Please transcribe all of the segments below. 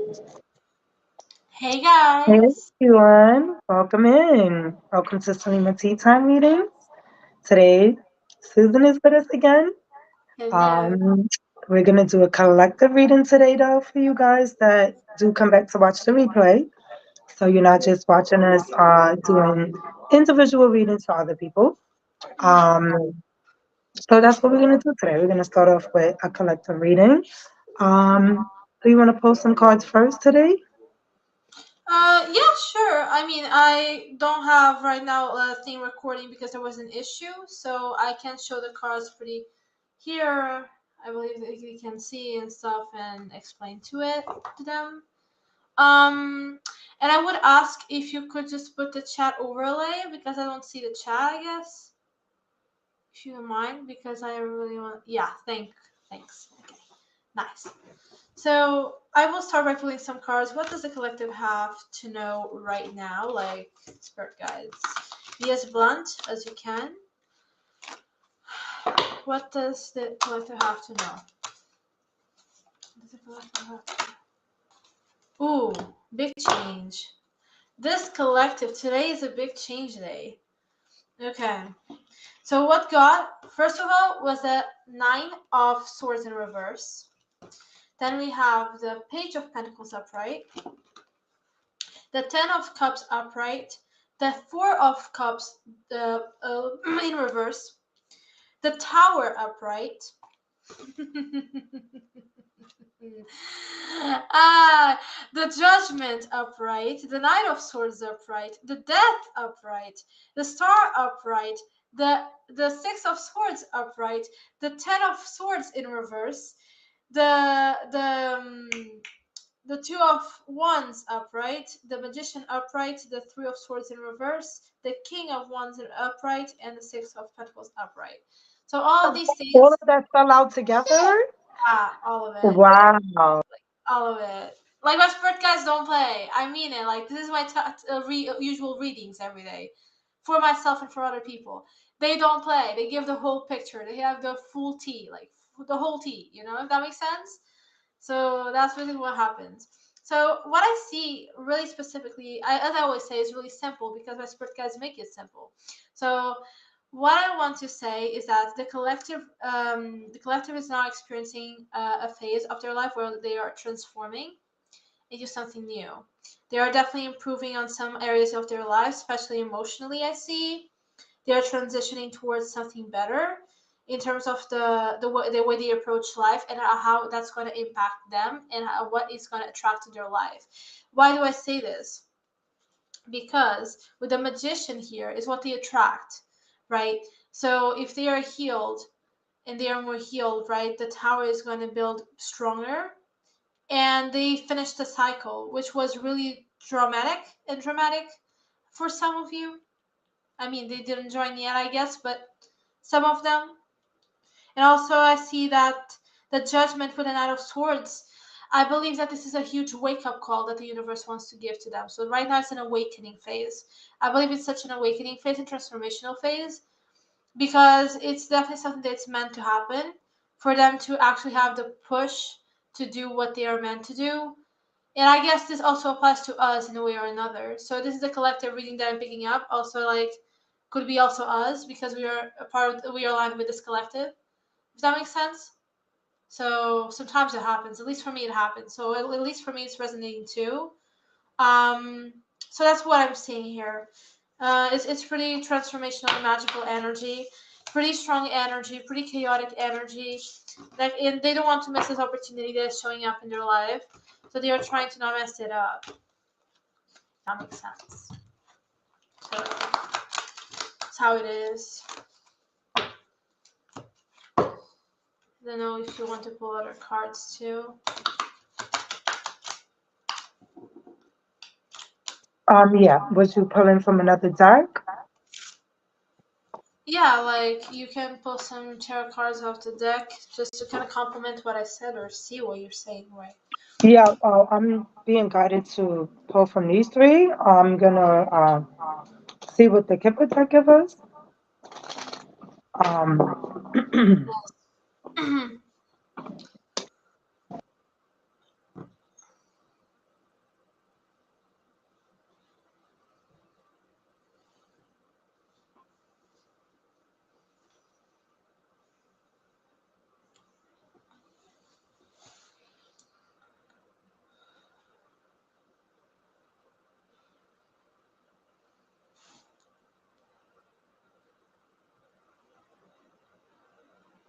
Hey Hey guys. everyone, welcome in. Welcome to Salima Tea Time Readings. Today, Susan is with us again. Hello. Um, we're gonna do a collective reading today, though, for you guys that do come back to watch the replay. So you're not just watching us doing individual readings for other people. hmm Um, so that's what we're gonna do today. We're gonna start off with a collective reading. Do you want to pull some cards first today? Yeah, sure. I mean, I don't have right now a thing recording because there was an issue, so I can show the cards pretty here. I believe that you can see and stuff and explain to them. Um, and I would ask if you could just put the chat overlay because I don't see the chat. I guess if you don't mind, because I really want. Yeah, thanks. Okay, nice. So I will start by pulling some cards. What does the collective have to know right now? Like spirit guides. Be as blunt as you can. What does the collective have to know? What does the collective have to know? Ooh, big change. This collective, today is a big change day. Okay. So what got, first of all, was the Nine of Swords in reverse. Then we have the Page of Pentacles upright. The Ten of Cups upright, the Four of Cups in reverse, the Tower upright, the Judgment upright, the Knight of Swords upright, the Death upright, the Star upright, the Six of Swords upright, the Ten of Swords in reverse, the Two of Wands upright, the Magician upright, the Three of Swords in reverse, the King of Wands upright, and the Six of Pentacles upright. So all of these All things, of that fell out together? all of it, Wow. all of it. Like my spirit guys don't play. I mean it. Like this is my usual readings every day, for myself and for other people. They don't play. They give the whole picture. They have the full tea, like the whole tea. You know, if that makes sense. So that's really what happens. So what I see really specifically, as I always say, is really simple because my spirit guides make it simple. So what I want to say is that the collective is now experiencing a phase of their life where they are transforming into something new. They are definitely improving on some areas of their life, especially emotionally. I see they are transitioning towards something better in terms of the way they approach life and how that's going to impact them and what is going to attract to their life. Why do I say this? Because with the magician here is what they attract, right? So if they are healed and they are more healed, right, the tower is going to build stronger and they finish the cycle, which was really dramatic for some of you. I mean, they didn't join yet, I guess, but some of them. And also, I see that the judgment with the Knight of Swords. I believe that this is a huge wake up call that the universe wants to give to them. So, right now, it's an awakening phase. I believe it's such an awakening phase, a transformational phase, because it's definitely something that's meant to happen for them to actually have the push to do what they are meant to do. And I guess this also applies to us in a way or another. So this is the collective reading that I'm picking up. Also, like, could be also us because we are a part of, we are aligned with this collective. Does that make sense? So sometimes it happens. At least for me, it happens. So at least for me, it's resonating too. Um, so that's what I'm seeing here. It's pretty transformational, magical energy, pretty strong energy, pretty chaotic energy. Like, and they don't want to miss this opportunity that's showing up in their life, so they are trying to not mess it up. That makes sense. So that's how it is. I don't know if you want to pull other cards too. Yeah. Was you pulling from another deck? Yeah, like you can pull some tarot cards off the deck just to kind of complement what I said or see what you're saying, right? Yeah, I'm being guided to pull from these three. I'm gonna see what the Kipper deck give us. Um,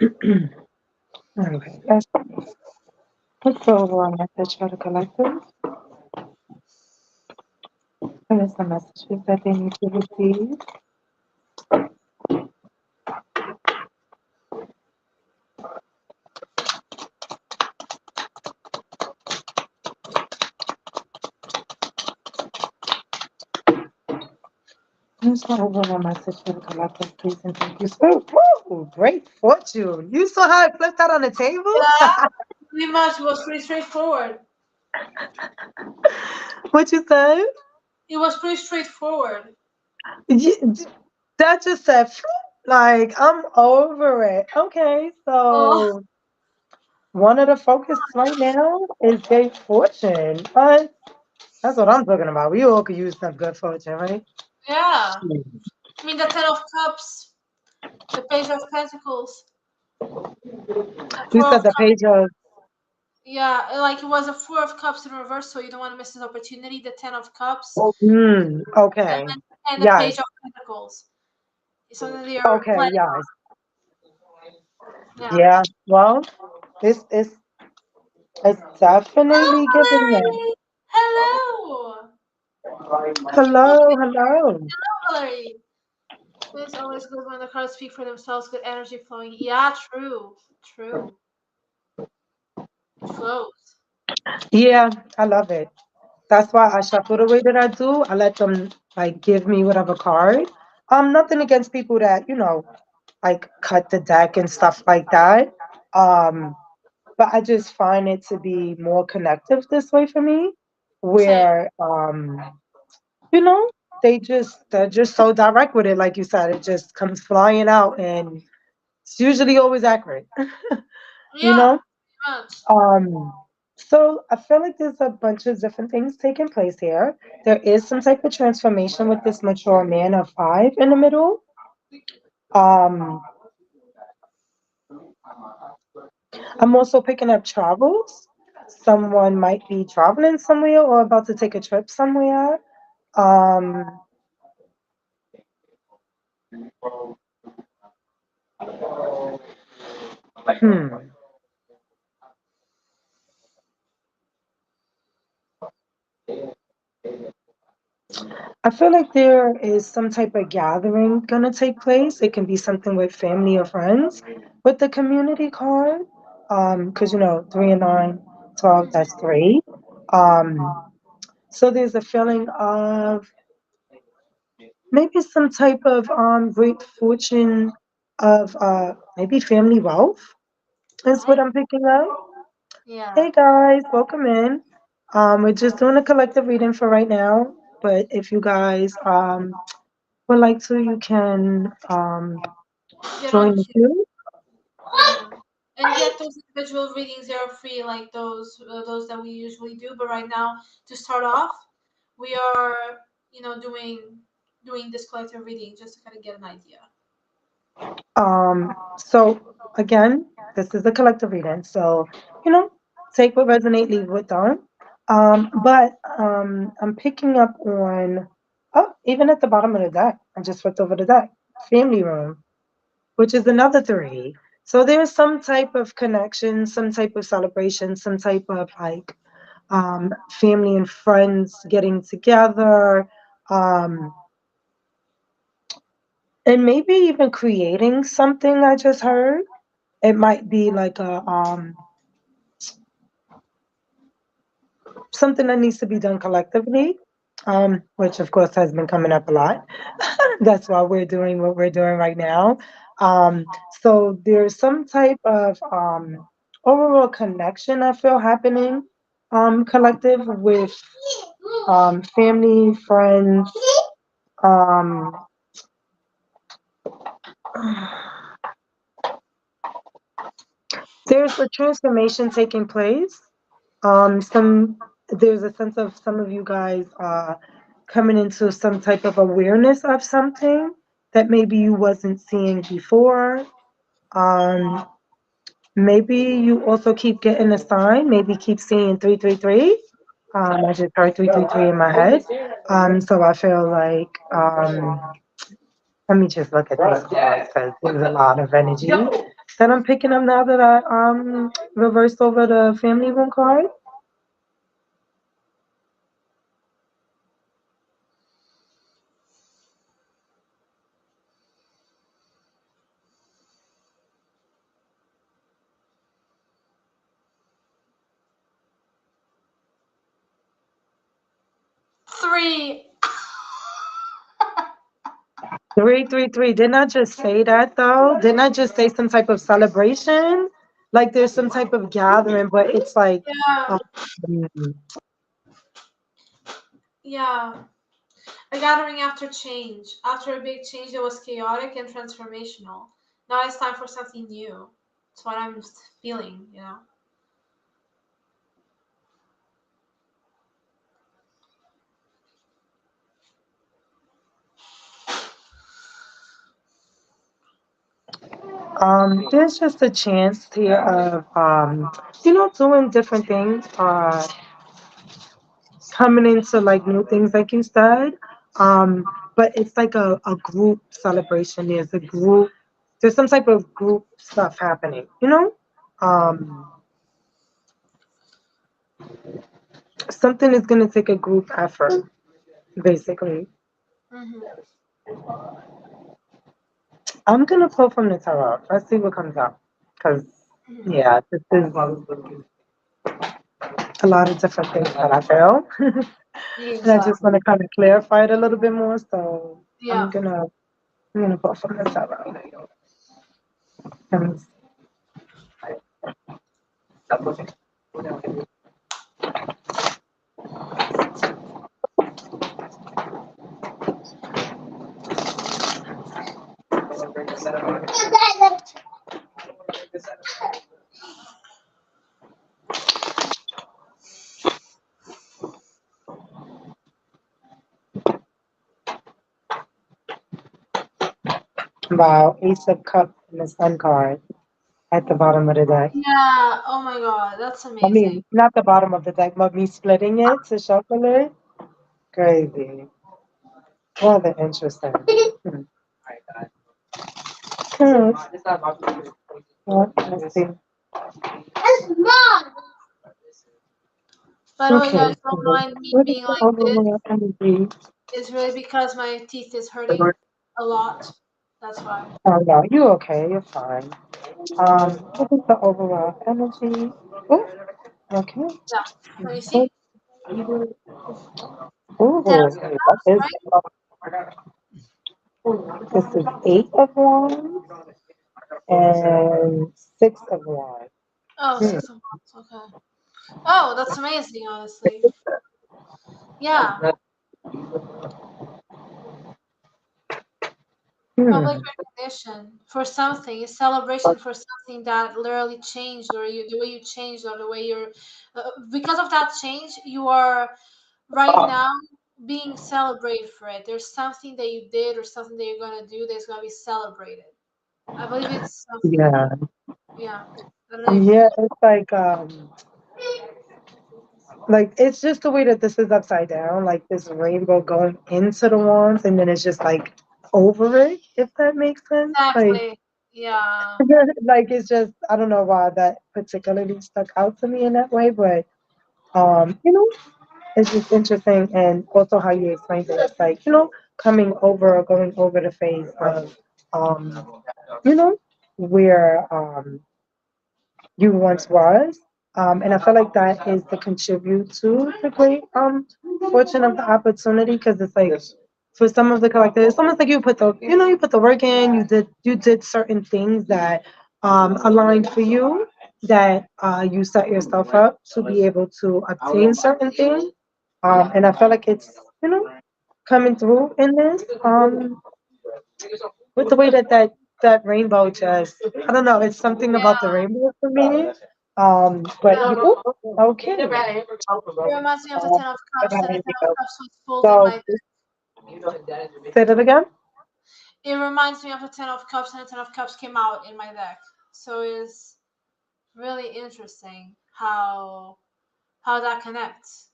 Okay, let's go over our message for the collective. What is the messages that they need to receive? Let's go over our message for the collective, please, and thank you. Woo, great fortune. You saw how I flipped that on the table? Yeah, pretty much. It was pretty straightforward. What you said? It was pretty straightforward. You- That just said, like, I'm over it. Okay, Oh, so one of the focus right now is great fortune. But that's what I'm talking about. We all could use some good fortune, right? yeah. I mean, the Ten of Cups, the Page of Pentacles, the You Four said of the Cups. page of, Yeah, like it was a Four of Cups in reverse, so you don't want to miss this opportunity. The Ten of Cups, and okay. the Yes. Page of Pentacles. It's something that you're Okay, planning. yes. Yeah. Yeah. Well, it's Oh, definitely giving that. Valerie! Hello! Hello, hello. Hello, Valerie! It's always good when the cards speak for themselves, good energy flowing. Yeah, true. True. It flows. Yeah, I love it. That's why I shuffle the way that I do. I let them like give me whatever card. Nothing against people that, like cut the deck and stuff like that. Um, but I just find it to be more connective this way for me, Same. where you know, they're just so direct with it, like you said, it just comes flying out and it's usually always accurate, you Yeah, know? pretty much. Um, so I feel like there's a bunch of different things taking place here. There is some type of transformation with this mature man of 5 in the middle. Um, I'm also picking up travels. Someone might be traveling somewhere or about to take a trip somewhere. Um, hmm. I feel like there is some type of gathering gonna take place. It can be something with family or friends with the community card. Because 3 and 9, 12, Mhm. that's 3. So there's a feeling of maybe some type of great fortune of maybe family wealth is what Nice. I'm picking up. Yeah. Hey guys, welcome in. We're just doing a collective reading for right now, but if you guys would like to, you can Get on join the cue. queue. Yeah. And get those individual readings. They're free, like those that we usually do. But right now, to start off, we are, doing this collective reading just to kind of get an idea. So again, this is a collective reading. So, you know, take what resonate, leave what don't. But I'm picking up on even at the bottom of the deck. I just flipped over the deck. Family room, which is another 3. So there's some type of connection, some type of celebration, some type of like family and friends getting together. Um, and maybe even creating something I just heard. It might be like a something that needs to be done collectively, which of course has been coming up a lot. That's why we're doing what we're doing right now. So there's some type of overall connection I feel happening collective with family, friends. Um, there's a transformation taking place. There's a sense of some of you guys coming into some type of awareness of something that maybe you wasn't seeing before. Um, Maybe you also keep getting a sign. Maybe keep seeing 333. I just heard 333 in my head. So I feel like let me just look at this because there's a lot of energy. that I'm picking up now that I reversed over the family room card. 3. 333. Didn't I just say that though? Didn't I just say some type of celebration? Like there's some type of gathering, but it's like, Yeah, um, yeah. A gathering after change. After a big change that was chaotic and transformational. Now it's time for something new. That's what I'm feeling. there's just a chance here of, doing different things, coming into like new things, like you said. But it's like a group celebration. There's some type of group stuff happening. Um, something is going to take a group effort, basically. Hmm. I'm going to pull from the tarot. Let's see what comes up. Because, Hmm. yeah, this is a lot of different things that I feel. And I just want Exactly. to kind of clarify it a little bit more. So Yeah. I'm gonna pull from the tarot. And wow, Ace of Cups and the Sun card at the bottom of the deck. Yeah. Oh my God. That's I amazing. mean, not the bottom of the deck, but me splitting it to shuffle it. Crazy. Rather interesting. Hmm. Hmm. Well, let's see. By the way, Okay. guys, don't So mind me what is being the like this. overall energy? It's really because my teeth is hurting a lot. That's why. Oh no, you okay? You're fine. What is the overall energy? Oh, okay. Yeah. Let me see. Oh, 10 of Cups, that is. right? This is 8 of Wands and 6 of Wands. Oh, Hmm. 6 of Cups. Okay. Oh, that's amazing, honestly. Yeah. Public Hmm. recognition for something, a celebration for something that literally changed, or the way you changed, or the way you're. Because of that change, you are right now being celebrated for it. There's something that you did or something that you're gonna do that's gonna be celebrated. I believe it's something. Yeah. Yeah. I don't know if. Yeah, it's like it's just the way that this is upside down, like this rainbow going into the wands, and then it's just like over it, if that makes sense. Like, Exactly. Yeah. like it's just I don't know why that particularly stuck out to me in that way, but it's just interesting, and also how you explained it. It's like coming over or going over the phase of um, you know, where you once was. And I feel like that is the contribute to the great fortune of the opportunity, because it's like for some of the collectors, it's almost like you put the work in, you did certain things that aligned for you, that you set yourself up to be able to obtain certain things. And I feel like it's coming through in this. With the way that rainbow just, I don't know, it's something about the Yeah. rainbow for me. But Yeah. okay. It reminds me of the Ten of Cups, and the Ten of Cups was pulled in So my. say that again. It reminds me of the Ten of Cups, and the Ten of Cups came out in my deck. So it's really interesting how that connects.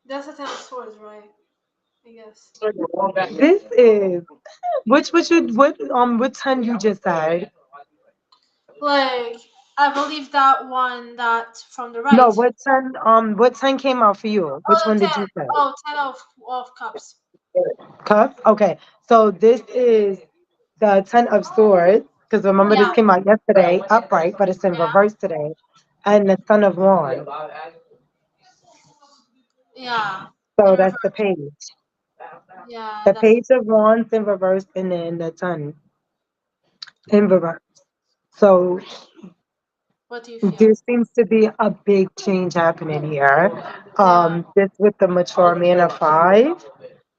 That's the Ten of Swords, right? I guess. This is what ton you just said? Like, I believe that one that from the No, right. what ton came out for you? Which Oh, one the did 10. you say? Oh, 10 of Cups. Cup? Okay. So this is the Ten of Swords, because remember this Yeah, came out yesterday, upright, but it's in yeah, reverse today. And the Son of Wands. yeah. In So that's the reverse. page. Yeah, The that's Page of Wands in reverse and then the Sun in reverse. So what do you there feel? seems to be a big change happening here. Yeah, This with the mature man of five.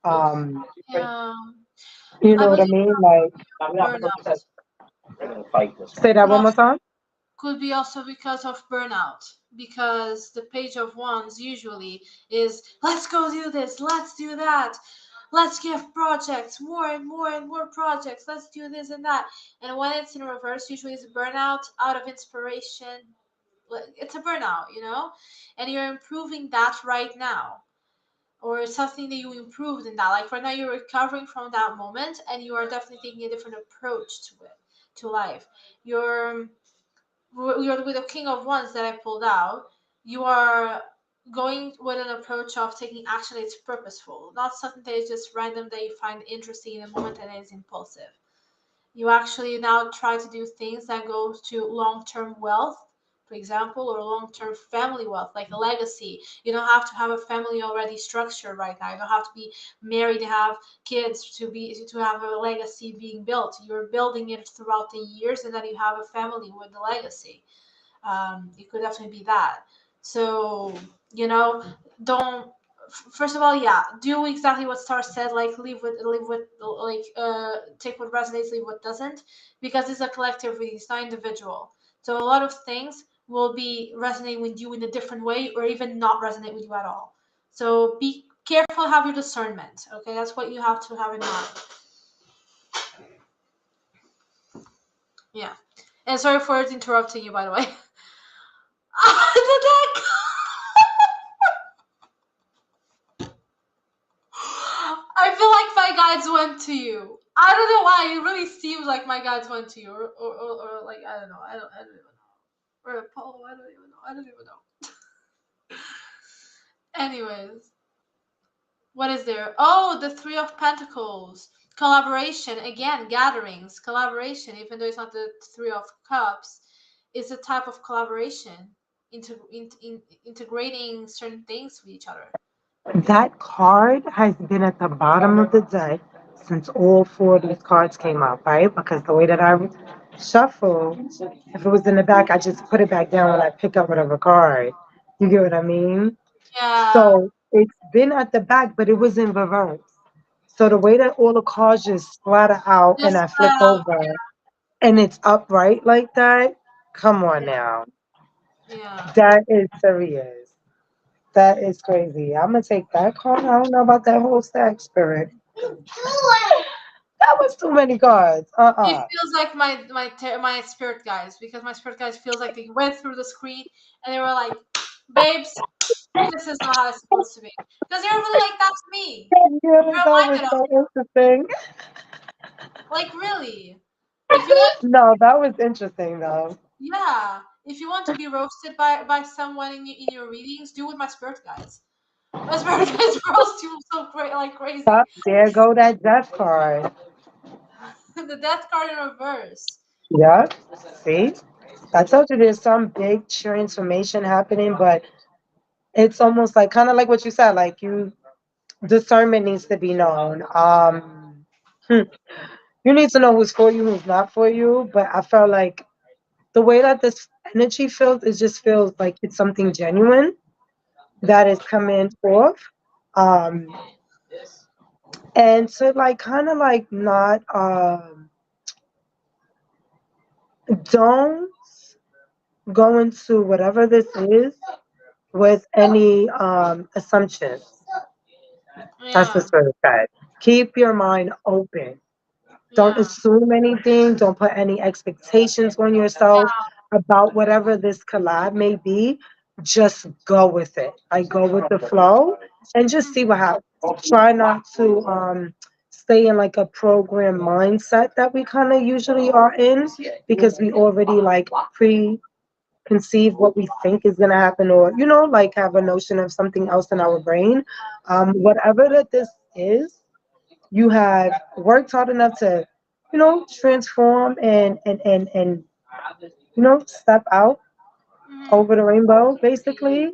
Um, yeah. you I know what I believe mean? Like, burnout. say that Could one more also time. could be also because of burnout. Because the Page of Wands usually is let's go do this, let's do that, let's give projects, more and more and more projects, let's do this and that. And when it's in reverse, usually it's burnout out of inspiration. It's a burnout, and you're improving that right now, or something that you improved in that. Like right now, you're recovering from that moment, and you are definitely taking a different approach to it, to life. You're you're with the King of Wands that I pulled out. You are going with an approach of taking action that's purposeful, not something that is just random that you find interesting in a moment and is impulsive. You actually now try to do things that go to long-term wealth, for example, or long-term family wealth, like a legacy. You don't have to have a family already structured right now. You don't have to be married to have kids to have a legacy being built. You're building it throughout the years, and then you have a family with the legacy. It could definitely be that. So, you know, don't. First of all, yeah, do exactly what Star said. Like, take what resonates, leave what doesn't, because it's a collective reading. It's not individual. So a lot of things will be resonate with you in a different way, or even not resonate with you at all. So be careful, have your discernment. Okay, that's what you have to have in mind. Yeah. And sorry for interrupting you, by the way. The deck. I feel like my guides went to you. I don't know why. It really seems like my guides went to you, or like I don't know. I don't even know. Or Apollo. I don't even know. I don't even know. Anyways, what is there? Oh, the Three of Pentacles. Collaboration again. Gatherings. Collaboration. Even though it's not the Three of Cups, it's a type of collaboration. Integrating certain things with each other. That card has been at the bottom of the deck since all four of these cards came out, right? Because the way that I shuffle, if it was in the back, I just put it back down when I pick up whatever card. You get what I mean? Yeah. So it's been at the back, but it was in reverse. So the way that all the cards just splatter out and Just I flip over and it's upright like that, come on now. yeah. That is serious. That is crazy. I'm gonna take that card. I don't know about that whole stack spirit. That was too many cards. It feels like my spirit guys, because my spirit guys feels like they went through the screen and they were like, "Babes, this is not how it's supposed to be." Because they're really like that to me. Yeah, You're that was reminded of so interesting. like really. If you want, No, that was interesting though. yeah, if you want to be roasted by someone in your readings, do with my spirit guides. My spirit guides roast you so great like Up crazy. there go that death card. The death card in reverse. Yep. See? I told you there's some big transformation happening, but it's almost like kind of like what you said, like you discernment needs to be known. You need to know who's for you, who's not for you. But I felt like the way that this energy feels, it just feels like it's something genuine that is coming forth. Um, and to like kind of like not don't go into whatever this is with any assumptions. That's the Yeah, sort of said. Keep your mind open. Don't yeah, assume anything. Don't put any expectations on yourself yeah, about whatever this collab may be. Just go with it. Like go with the flow and just see what happens. Try not to stay in like a program mindset that we kind of usually are in, because we already like preconceive what we think is gonna happen, or like have a notion of something else in our brain. Whatever that this is, you have worked hard enough to, transform and step out Mhm. over the rainbow, basically,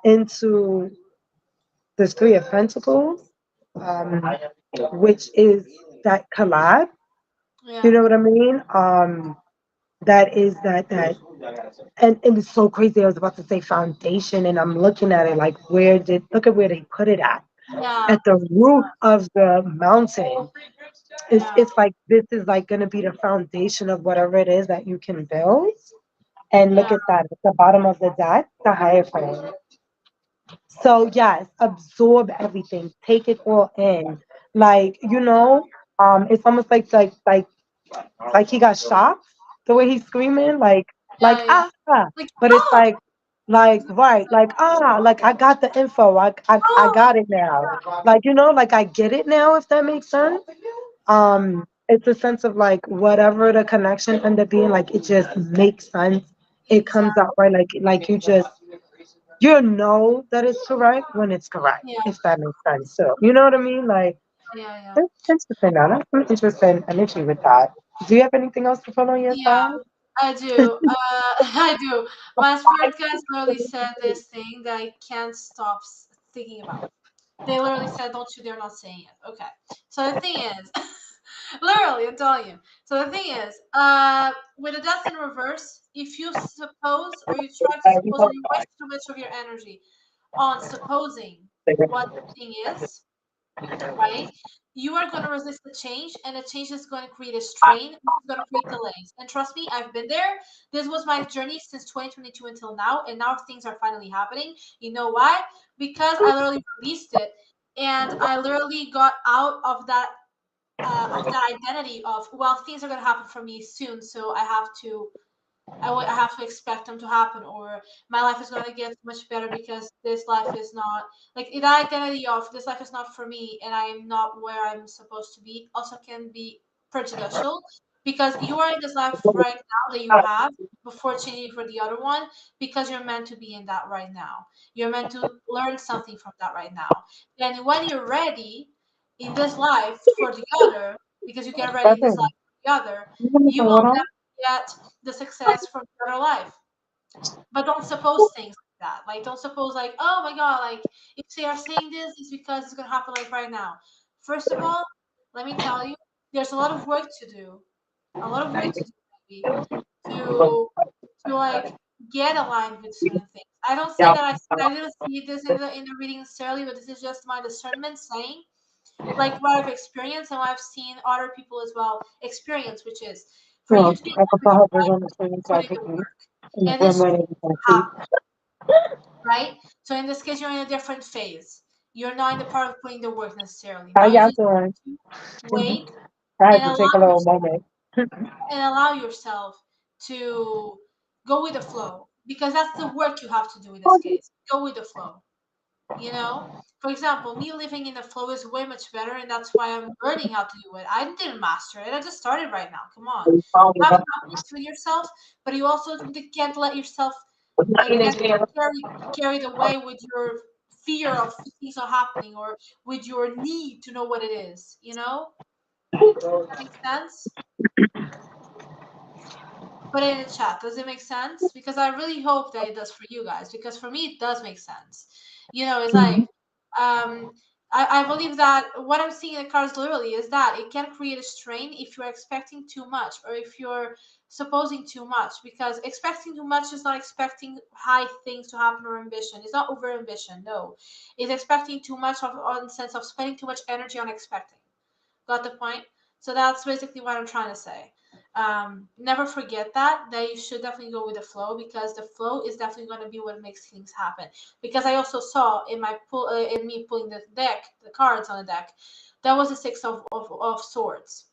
into this Three of Pentacles, um, which is that collab. You Yeah. know what I mean? That is that, and it's so crazy. I was about to say foundation, and I'm looking at it like, look at where they put it Yeah. at the root of the mountain. It's Yeah. it's like this is like gonna be the foundation of whatever it is that you can build. And look Yeah. at that, at the bottom of the deck, the higher frame. So yes, absorb everything, take it all in. Like, it's almost like he got shocked the way he's screaming, like Yeah. Yeah. ah, Like, but it's oh, like right, like like I got the info, I oh, got it now. Like, like I get it now, if that makes sense. It's a sense of like whatever the connection end up being, like it just makes sense. It comes exactly. out right, like you know that it's correct when it's correct, Yeah. if that makes sense. So you know what I mean? Like Yeah. Yeah. it's interesting. Now that's some interesting energy with that. Do you have anything else to put on your Yeah. side? I do. I do. My spirit guides literally said this thing that I can't stop thinking about. They literally said, "Don't you dare not saying it." Okay. So the thing is, literally, I'm telling you. So the thing is, with a death in reverse, if you suppose or you try to suppose or you waste too much of your energy on supposing what the thing is, right? You are going to resist the change, and the change is going to create a strain, which is going to create delays. And trust me, I've been there. This was my journey since 2022 until now, and now things are finally happening. You know why? Because I literally released it, and I literally got out of that identity of, well, things are going to happen for me soon, so I have to expect them to happen, or my life is going to get much better because this life is not like the identity of this life is not for me and I'm not where I'm supposed to be also can be prejudicial, because you are in this life right now that you have before changing for the other one, because you're meant to be in that right now. You're meant to learn something from that right now. And when you're ready in this life for the other, because you get ready in this life for the other, you will get the success from your life. But don't suppose things like that. Like don't suppose like, oh my god, like if they are saying this, it's because it's gonna happen like right now. First of all, let me tell you, there's a lot of work to do. A lot of work to do, maybe, to like get aligned with certain things. I don't say that I didn't see this in the reading necessarily, but this is just my discernment saying like what I've experienced and what I've seen other people as well experience, which is for you to be aligned with your life, put in the work. And this happen, right? So in this case, you're in a different phase. You're not in the part of putting the work necessarily. How Now you y'all just doing? need to wait I had and to take a little moment. allow yourself to go with the flow, because that's the work you have to do in this case. Go with the flow. You know, for example, me living in the flow is way much better, and that's why I'm learning how to do it. I didn't master it. I just started right now. Come on, you have confidence with yourself, but you also can't let yourself, I guess, carried away with your fear of things not happening or with your need to know what it is. You know, that makes sense. Put it in the chat. Does it make sense? Because I really hope that it does for you guys. Because for me, it does make sense. You know, it's like, um, I believe that what I'm seeing in the cards literally is that it can create a strain if you're expecting too much or if you're supposing too much. Because expecting too much is not expecting high things to happen or ambition. It's not over ambition. No, it's expecting too much of on the sense of spending too much energy on expecting. Got the point? So that's basically what I'm trying to say. Never forget that you should definitely go with the flow, because the flow is definitely going to be what makes things happen. Because I also saw in my in me pulling the cards on the deck, that was a six of swords.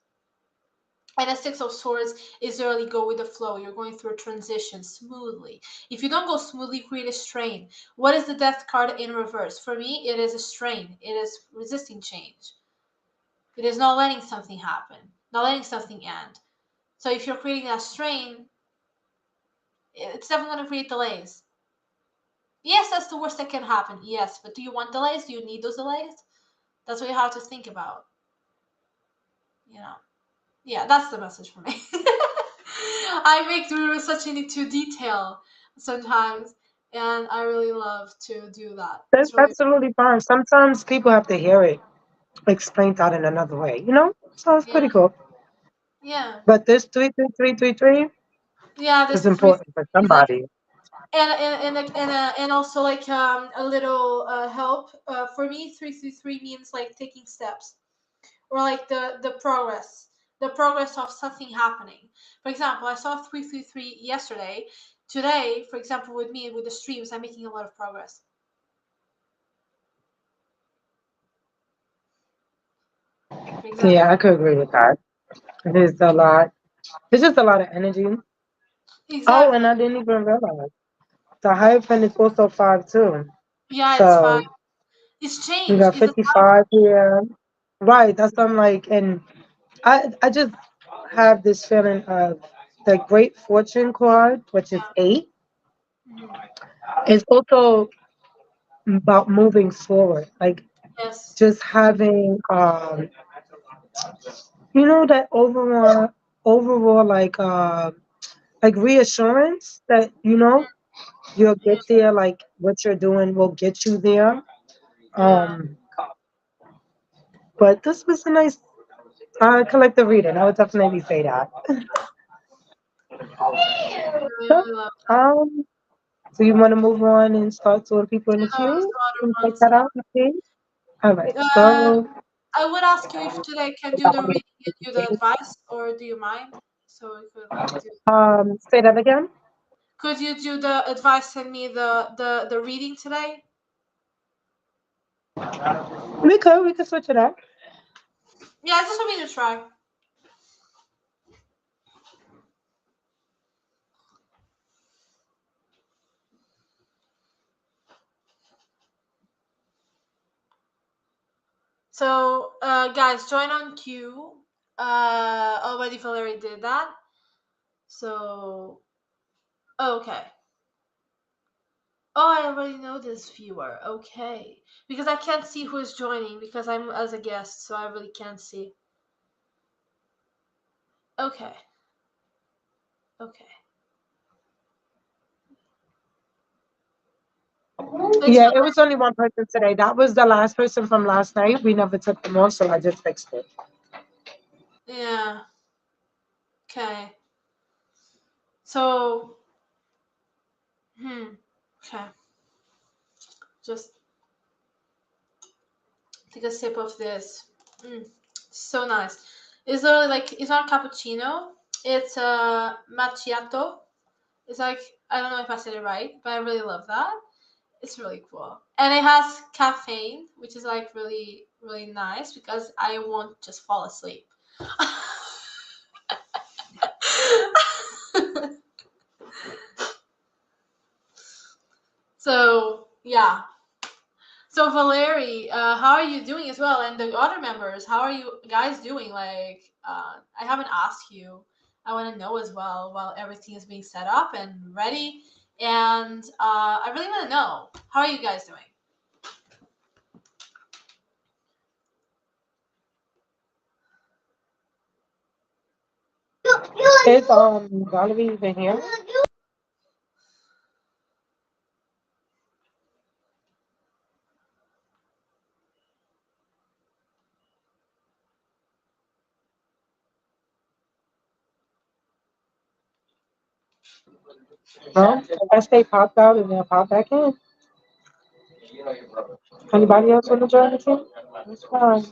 And a Six of Swords is really go with the flow. You're going through a transition smoothly. If you don't go smoothly, you create a strain. What is the Death card in reverse? For me, it is a strain. It is resisting change. It is not letting something happen, not letting something end. So if you're creating that strain, it's definitely going to create delays. Yes, that's the worst that can happen. Yes, but do you want delays? Do you need those delays? That's what you have to think about. You know. Yeah, that's the message for me. I make through such into detail sometimes, and I really love to do that. That's It's really absolutely fine. Sometimes people have to hear it explained out in another way, you know? So it's yeah, pretty cool. yeah, But this 33333 yeah. is This three important for is like somebody. and also like a little help for me. 333 means like taking steps or like the progress of something happening. For example, I saw 333 yesterday. Today, for example, with me with the streams, I'm making a lot of progress. For Yeah, example, I could agree with that. It is a lot. It's just a lot of energy. Oh, and exactly. I didn't even realize the Hierophant is also 5 too. Yeah, it's fine. So It's we change. got It's a 55 here. Right, that's what I'm like. And I just have this feeling of the Great Fortune card, which is yeah. 8. Mhm. It's also about moving forward. Like Yes. just having that overall like reassurance that you'll Yeah. get there, like what you're doing will get you there. Yeah. um but this was a nice collective reading. I would definitely say that. I really, So, really love that. um so you want to move on and start to the people in the Yeah, queue some other and check ones. that out, okay? All right, Uh, so I would ask you if today can do the reading and do the advice, or do you mind? So we could like do. say that again. Could you do the advice and me the reading today? We could switch it up. Yeah, just for me to try. So, guys, join on queue. Already Valerie did that. So, okay. Oh, I already know this viewer. Okay. Because I can't see who is joining because I'm as a guest, so I really can't see. Okay. Okay. It's Yeah, it was only one person today. That was the last person from last night. We never took them on, so I just fixed it. yeah. Okay. So, okay. Just take a sip of this. So nice. It's literally like it's not cappuccino. It's macchiato. It's like I don't know if I said it right, but I really love that. It's really cool. And it has caffeine, which is like really, really nice because I won't just fall asleep. So, yeah. So, Valerie, how are you doing as well? And the other members, how are you guys doing? Like, I haven't asked you. I want to know as well while everything is being set up and ready. And I really want to know, how are you guys doing? Is Valerie even here? No? I guess they popped out and then popped back in. Anybody else want to join the team? That's fine.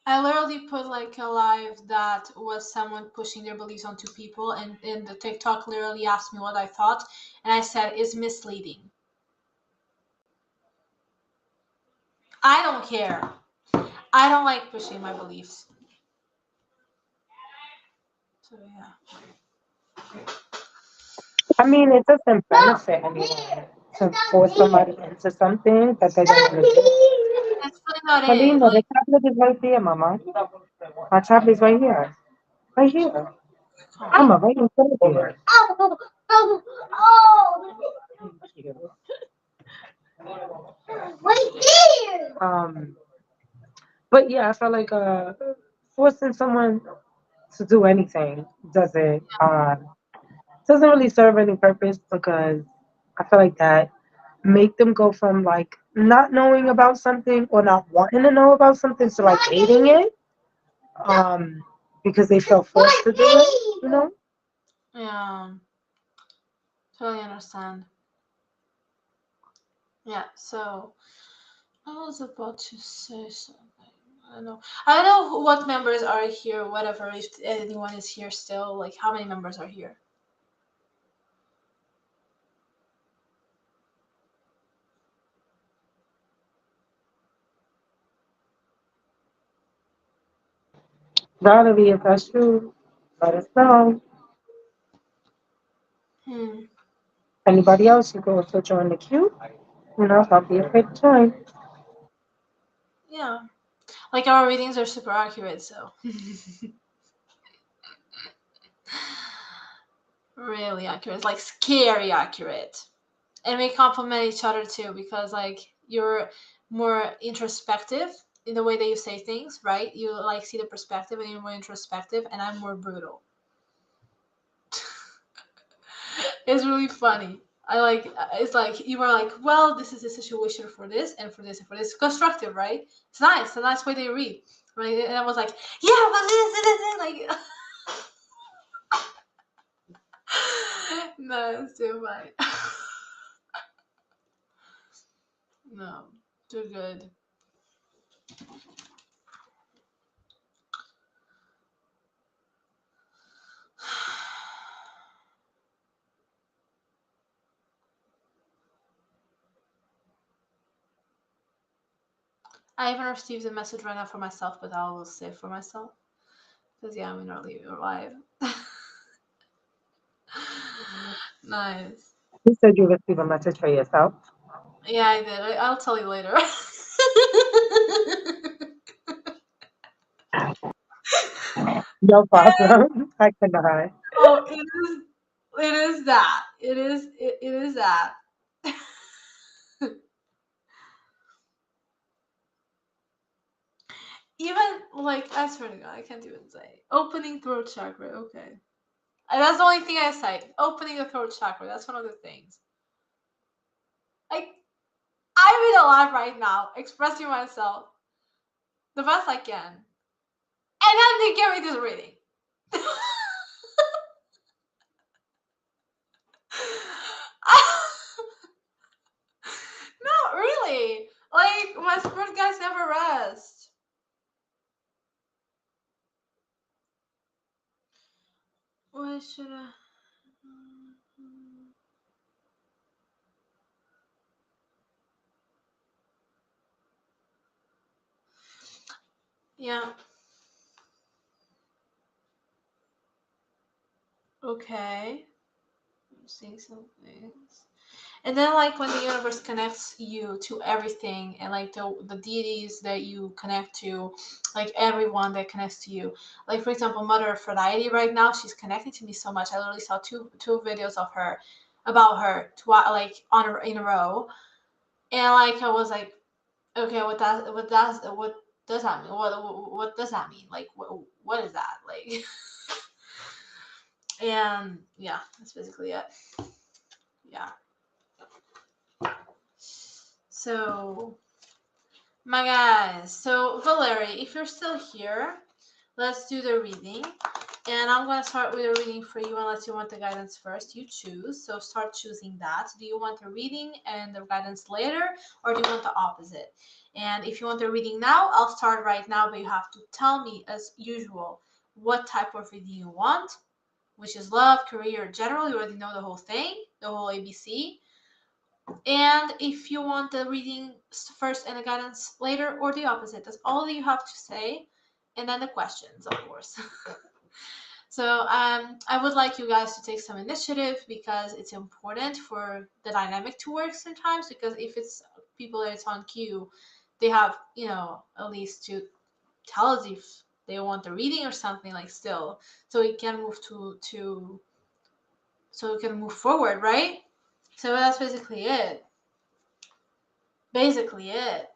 I literally put like a live that was someone pushing their beliefs onto people, and the TikTok literally asked me what I thought, and I said it's misleading. I don't care. I don't like pushing my beliefs. So yeah. I mean, it doesn't benefit anyone to force somebody into something that they don't want to do. That's really not it. Melina, the Like, tablet is right there, Mama. My tablet is right here. Right here. come on. Mama, right in front of you. Thank you. Um, but yeah, I felt like forcing someone to do anything doesn't really serve any purpose because I feel like that make them go from like not knowing about something or not wanting to know about something to like hating it because they feel forced to do it, you know? Yeah, totally understand. Yeah, so I was about to say something. I don't know. I don't know what members are here, whatever, if anyone is here still. Like, how many members are here? Valerie, if that's true, let us know. Hmm. Anybody else, you go to join the queue. You know, don't be afraid to join. Yeah. Like, our readings are super accurate, so. Really accurate. Like, scary accurate. And we complement each other too, because, like, you're more introspective in the way that you say things, right? You, like, see the perspective and you're more introspective, and I'm more brutal. It's really funny. I like it's like you were like, well, this is a situation for this and for this and for this. Constructive, right? It's nice. It's a nice way they read. Right? And I was like, yeah, but this like no, it's too funny. No, too good. I even received a message right now for myself, but I will save for myself. Because yeah, I'm in early live. Nice. You said you received a message for yourself. Yeah, I did. I'll tell you later. No problem. I cannot. Oh, it is. It is that. It is. It is that. Even like I swear to God, I can't even say opening throat chakra. Okay, and that's the only thing I say. Opening the throat chakra. That's one of the things. Like I'm in a live right now, expressing myself the best I can, and then they give me this reading. Not really. Like my spirit guides never rest. What should I? Yeah. Okay. I'm seeing some things. And then, like, when the universe connects you to everything, and like the deities that you connect to, like everyone that connects to you, like for example, Mother Aphrodite right now, she's connecting to me so much. I literally saw two videos of her about her like in a row, and like I was like, okay, what does that mean? What does that mean? Like what is that like? And yeah, that's basically it. Yeah. So my guys, so Valerie, if you're still here, let's do the reading. And I'm going to start with a reading for you unless you want the guidance first. You choose. So start choosing that. Do you want the reading and the guidance later, or do you want the opposite? And if you want a reading now, I'll start right now, but you have to tell me, as usual, what type of reading you want, which is love, career, general. You already know the whole thing, the whole ABC. And if you want the reading first and the guidance later, or the opposite, that's all that you have to say. And then the questions, of course. So I would like you guys to take some initiative, because it's important for the dynamic to work sometimes. Because if it's people that it's on cue, they have, at least to tell us if they want the reading or something, like, still, so we can move so we can move forward, right? So that's basically it. Basically it.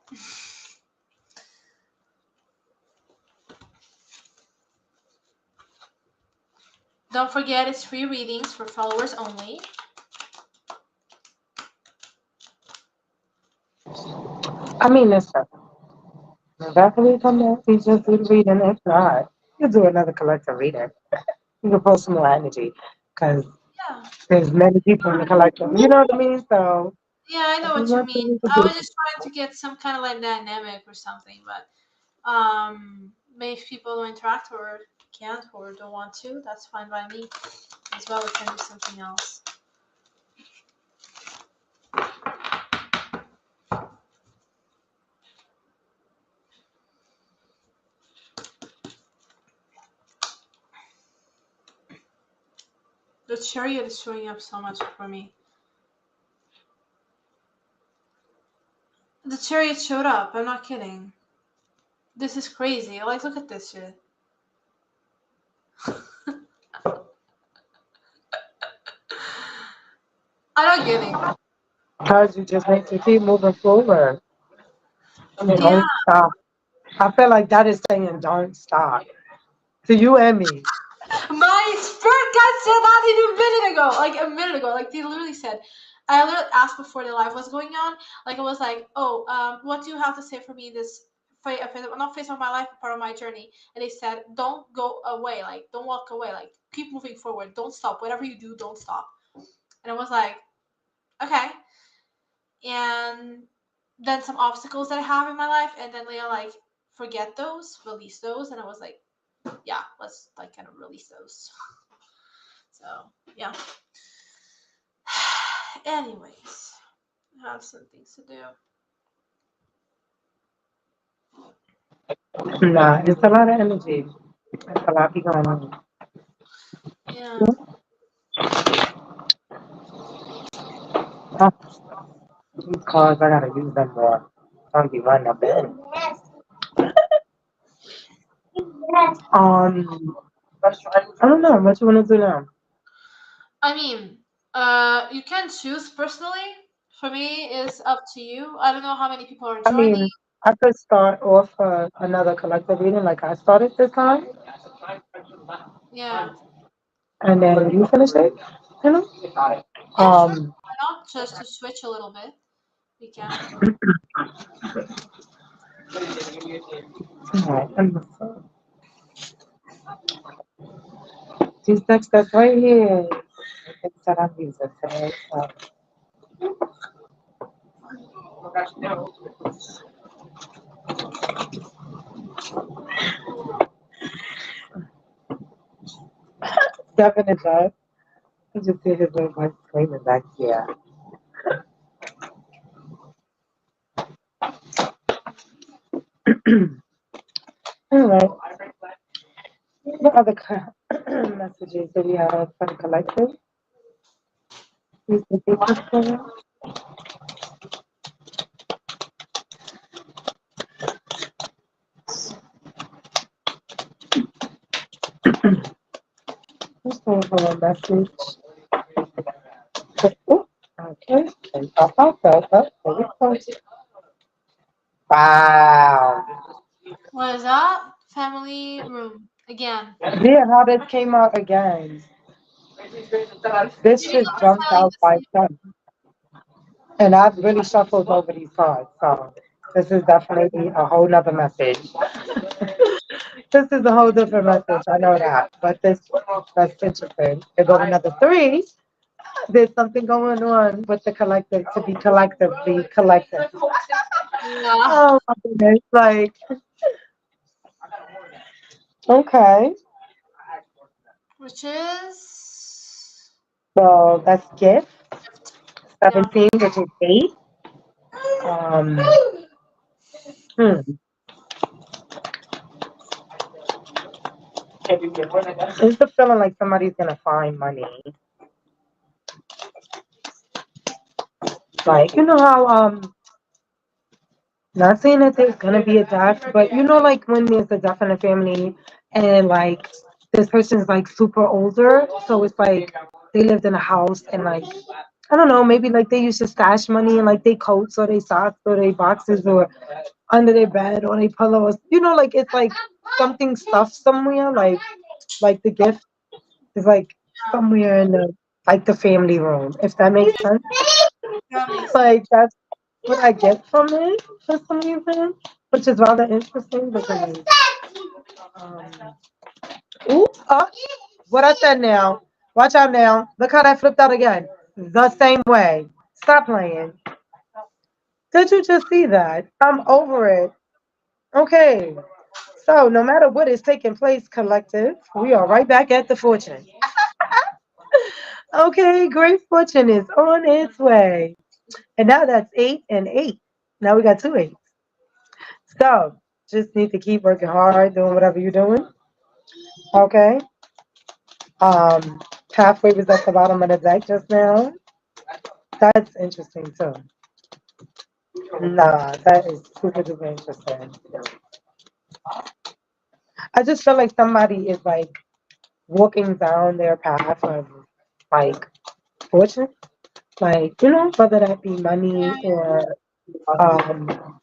Don't forget, it's free readings for followers only. I mean, listen, definitely come back. We just do the reading. If not, you do another collective reading. You can post some more energy because Yeah. there's many people in the collective. You know what I mean? So Yeah, I know if you what you want to, mean. you can I do was it. just trying to get some kind of like dynamic or something, but maybe if people don't interact or can't or don't want to, that's fine by me as well. We can do something else. The chariot is showing up so much for me. The chariot showed up. I'm not kidding. This is crazy. Like, look at this shit. I'm not kidding. Because you just need to keep moving forward. I mean, Yeah. don't stop. I feel like that is saying don't stop. To you and me. My spirit guide said that in a minute ago. Like a minute ago. Like they literally said. I literally asked before the live was going on. Like I was like, oh, what do you have to say for me this not phase of my life, but part of my journey? And they said, don't go away. Like don't walk away. Like keep moving forward. Don't stop. Whatever you do, don't stop. And I was like, okay. And then some obstacles that I have in my life, and then they like forget those, release those, and I was like, yeah, let's like kind of release those. So yeah. Anyways, I have some things to do. Nah, it's a lot of energy. It's a lot be going on. Yeah. Ah, these cars, I gotta use them more. I'm gonna be running up in. I don't know. What you wanna do now? I mean, you can choose personally. For me, it's up to you. I don't know how many people are I joining. mean, I could start off another collective reading like I started this time, Yeah. and then you finish it. You know? Yeah, sure. Um, Why not? Just to switch a little bit. We can. alright, and so these text that's right here. It's that I'm using today. So, Devin is up. I just hear his little voice screaming back here. Anyway, what other messages do we have from the collective? Please repeat this for me. Just going for a message. Oh, okay. And up. There we go. Wow. What is that? Family room again. Yeah, how this came out again. This Maybe just someone's jumped telling out the by same. itself. And I've really shuffled over these cards. So this is definitely a whole nother message. This is a whole different message. I know that. But that's interesting. There go another three. There's something going on with the collective to be collectively collective. Yeah. Oh my goodness. Like, okay. Which is So that's gift. gift. Yeah. 17, which is 8. Um, hmm. It's the feeling like somebody's gonna find money. Like, you know how not saying that there's gonna be a death, but you know, like when there's a death in a family and like this person's like super older, so it's like they lived in a house and like I don't know, maybe like they used to stash money in like their coats or their socks or their boxes or under their bed or their pillows. You know, like it's like something stuffed somewhere, like the gift is like somewhere in the like the family room, if that makes sense. That makes sense. Like that's what I get from it for some reason, which is rather interesting because um, ooh, what I said now. Watch out now. Look how that flipped out again. The same way. Stop playing. Did you just see that? I'm over it. Okay. So no matter what is taking place, collective, we are right back at the fortune. Okay, great fortune is on its way. And now that's 8 and 8. Now we got 2 8s. So just need to keep working hard, doing whatever you're doing. Okay. Um, Halfway was at the bottom of the deck just now. That's interesting too. Nah, that is super duper interesting. I just feel like somebody is like walking down their path of like fortune. Like, you know, whether that be money Yeah. or um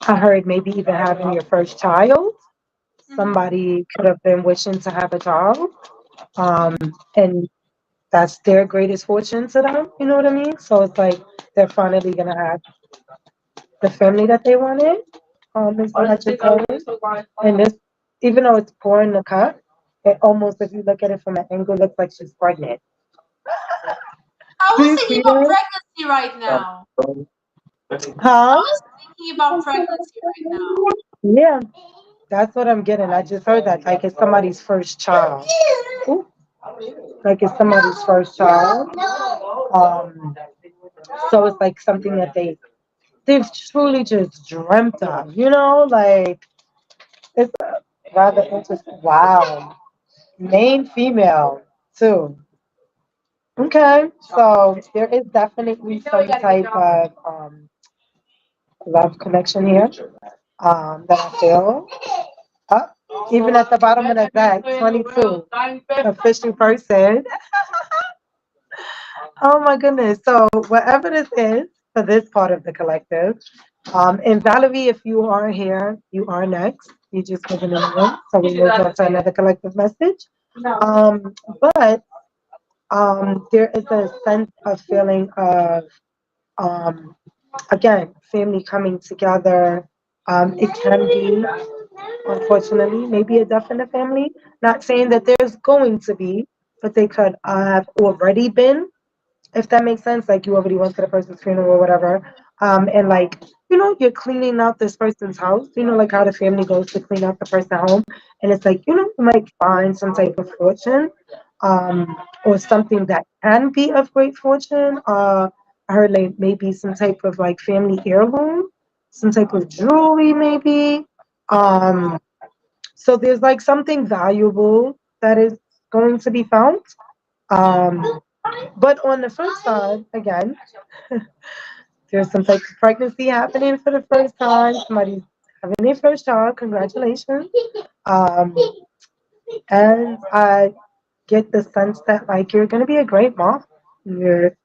I heard maybe even having your first child. Hmm. Somebody could have been wishing to have a child. Um, and that's their greatest fortune to them. You know what I mean? So it's like they're finally gonna have the family that they wanted. Is what I just told them. And this, even though it's pouring the cup, it almost, if you look at it from an angle, looks like she's pregnant. I Do was you thinking see about that? pregnancy right now. I Huh? was thinking about pregnancy right now. Yeah, that's what I'm getting. I just heard that. Like it's somebody's first child. Ooh, like it's somebody's first child. Um, so it's like something that they've truly just dreamt of, you know, like it's rather interesting. Wow. Main female too. Okay. So there is definitely some type of love connection here that I feel. Uh, Even at the bottom of the deck, 22, official person. Oh my goodness. So whatever this is for this part of the collective, and Valerie, if you are here, you are next. You just wasn't in the room, so we moved on to another collective message. But there is a sense of feeling of um, again family coming together. It can be, unfortunately, maybe a death in the family. Not saying that there's going to be, but they could have already been, if that makes sense. Like you already went to the person's funeral or whatever. And like, you know, you're cleaning out this person's house, you know, like how the family goes to clean out the person's home. And it's like, you know, you might find some type of fortune, or something that can be of great fortune. I heard like maybe some type of like family heirloom, some type of jewelry, maybe. Um, so there's like something valuable that is going to be found. Um, but on the flip side, again, there's some type of pregnancy happening for the first time. Somebody's having their first child. Congratulations. Um, and I get the sense that like you're gonna be a great mom. You're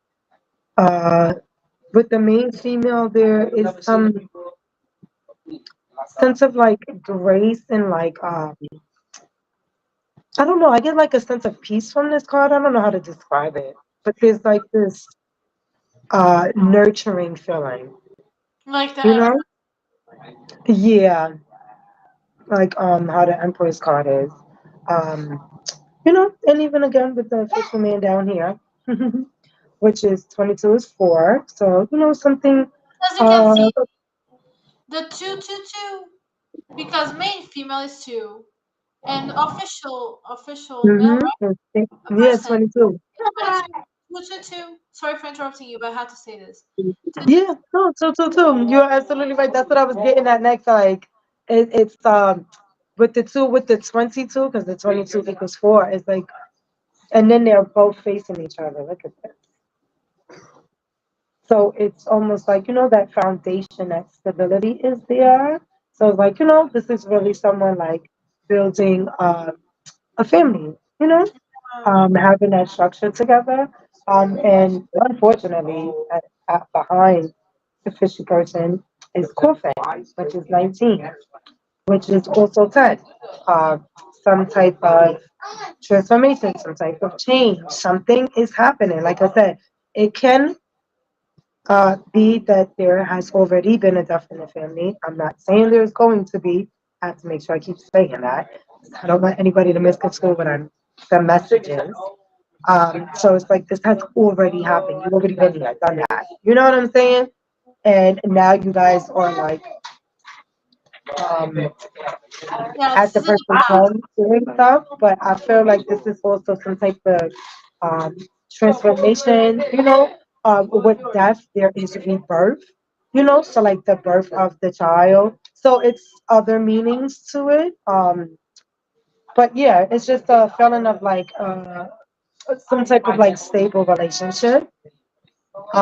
with the main female, there is some sense of like grace and like I don't know. I get like a sense of peace from this card. I don't know how to describe it, but there's like this nurturing feeling. Like the You know? Emperor. Yeah, like how the Empress card is. Um, you know, and even again with the official man down here, which is 22 is 4. So, you know, something. As you can Uh, see, the 222, because main female is 2, and official male, mm-hmm. right? A Yeah, person 22. is 22. 222. Sorry for interrupting you, but I had to say this. Yeah, no, two. You're absolutely right. That's what I was getting at next. Like, it's with the two, with the 22, because the 22 equals 4. It's like, and then they're both facing each other. Look at that. So it's almost like, that foundation, that stability is there. So it's like, this is really someone like building a family, having that structure together. And unfortunately, behind the fishy person is Coffin, which is 19, which is also 10. Uh, some type of transformation, some type of change, something is happening. Like I said, it can be that there has already been a death in the family. I'm not saying there's going to be. I have to make sure I keep saying that. I don't want anybody to misconstrue what the message is. So it's like this has already happened. You've already been there, done that. You know what I'm saying? And now you guys are like um, Yeah, at this the is in the person's past. home doing stuff. But I feel like this is also some type of um, transformation. With death there is rebirth. So like the birth of the child. So it's other meanings to it. But yeah, it's just a feeling of like some type of like stable relationship.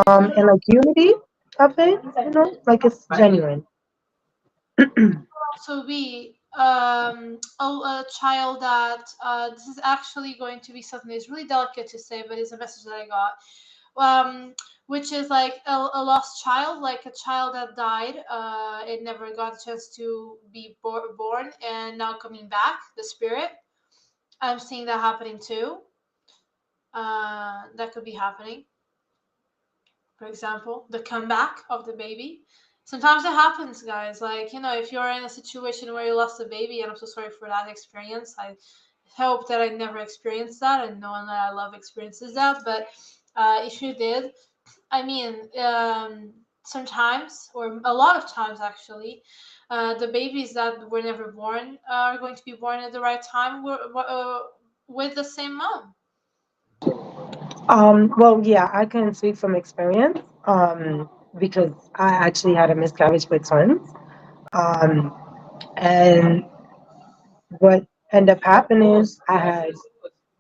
And like unity of it. Like it's genuine. Also be a child that this is actually going to be something that's really delicate to say, but it's a message that I got. Which is like a lost child, like a child that died. It never got a chance to be born, and now coming back, the spirit. I'm seeing that happening too. That could be happening. For example, the comeback of the baby. Sometimes it happens, guys. Like, if you're in a situation where you lost a baby, and I'm so sorry for that experience. I hope that I never experienced that, and no one that I love experiences that. But if you did, I mean, sometimes, or a lot of times actually, the babies that were never born are going to be born at the right time with the same mom. Well, yeah, I can speak from experience because I actually had a miscarriage with twins. Um, and what ended up happening is I had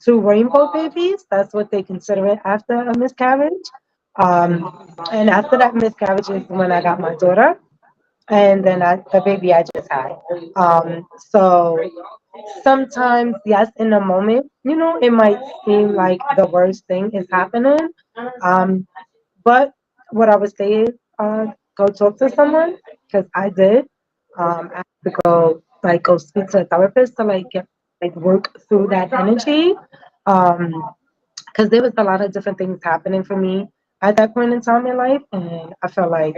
two rainbow babies. That's what they consider it after a miscarriage. And after that miscarriage is when I got my daughter. And then the baby I just had. So sometimes, yes, in the moment, it might seem like the worst thing is happening. Um, but what I would say is go talk to someone because I did. I had to go speak to a therapist to work through that energy. Because there was a lot of different things happening for me at that point in time in life, and I felt like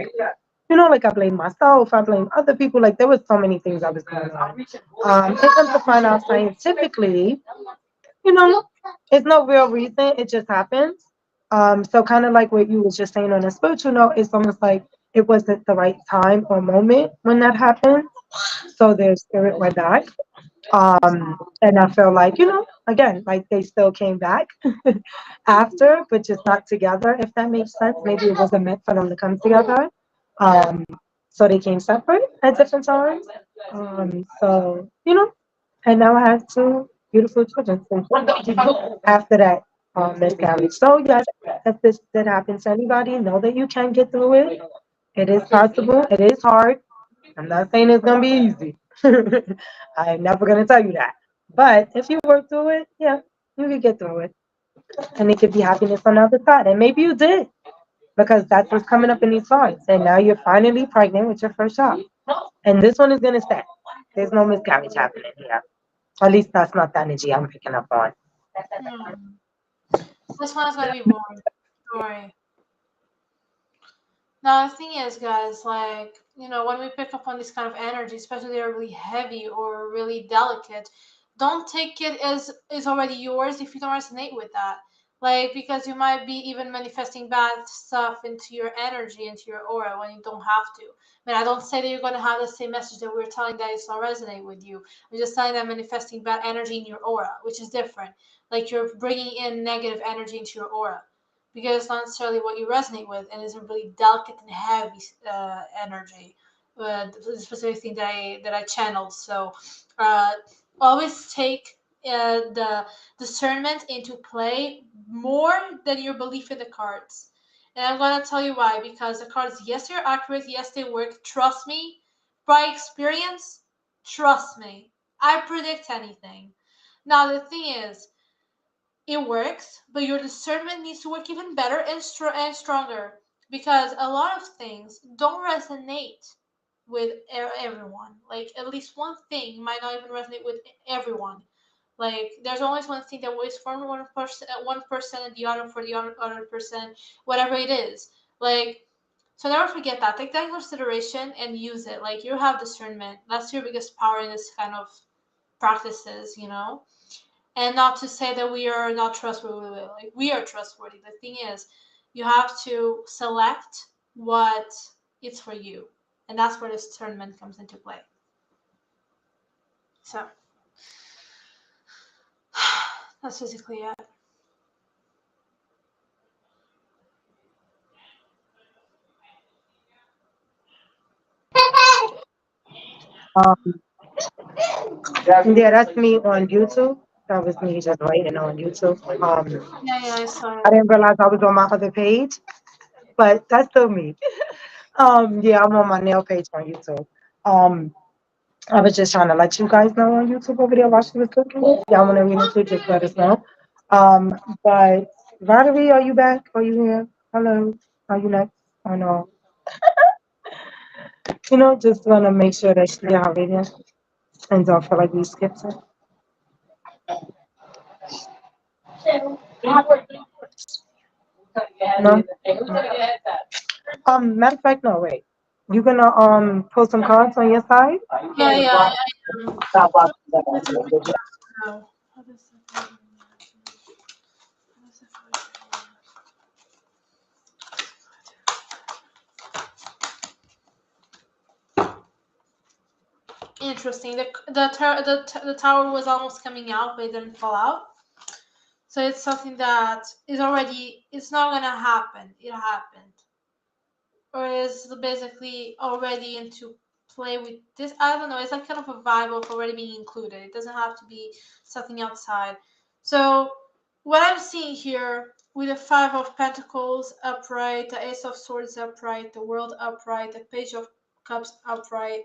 like I blame myself, I blame other people. Like there was so many things I was going on. And come to find out scientifically, you know, it's no real reason. It just happens. So kind of like what you was just saying on a spiritual note, it's almost like it wasn't the right time or moment when that happened. So their spirit went back. And I feel like, again, like they still came back after, but just not together, if that makes sense. Maybe it wasn't meant for them to come together. Um, so they came separate at different times. So, and now I have two beautiful children since after that miscarriage. So, yes, if this did happen to anybody, know that you can get through it. It is possible. It is hard. I'm not saying it's gonna be easy. I'm never gonna tell you that. But if you work through it, yeah, you can get through it. And it could be happiness on the other side. And maybe you did, because that's what's coming up in these cards. And now you're finally pregnant with your first child. And this one is gonna stay. There's no miscarriage happening here. At least that's not the energy I'm picking up on. Hmm. This one is going to be born. Don't worry. Now, the thing is, guys, like, when we pick up on this kind of energy, especially they're really heavy or really delicate, don't take it as is already yours if you don't resonate with that. Like, because you might be even manifesting bad stuff into your energy, into your aura, when you don't have to. But I don't say that you're going to have the same message that we're telling that it's not resonate with you. We're just telling that manifesting bad energy in your aura, which is different. Like, you're bringing in negative energy into your aura, because it's not necessarily what you resonate with, and it's a really delicate and heavy energy. The specific thing that I channeled. So uh, always take the discernment into play more than your belief in the cards. And I'm going to tell you why. Because the cards, yes, they're accurate. Yes, they work. Trust me. By experience, trust me. I predict anything. Now, the thing is, it works, but your discernment needs to work even better and, and stronger. Because a lot of things don't resonate with everyone. Like, at least one thing might not even resonate with everyone. Like, there's always one thing that works for one person, and the other for the other person, whatever it is. Like, so never forget that. Take that in consideration and use it. Like, you have discernment. That's your biggest power in this kind of practices, you know. And not to say that we are not trustworthy. Like, we are trustworthy. The thing is, you have to select what is for you, and that's where discernment comes into play. So that's basically it. Um, yeah, that's me on YouTube. That was me just writing on YouTube. Yeah, I saw I it. didn't realize I was on my other page, but that's still me. Yeah, I'm on my nail page on YouTube. Um, I was just trying to let you guys know on YouTube over there while she was cooking. Y'all want to read into, just let us know. But Valerie, are you back? Are you here? Hello. Are you next? I know. Just want to make sure that she got her reading and don't feel like we skipped it. No. Matter of fact, no. Wait. You gonna pull some cards on your side? Yeah, I am. Now, how does it- Interesting. The tower was almost coming out, but it didn't fall out. So it's something that is already. It's not gonna happen. It happened, or is basically already into play with this. I don't know. It's like kind of a vibe of already being included. It doesn't have to be something outside. So what I'm seeing here with the Five of Pentacles upright, the Ace of Swords upright, the World upright, the Page of Cups upright,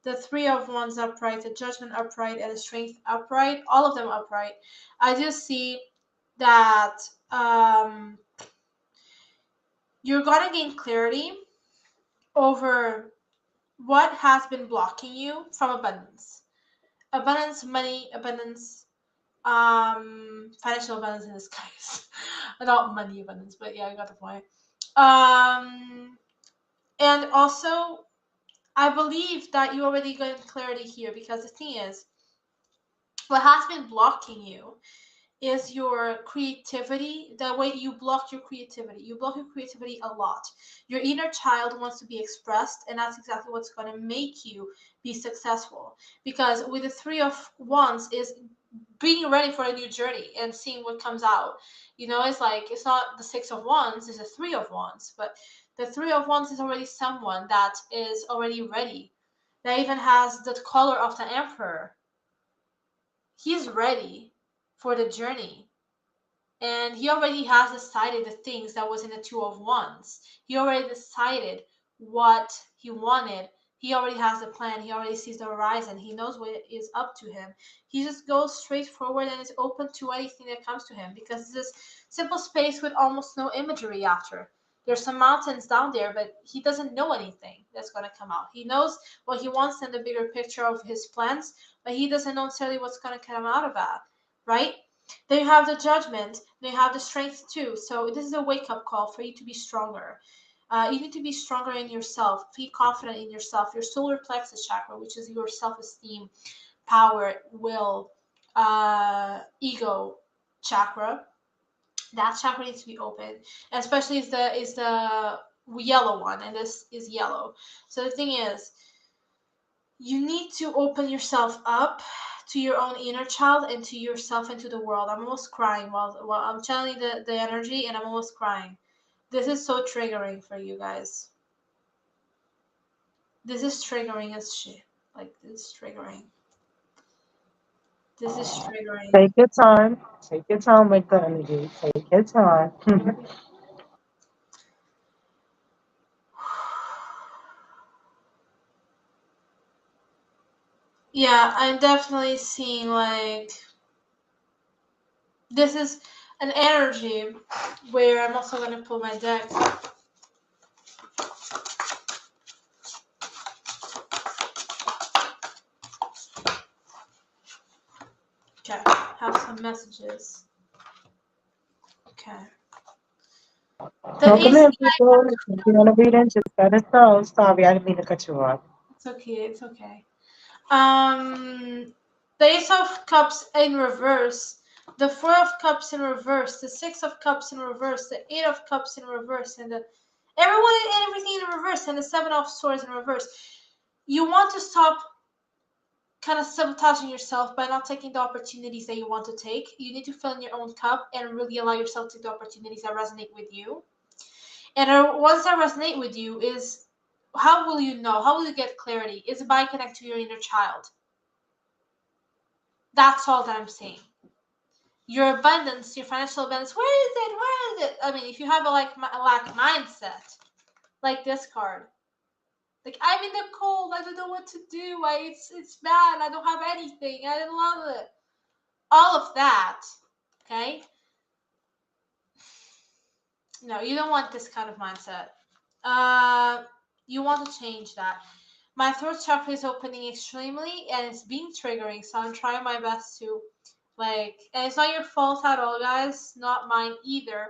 the Three of Wands upright, the Judgment upright, and the Strength upright, all of them upright. I do see that you're gonna gain clarity over what has been blocking you from abundance. Abundance, money, abundance, financial abundance in this case. Not money abundance, but yeah, I got the point. And also, I believe that you already got clarity here, because the thing is, what has been blocking you is your creativity. The way you block your creativity, you block your creativity a lot. Your inner child wants to be expressed, and that's exactly what's going to make you be successful. Because with the Three of Wands is being ready for a new journey and seeing what comes out. It's like, it's not the Six of Wands, it's the Three of Wands, but the Three of Wands is already someone that is already ready, that even has the color of the Emperor. He's ready for the journey, and he already has decided the things that was in the Two of Wands. He already decided what he wanted. He already has a plan. He already sees the horizon. He knows what is up to him. He just goes straight forward and is open to anything that comes to him, because this simple space with almost no imagery after. There's some mountains down there, but he doesn't know anything that's going to come out. He knows what he wants and the bigger picture of his plans, but he doesn't know necessarily what's going to come out of that, right? Then you have the Judgment. Then you have the Strength too. So this is a wake-up call for you to be stronger. You need to be stronger in yourself. Be confident in yourself. Your solar plexus chakra, which is your self-esteem, power, will, ego chakra, That chakra needs to be open, especially is the yellow one, and this is yellow. So the thing is, you need to open yourself up to your own inner child and to yourself and to the world. I'm almost crying while I'm channeling the energy, and I'm almost crying. This is so triggering for you guys. This is triggering as shit. Like, this is triggering. This is triggering. Take your time. Take your time with the energy. Take your time. Yeah, I'm definitely seeing, like, this is an energy where I'm also going to pull my deck. Okay, have some messages. Okay. Welcome in, people. If you want to read in, just let us know. Sorry, I didn't mean to cut you off. It's okay. It's okay. The Ace of Cups in reverse, the Four of Cups in reverse, the Six of Cups in reverse, the Eight of Cups in reverse, and everything in reverse, and the Seven of Swords in reverse. You want to stop kind of sabotaging yourself by not taking the opportunities that you want to take. You need to fill in your own cup and really allow yourself to take the opportunities that resonate with you. And once that resonate with you, is how will you know? How will you get clarity? Is by connecting to your inner child. That's all that I'm saying. Your abundance, your financial abundance, where is it? Where is it? I mean, if you have a lack mindset, like this card, like, I'm in the cold, I don't know what to do, it's bad, I don't have anything, I don't love it. All of that, okay? No, you don't want this kind of mindset. You want to change that. My throat chakra is opening extremely, and it's being triggering, so I'm trying my best to, like, and it's not your fault at all, guys, not mine either.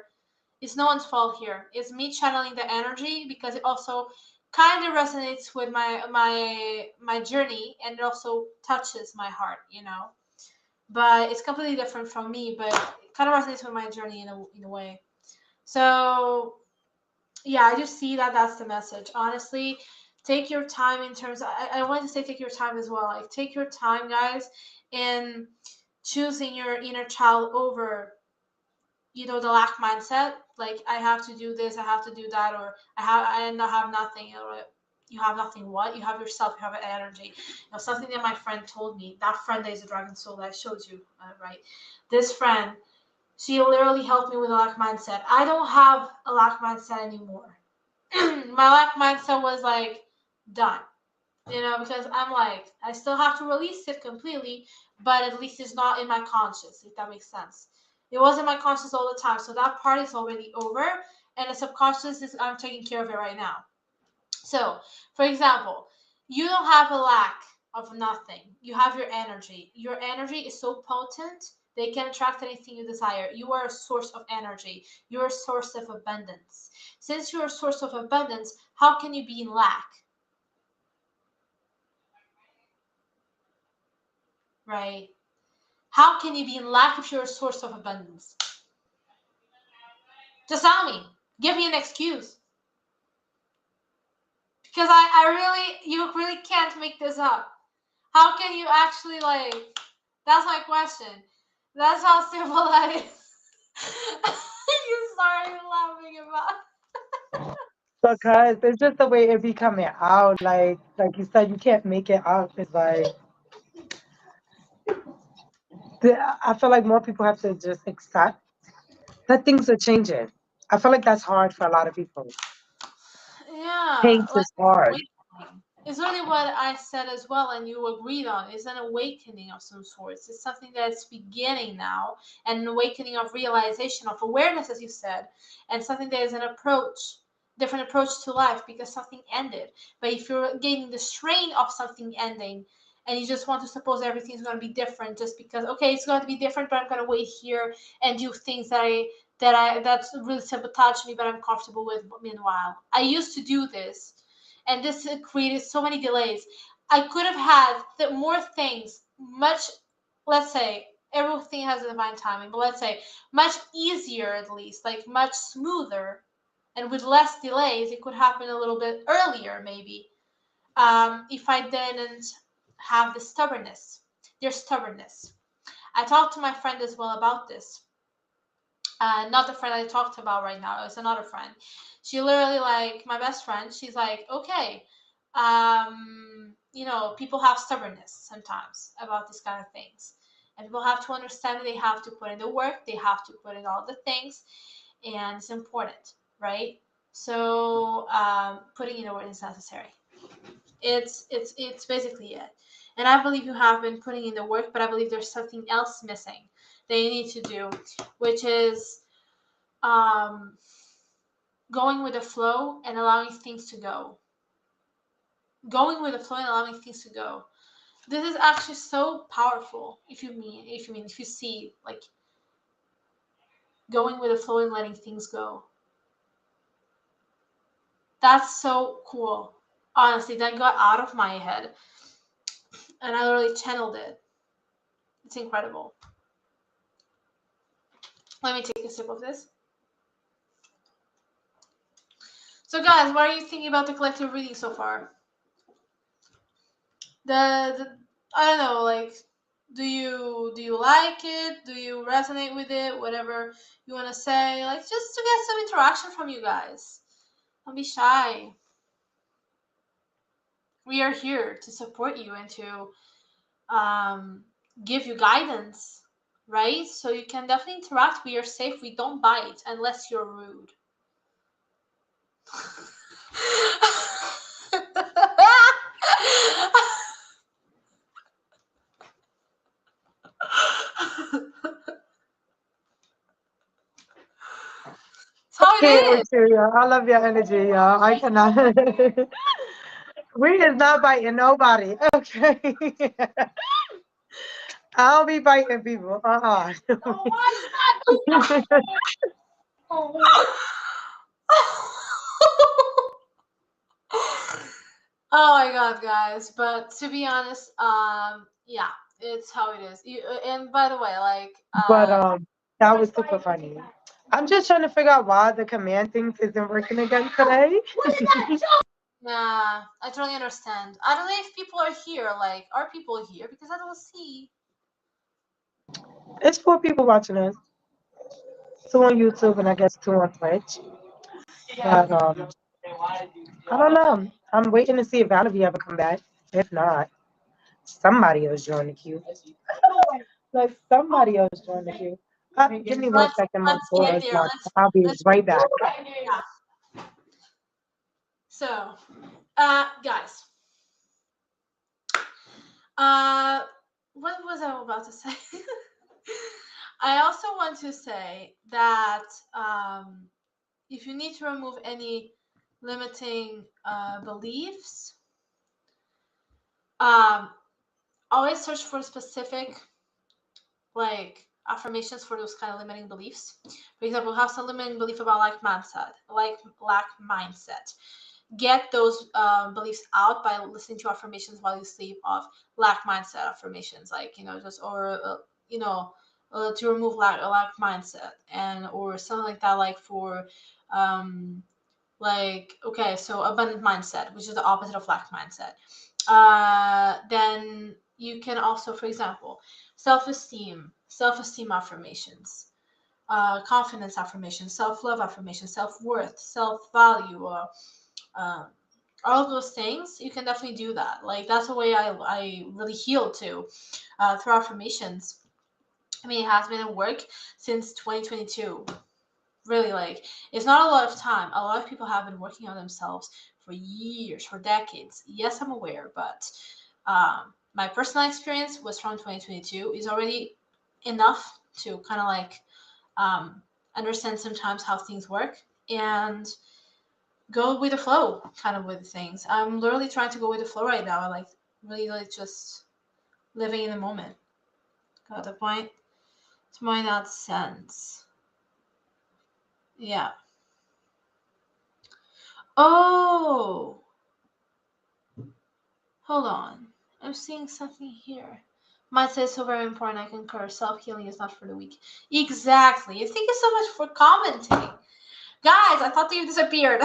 It's no one's fault here. It's me channeling the energy, because it also kind of resonates with my journey, and it also touches my heart, but it's completely different from me, but it kind of resonates with my journey in a way. So yeah, I just see that that's the message. Honestly, take your time in terms of, I wanted to say take your time as well. Like, take your time, guys, in choosing your inner child over, the lack mindset. Like, I have to do this, I have to do that, or I not have nothing, or you have nothing. What? You have yourself, you have an energy. Something that my friend told me, that friend that is a dragon soul that I showed you, right? This friend, she literally helped me with a lack mindset. I don't have a lack mindset anymore. My lack mindset was like done, because I'm like, I still have to release it completely, but at least it's not in my conscious, if that makes sense. It wasn't my conscious all the time, so that part is already over, and the subconscious is, I'm taking care of it right now. So, for example, you don't have a lack of nothing. You have your energy. Your energy is so potent, they can attract anything you desire. You are a source of energy. You're a source of abundance. Since you're a source of abundance, how can you be in lack? Right? How can you be in lack if you're a source of abundance? Just tell me. Give me an excuse. Because you really can't make this up. How can you actually, like, that's my question. That's how simple that is. You started laughing about. Because it's just the way it be coming out. Like you said, you can't make it up. It's like I feel like more people have to just accept that things are changing. I feel like that's hard for a lot of people. Yeah, Change like, is hard. awakening. It's really what I said as well, and you agreed on. It's an awakening of some sorts. It's something that's beginning now, and an awakening of realization, of awareness, as you said, and something that is an approach, different approach to life, because something ended. But if you're getting the strain of something ending, and you just want to suppose everything's going to be different just because, okay, it's going to be different, but I'm going to wait here and do things that's really sabotage me, but I'm comfortable with. Meanwhile, I used to do this, and this created so many delays. I could have had more things, much, let's say, everything has a divine timing, but let's say much easier, at least, like much smoother, and with less delays. It could happen a little bit earlier, maybe, if I didn't have the stubbornness. Their stubbornness. I talked to my friend as well about this. Not the friend I talked about right now. It's another friend. She literally, like, my best friend. She's like, okay, people have stubbornness sometimes about these kind of things, and people have to understand that they have to put in the work. They have to put in all the things, and it's important, right? So putting in the work is necessary. It's basically it. And I believe you have been putting in the work, but I believe there's something else missing that you need to do, which is going with the flow and allowing things to go. Going with the flow and allowing things to go. This is actually so powerful. If you see, like, going with the flow and letting things go. That's so cool. Honestly, that got out of my head, and I literally channeled it. It's incredible. Let me take a sip of this. So, guys, what are you thinking about the collective reading so far? I don't know, like, do you like it? Do you resonate with it? Whatever you want to say, like, just to get some interaction from you guys. Don't be shy. We are here to support you and to give you guidance, right? So you can definitely interact. We are safe. We don't bite unless you're rude. How Okay, it is. with you, yeah. I love your energy, y'all. I cannot. We is not biting nobody. Okay. I'll be biting people. Oh my god, guys! But to be honest, yeah, it's how it is. And by the way, like, But that was super funny. I'm just trying to figure out why the command things isn't working again today. yeah, I totally understand. I don't know if people are here. Like, are people here? Because I don't see. It's 4 people watching us. 2 on YouTube and I guess 2 on Twitch. But I don't know. I'm waiting to see if Valerie ever come back. If not, somebody else join the queue. Like somebody else join the queue. Give me one Let's second. My let's door get is there. locked. I'll be Let's right back. yeah. So, guys, uh, what was I about to say? I also want to say that if you need to remove any limiting beliefs, always search for specific, like, affirmations for those kind of limiting beliefs. For example, have some limiting belief about lack mindset. Get those beliefs out by listening to affirmations while you sleep of lack mindset affirmations, like, just, or to remove lack mindset, and or something like that, like, for like, okay, so abundant mindset, which is the opposite of lack mindset. Then you can also, for example, self-esteem affirmations, confidence affirmations, self-love affirmations, self-worth, self-value, um, all of those things. You can definitely do that. Like, that's the way I really heal too, through affirmations. I mean, it has been at work since 2022. Really, like, it's not a lot of time. A lot of people have been working on themselves for years, for decades. Yes, I'm aware, but my personal experience was from 2022 is already enough to kind of, like, understand sometimes how things work and go with the flow kind of with things. I'm literally trying to go with the flow right now. I, like, really, like, just living in the moment. Got the point? To my that sense. Yeah. Oh, hold on. I'm seeing something here. Mindset is so very important. I concur. Self-healing is not for the weak. Exactly. Thank you so much for commenting. Guys, I thought you disappeared.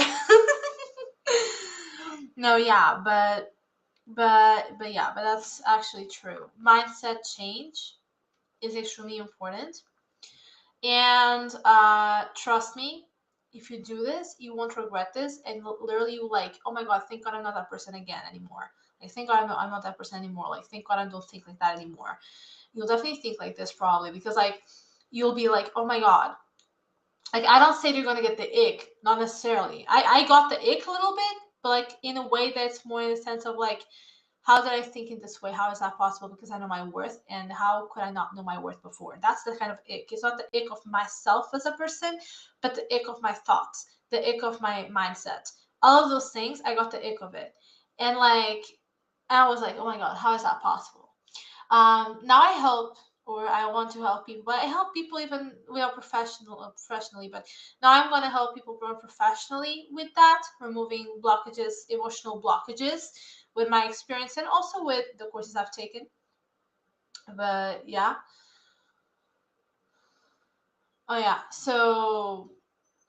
No, yeah, but that's actually true. Mindset change is extremely important. And trust me, if you do this, you won't regret this. And literally, you like, oh my god, thank God I'm not that person again anymore. Like, thank God I'm not that person anymore. Like, thank God I don't think like that anymore. You'll definitely think like this probably because like you'll be like, oh my god. Like, I don't say you're gonna get the ick, not necessarily. I got the ick a little bit, but like in a way that's more in the sense of like, how did I think in this way? How is that possible? Because I know my worth, and how could I not know my worth before? That's the kind of ick. It's not the ick of myself as a person, but the ick of my thoughts, the ick of my mindset. All of those things, I got the ick of it. And like, I was like, oh my God, how is that possible? Now I help, or I want to help people, but I help people even without professionally. But now I'm going to help people more professionally with that, removing blockages, emotional blockages, with my experience and also with the courses I've taken. But yeah, oh yeah. So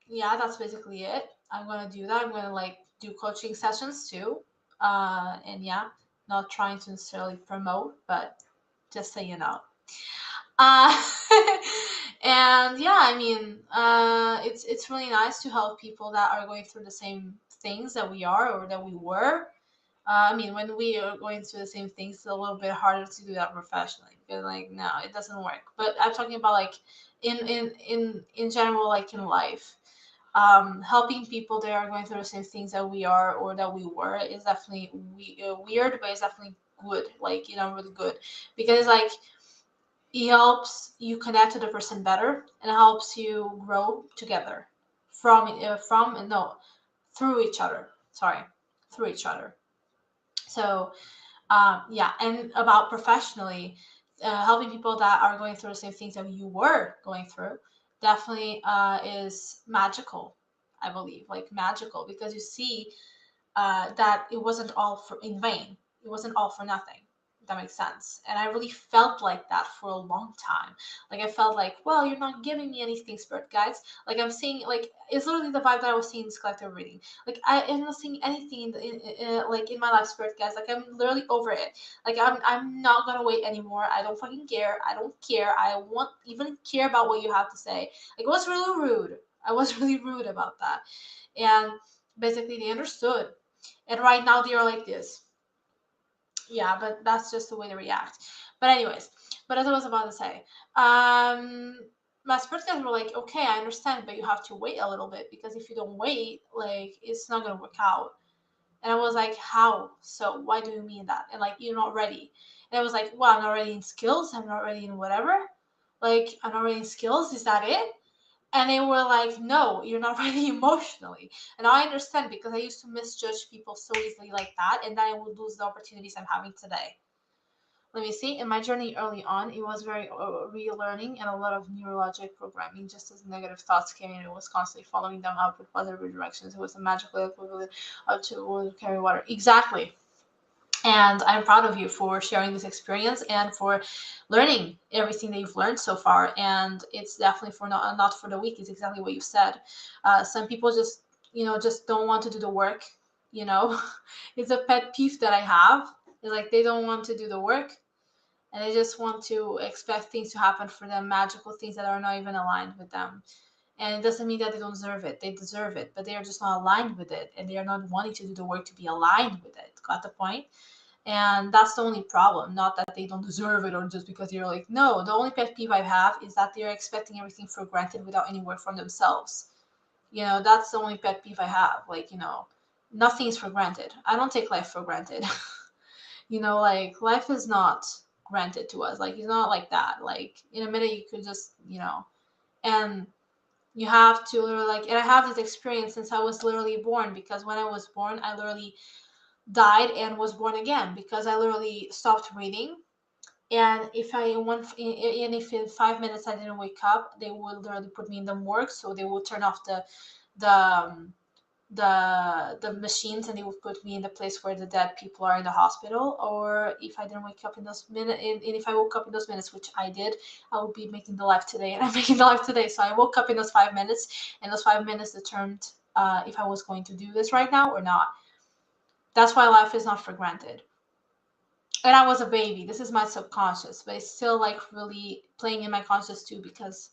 yeah, that's basically it. I'm gonna do that. I'm gonna like do coaching sessions too. And yeah, not trying to necessarily promote, but just so you know. Uh, and yeah, I mean, it's really nice to help people that are going through the same things that we are or that we were. I mean, when we are going through the same things, it's a little bit harder to do that professionally because, like, no, it doesn't work. But I'm talking about like in general, like in life, helping people that are going through the same things that we are or that we were is definitely weird, but it's definitely good. Like, really good because like it helps you connect to the person better and helps you grow together from no through each other. Sorry, through each other. So yeah, and about professionally, helping people that are going through the same things that you were going through definitely is magical. I believe like magical because you see that it wasn't all for in vain. It wasn't all for nothing. If that makes sense. And I really felt like that for a long time. Like I felt like, well, you're not giving me anything, spirit guides. Like I'm seeing, like it's literally the vibe that I was seeing in this collective reading. Like I am not seeing anything like in my life, spirit guides. Like I'm literally over it. Like I'm not gonna wait anymore. I don't fucking care. I don't care. I won't even care about what you have to say. Like it was really rude. I was really rude about that. And basically they understood, and right now they are like this. Yeah, but that's just the way they react. But anyways, but as I was about to say, my spirit guides were like, okay, I understand, but you have to wait a little bit because if you don't wait, like it's not gonna work out. And I was like, how? So why do you mean that? And like, you're not ready. And I was like, well, I'm not ready in skills. I'm not ready in whatever. Like, I'm not ready in skills. Is that it? And they were like, no, you're not ready emotionally. And I understand because I used to misjudge people so easily like that, and then I would lose the opportunities I'm having today. Let me see. In my journey early on, it was very relearning and a lot of neurologic programming. Just as negative thoughts came in, it was constantly following them up with positive redirections. It was a magical equivalent to carry water. Exactly. And I'm proud of you for sharing this experience and for learning everything that you've learned so far. And it's definitely for not for the weak. It's exactly what you said. Some people just just don't want to do the work. You know, it's a pet peeve that I have. It's like they don't want to do the work, and they just want to expect things to happen for them, magical things that are not even aligned with them. And it doesn't mean that they don't deserve it. They deserve it, but they are just not aligned with it, and they are not wanting to do the work to be aligned with it. Got the point? And that's the only problem. Not that they don't deserve it or just because you're like, no, the only pet peeve I have is that they're expecting everything for granted without any work from themselves. That's the only pet peeve I have. Like, nothing is for granted. I don't take life for granted. Like life is not granted to us. Like it's not like that. Like in a minute you could just, and you have to literally like, and I have this experience since I was literally born, because when I was born, I literally died and was born again because I literally stopped reading. And if in 5 minutes I didn't wake up, they would literally put me in the morgue. So they would turn off the the machines, and they would put me in the place where the dead people are in the hospital. Or if I didn't wake up in those minutes, and if I woke up in those minutes, which I did, I would be making the life today, and I'm making the life today. So I woke up in those 5 minutes, and those 5 minutes determined if I was going to do this right now or not. That's why life is not for granted. And I was a baby. This is my subconscious, but it's still like really playing in my conscious too, because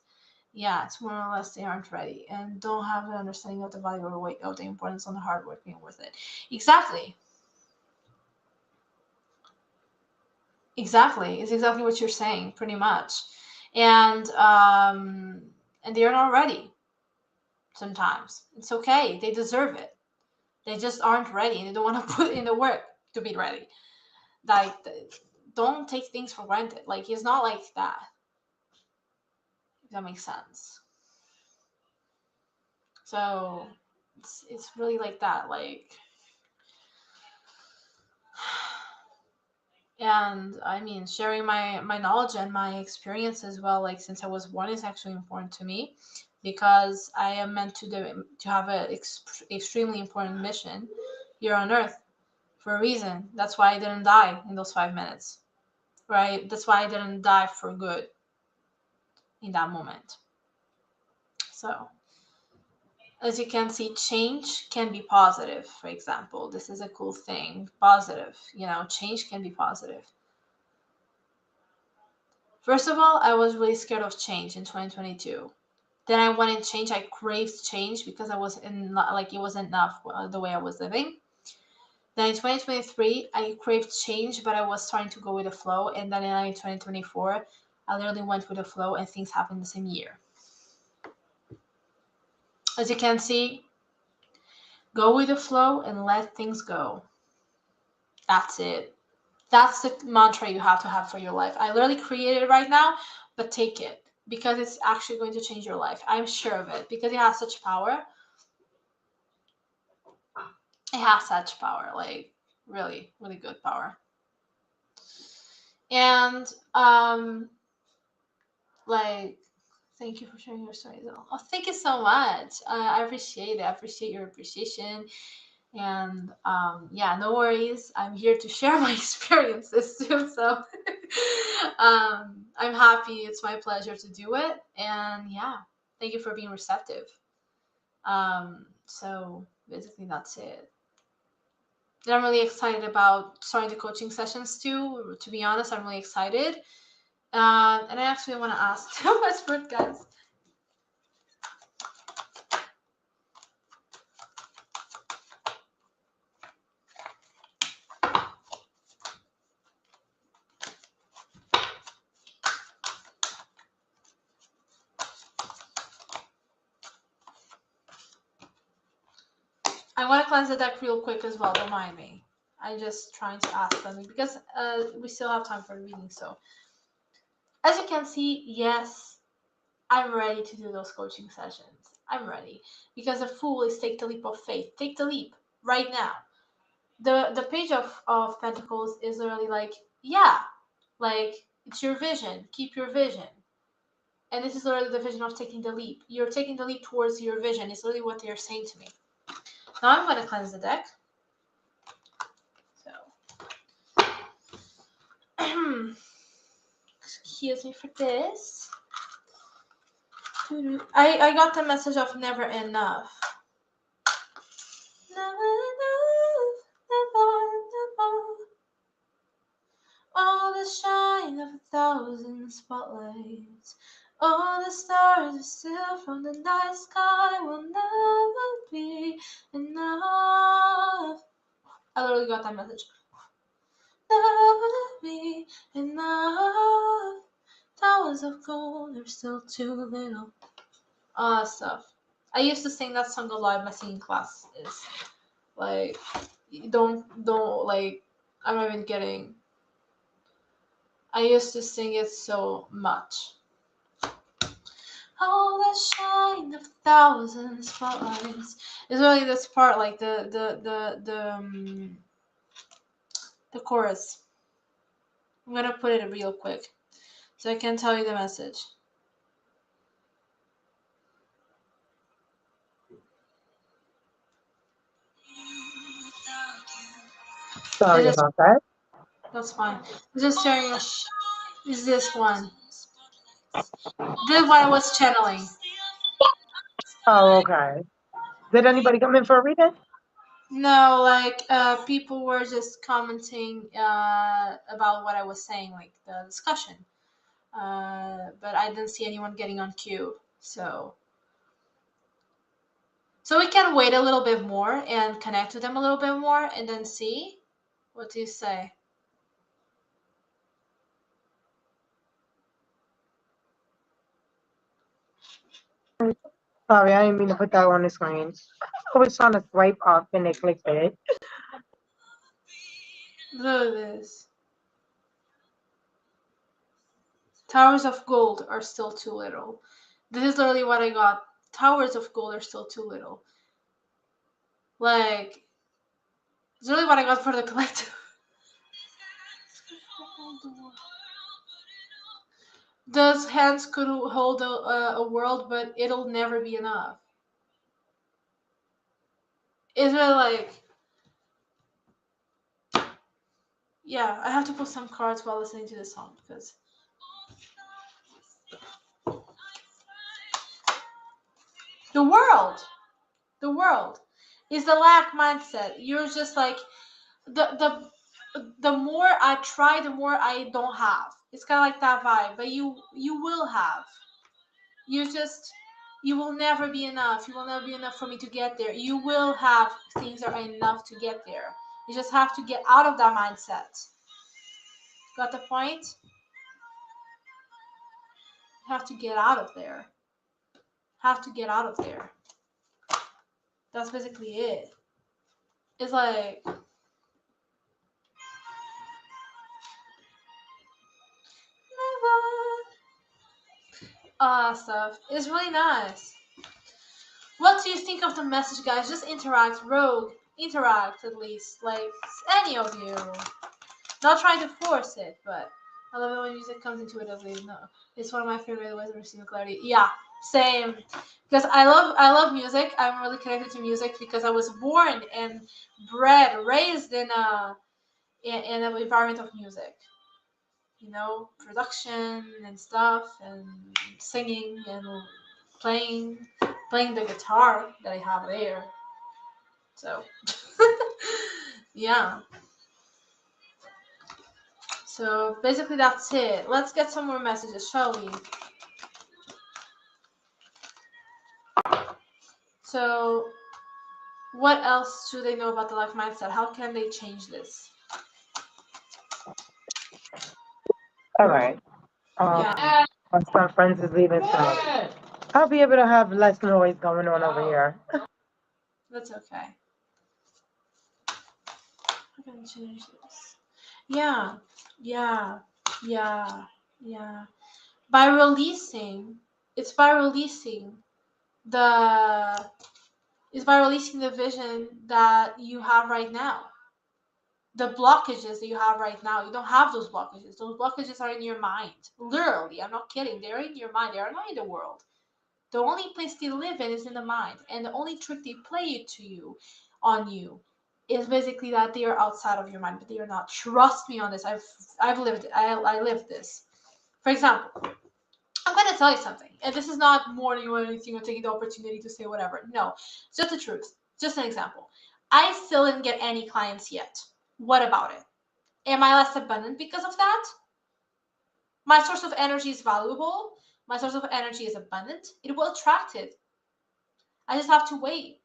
yeah, it's more or less they aren't ready and don't have an understanding of the value or weight of the importance on the hard work being worth it. Exactly. Exactly. It's exactly what you're saying, pretty much. And they're not ready sometimes. It's okay. They deserve it. They just aren't ready and they don't want to put in the work to be ready. Like, don't take things for granted. Like, it's not like that. If that makes sense. So it's really like that. Like, and I mean, sharing my knowledge and my experience as well, like since I was born, is actually important to me, because I am meant to have an extremely important mission here on earth for a reason. That's why I didn't die in those 5 minutes, right? That's why I didn't die for good in that moment. So as you can see, change can be positive. For example, this is a cool thing. Positive, change can be positive. First of all, I was really scared of change in 2022. Then I wanted change. I craved change because I was it wasn't enough the way I was living. Then in 2023, I craved change, but I was starting to go with the flow. And then in 2024, I literally went with the flow, and things happened the same year. As you can see, go with the flow and let things go. That's it. That's the mantra you have to have for your life. I literally created it right now, but take it, because it's actually going to change your life. I'm sure of it, because it has such power. It has such power, like really, really good power. And thank you for sharing your stories. Oh, thank you so much. I appreciate it. I appreciate your appreciation. And yeah, no worries. I'm here to share my experiences too. So I'm happy. It's my pleasure to do it. And yeah, thank you for being receptive. So basically that's it. And I'm really excited about starting the coaching sessions too. To be honest, I'm really excited. And I actually want to ask how much for guys. I want to cleanse the deck real quick as well. Don't mind me. I'm just trying to ask them because we still have time for the reading. So, as you can see, yes, I'm ready to do those coaching sessions. I'm ready, because the Fool is take the leap of faith. Take the leap right now. The Page of Pentacles is literally like, yeah, like it's your vision. Keep your vision. And this is literally the vision of taking the leap. You're taking the leap towards your vision. It's literally what they're saying to me. Now I'm going to cleanse the deck. So, excuse me for this. I got the message of never enough. Never enough, never. All the shine of 1,000 spotlights. All the stars are still from the night sky will never be enough. I literally got that message. Never be enough. Towers of gold are still too little. All that stuff. I used to sing that song a lot in my singing class. Is like, don't like. I'm not even kidding. I used to sing it so much. All the shine of 1,000 spotlights. It's really this part, like the chorus. I'm gonna put it real quick so I can tell you the message. Is Sorry this, about that. that's fine. I'm just sharing is this one. This is what I was channeling. Oh, okay. Did anybody come in for a reading? No, like people were just commenting about what I was saying, like the discussion. But I didn't see anyone getting on queue. So we can wait a little bit more and connect with them a little bit more and then see. What do you say? Sorry, I didn't mean to put that on the screen. I was trying to swipe up and it clicked it. Look at this. Towers of gold are still too little. This is literally what I got. Towers of gold are still too little. Like, it's really what I got for the collective. Those hands could hold a world, but it'll never be enough. It's really like, yeah, I have to put some cards while listening to this song because the world is the lack mindset. You're just like the more I try, the more I don't have. It's kind of like that vibe, but you will have. You will never be enough. You will never be enough for me to get there. You will have things that are enough to get there. You just have to get out of that mindset. Got the point? You have to get out of there. Have to get out of there. That's basically it. It's like stuff. It's really nice. What do you think of the message, guys? Just interact, rogue. Interact at least. Like any of you. Not trying to force it, but I love it when music comes into it as they know. It's one of my favorite ways of receiving clarity. Yeah, same. Because I love music. I'm really connected to music because I was born and raised in an environment of music. You know, production and stuff, and singing and playing the guitar that I have there. So, yeah. So basically that's it. Let's get some more messages, shall we? So what else should they know about the life mindset? How can they change this? All right. Yeah. My son friends is leaving, so I'll be able to have less noise going on over here. That's okay. How can I change this? Yeah. Yeah. Yeah. Yeah. By releasing, it's by releasing the it's by releasing the vision that you have right now. The blockages that you have right now, you don't have those blockages. Those blockages are in your mind. Literally, I'm not kidding. They're in your mind. They are not in the world. The only place they live in is in the mind. And the only trick they play on you is basically that they are outside of your mind, but they are not. Trust me on this. I've lived it. I lived this. For example, I'm going to tell you something. And this is not mourning or anything or taking the opportunity to say whatever. No, it's just the truth. Just an example. I still didn't get any clients yet. What about it? Am I less abundant because of that? My source of energy is valuable. My source of energy is abundant. It will attract it. I just have to wait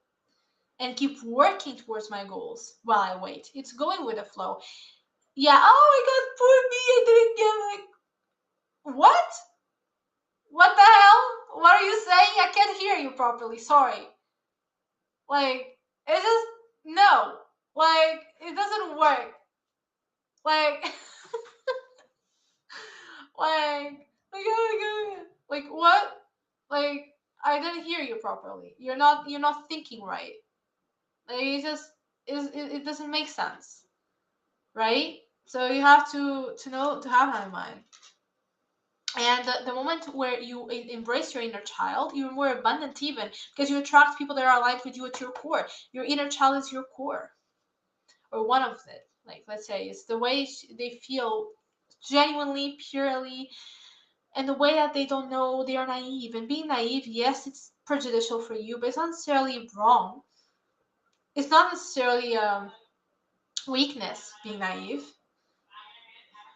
and keep working towards my goals while I wait. It's going with the flow. Yeah, oh my god, poor me, I didn't get like what? What the hell? What are you saying? I can't hear you properly. Sorry. Like, it's just no. Like, it doesn't work. Like like what? Like I didn't hear you properly. You're not thinking right. Like it doesn't make sense, right? So you have to know to have that in mind. And the moment where you embrace your inner child, you're more abundant even because you attract people that are aligned with you at your core. Your inner child is your core, or one of it. Like, let's say it's the way they feel genuinely, purely, and the way that they don't know, they are naive. And being naive, yes, it's prejudicial for you, but it's not necessarily wrong. It's not necessarily weakness, being naive.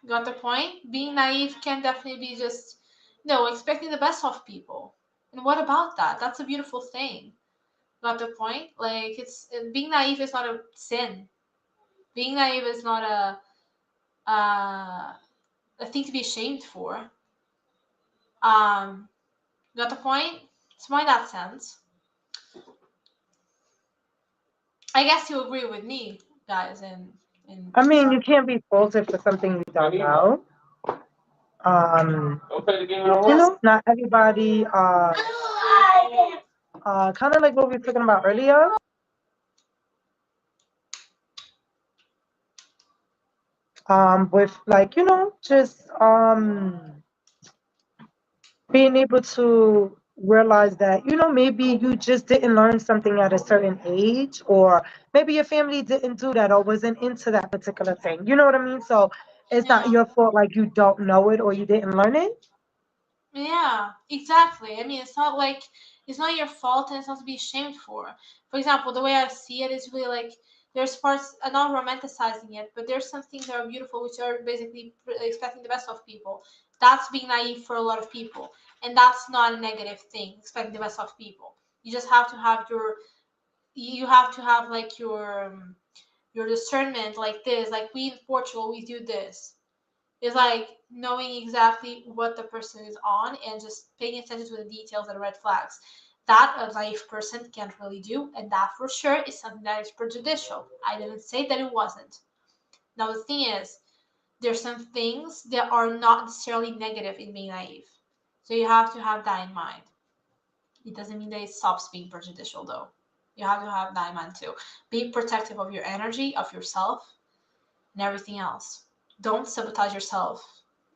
Got the point? Being naive can definitely be just, no, expecting the best of people. And what about that? That's a beautiful thing. Got the point? Like, it's being naive is not a sin. Being naive is not a thing to be ashamed for. Got the point? So in that sense, I guess you agree with me, guys. I mean, you can't be faulted for something you don't know. Not everybody, kind of like what we were talking about earlier. With like, just being able to realize that, maybe you just didn't learn something at a certain age, or maybe your family didn't do that or wasn't into that particular thing. You know what I mean? So it's not Yeah. your fault, like you don't know it or you didn't learn it. Yeah, exactly. I mean, it's not like it's not your fault and it's not to be ashamed for. For example, the way I see it is really like there's parts, I'm not romanticizing it, but there's some things that are beautiful, which are basically expecting the best of people. That's being naive for a lot of people, and that's not a negative thing. Expecting the best of people. You just have to have you have to have like your discernment, like this. Like we in Portugal, we do this. It's like knowing exactly what the person is on and just paying attention to the details and red flags. That a naive person can't really do, and that for sure is something that is prejudicial. I didn't say that it wasn't. Now the thing is, there's some things that are not necessarily negative in being naive. So you have to have that in mind. It doesn't mean that it stops being prejudicial though. You have to have that in mind too. Be protective of your energy, of yourself, and everything else. Don't sabotage yourself,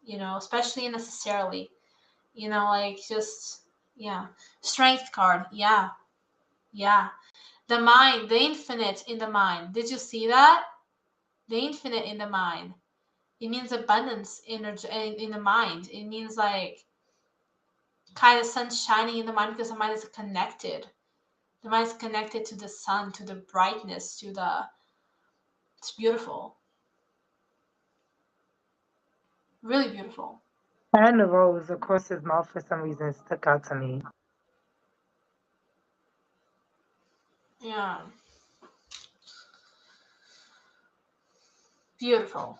especially unnecessarily. Like just, yeah. Strength card. Yeah. Yeah. The mind, the infinite in the mind. Did you see that? The infinite in the mind. It means abundance energy in the mind. It means like kind of sun shining in the mind because the mind is connected. The mind is connected to the sun, to the brightness, it's beautiful. Really beautiful. And the rose across his mouth for some reason stuck out to me. Yeah. Beautiful.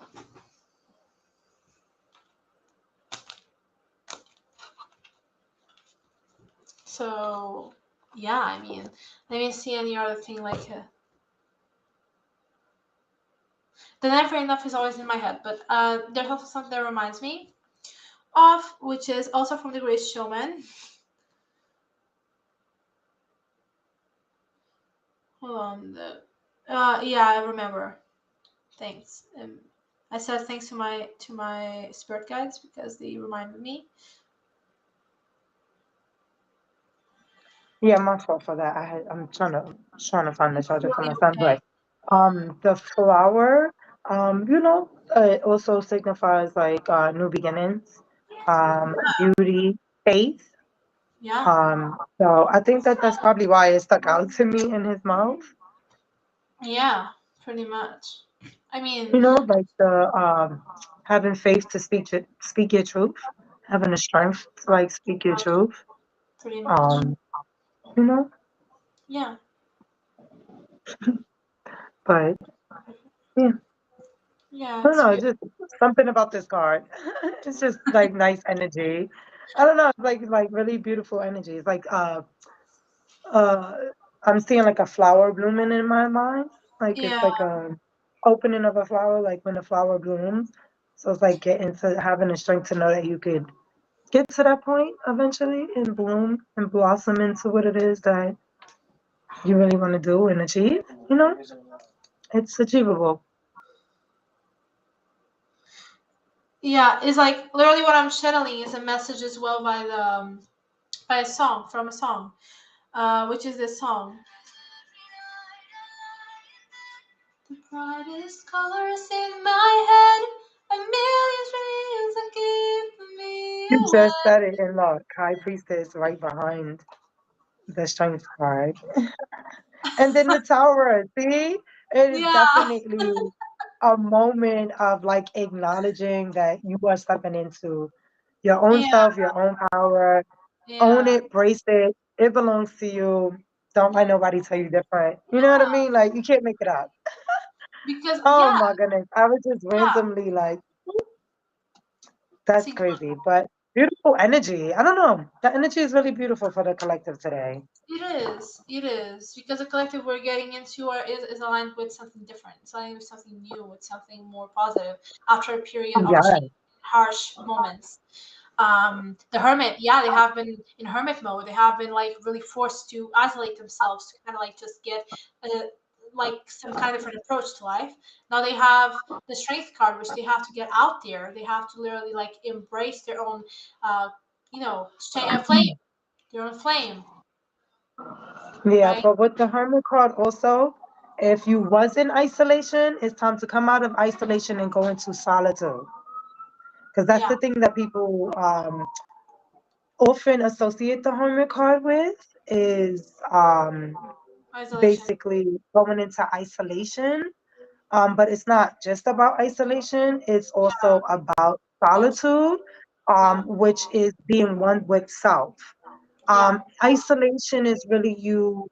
So, yeah, I mean, let me see any other thing like the never enough is always in my head, but there's also something that reminds me of, which is also from The Great Showman. Hold on, yeah, I remember. Thanks. I said thanks to my spirit guides because they reminded me. Yeah, my fault for that. I'm trying to find the charger for my Really son, okay. but the flower, it also signifies like new beginnings, beauty, faith. Yeah, So I think that that's probably why it stuck out to me in his mouth. yeah, pretty much. I mean, Like the having faith to speak your truth, having the strength to like speak your truth. pretty much. Um, you know, Yeah, but yeah. yeah, I don't it's know, beautiful. it's just something about this card. It's just like nice energy. I don't know, it's like really beautiful energy. It's like uh I'm seeing like a flower blooming in my mind. Like it's Yeah, like a opening of a flower, like when the flower blooms. So it's like getting to having the strength to know that you could get to that point eventually and bloom and blossom into what it is that you really want to do and achieve. It's achievable. yeah. It's like literally what I'm channeling is a message as well by a song from a song, which is this song. The brightest colors in my head, a million dreams that keep me You just awake. said it in look, High Priestess right behind the Strength card. And then the Tower, see? It is Yeah, definitely a moment of like acknowledging that you are stepping into your own yeah, self, your own power. Own yeah, it, brace it. It belongs to you. Don't let nobody tell you different. You know what I yeah. mean? Like you can't make it up. Because Oh yeah, my goodness. I was just yeah. randomly like, that's See, crazy. But beautiful energy. I don't know. The energy is really beautiful for the collective today. it is. It is because the collective we're getting into is aligned with something different. It's aligned with something new, with something more positive after a period of Yeah. change, harsh moments. The hermit, yeah, they have been in hermit mode. They have been like really forced to isolate themselves to kind of like just get like some kind of different approach to life. Now they have the strength card, which they have to get out there. They have to literally like embrace their own, uh, flame, their own flame, Yeah. right? But with the Hermit card also, if you was in isolation, it's time to come out of isolation and go into solitude. Because that's Yeah, the thing that people often associate the Hermit card with is isolation. basically going into isolation. But it's not just about isolation, it's Yeah, also about solitude. solitude, Yeah, which is being one with self. yeah, Isolation is really you.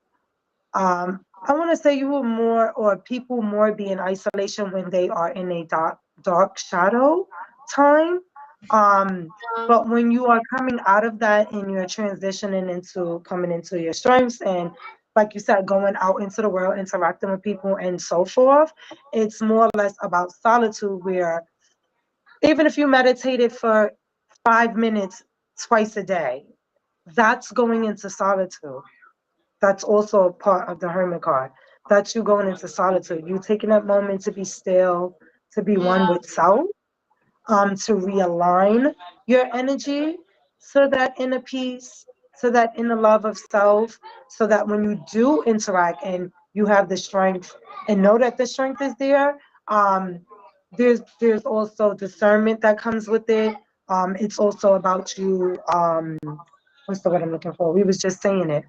I want to say you will more, or people more be in isolation when they are in a dark shadow time. Um, um, but when you are coming out of that and you're transitioning into coming into your strengths and, like you said, going out into the world, interacting with people and so forth, it's more or less about solitude where even if you meditated for 5 minutes twice a day, that's going into solitude. That's also a part of the hermit card. That's you going into solitude. You taking that moment to be still, to be yeah, one with self, to realign your energy to that inner peace, to that inner love of self, so that when you do interact and you have the strength and know that the strength is there, there's also discernment that comes with it. It's also about you. What's the word I'm looking for? We was just saying it.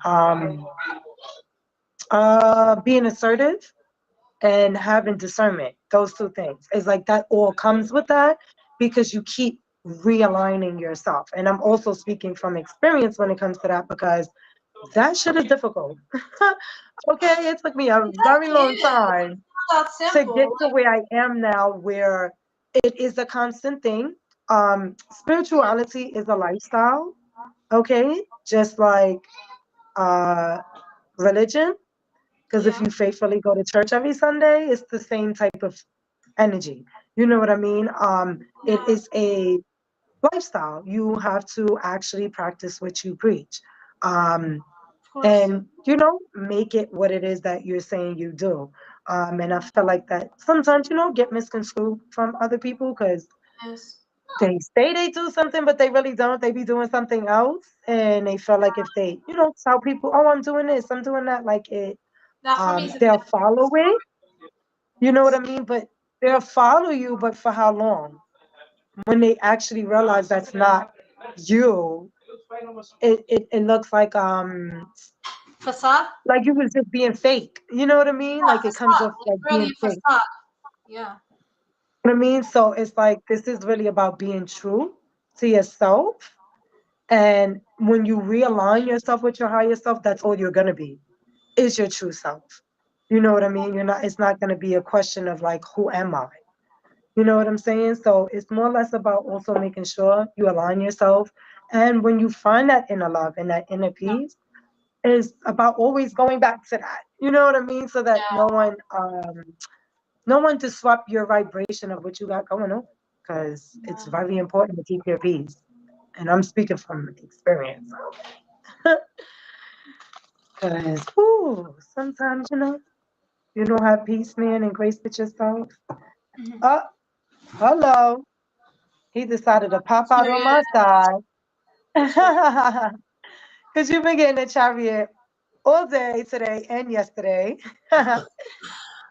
Being assertive and having discernment. Those two things. It's like that all comes with that because you keep realigning yourself. And I'm also speaking from experience when it comes to that because that shit is difficult. Okay, it took me a very it long is. It's time not that to get simple. to where I am now, where it is a constant thing. Yeah, Spirituality is a lifestyle, okay? Just like uh, religion. Because if yeah, you faithfully go to church every Sunday, it's the same type of energy. You know what I mean? It yeah. is a lifestyle. You have to actually practice what you preach. Um, Of course. and make it what it is that you're saying you do. And I feel like that sometimes get misconstrued from other people because Yes. they say they do something but they really don't. They be doing something else, and they feel like if they tell people, oh, I'm doing this, I'm doing that, like it That for me is a they'll different follow it. story. You know what I mean? But they'll follow you, but for how long? When they actually realize that's not you, it looks Facade? like you was just being fake. You know what I mean? Yeah, Like it comes facade. off Like like really being a fake. facade. Yeah. You know what I mean? So it's like this is really about being true to yourself. And when you realign yourself with your higher self, that's all you're gonna be. Is your true self. You know what I mean? You're not it's not gonna be a question of like, who am I? You know what I'm saying? So it's more or less about also making sure you align yourself. And when you find that inner love and that inner Yeah. peace, is about always going back to that. You know what I mean? So that Yeah. no one disrupt your vibration of what you got going on. Because it's Yeah. very important to keep your peace. And I'm speaking from experience. Because sometimes, you don't have peace, man, and grace with yourself. Mhm. Oh, hello. He decided to pop out on Period. my side. Because you've been getting a chariot all day today and yesterday.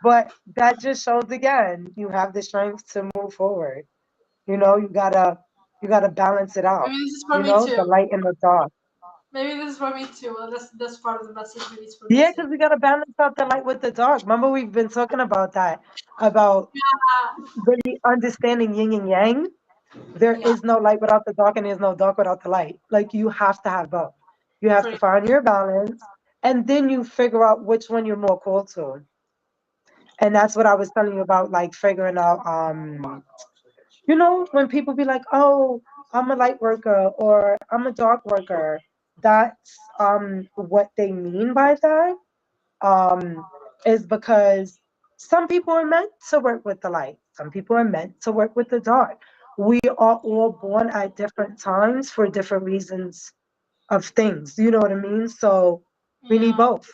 But that just shows again, you have the strength to move forward. You gotta balance it out. Maybe this is for me The too. light and the dark. Maybe this is for me too. Well, this part of the message maybe it's for me Yeah, too. because we gotta balance out the light with the dark. Remember, we've been talking about that, about really understanding yin and yang. There Yeah, is no light without the dark, and there's no dark without the light. Like you have to have both. You have to pretty. find your balance, and then you figure out which one you're more called to. And that's what I was telling you about, like figuring out. When people be like, "Oh, I'm a light worker" or "I'm a dark worker," that's what they mean by that. Um, is because some people are meant to work with the light, some people are meant to work with the dark. We are all born at different times for different reasons of things. You know what I mean? So we need Yeah, both.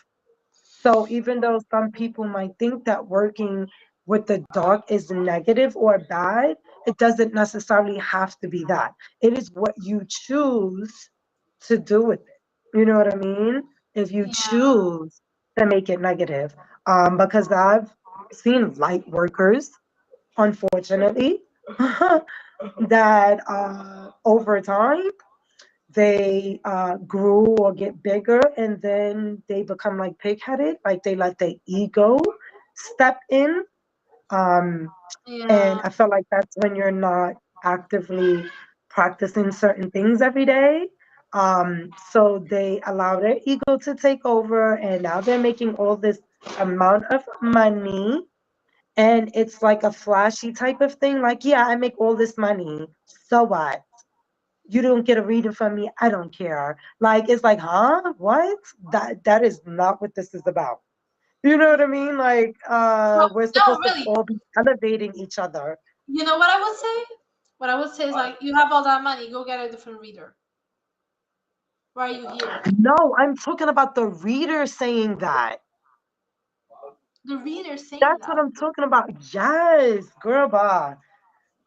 So even though some people might think that working with the dark is negative or bad, it doesn't necessarily have to be that. It is what you choose to do with it. You know what I mean? If you yeah, choose to make it negative. Because I've seen light workers, unfortunately, that over time they grew or get bigger and then they become like pig-headed, like they let their ego step in. um, and yeah, I felt like that's when you're not actively practicing certain things every day. So they allow their ego to take over and now they're making all this amount of money, and it's like a flashy type of thing, like, yeah, I make all this money, so what? You don't get a reading from me, I don't care. Like, it's like, huh? What? That is not what this is about. You know what I mean? Like, so we're no, supposed to really. all be elevating each other. You know what I would say? What I would say is like, you have all that money, go get a different reader. Why are you here? No, I'm talking about the reader saying that. The reader saying That's what that. I'm talking about. Yes, girl, bah.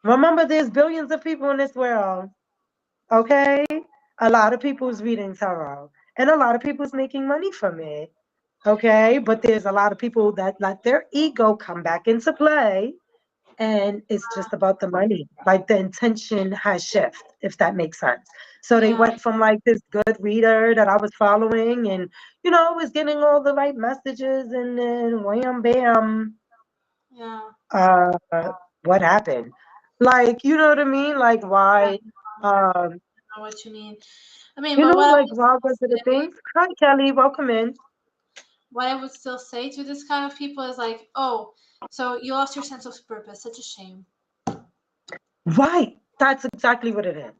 Remember, there's billions of people in this world. Okay, a lot of people's reading tarot, and a lot of people's making money from it. Okay, but there's a lot of people that let their ego come back into play, and it's just about the money. Like the intention has shift, if that makes sense. So they Yeah, went from like this good reader that I was following, and was getting all the right messages, and then wham bam, yeah. uh, what happened? Like, you know what I mean? Like, I why? Um, know what you mean. I mean, but like, why was it a thing? Hi, Kelly, welcome in. what I would still say to this kind of people is like, oh, so you lost your sense of purpose. Such a shame. Right, that's exactly what it is. Is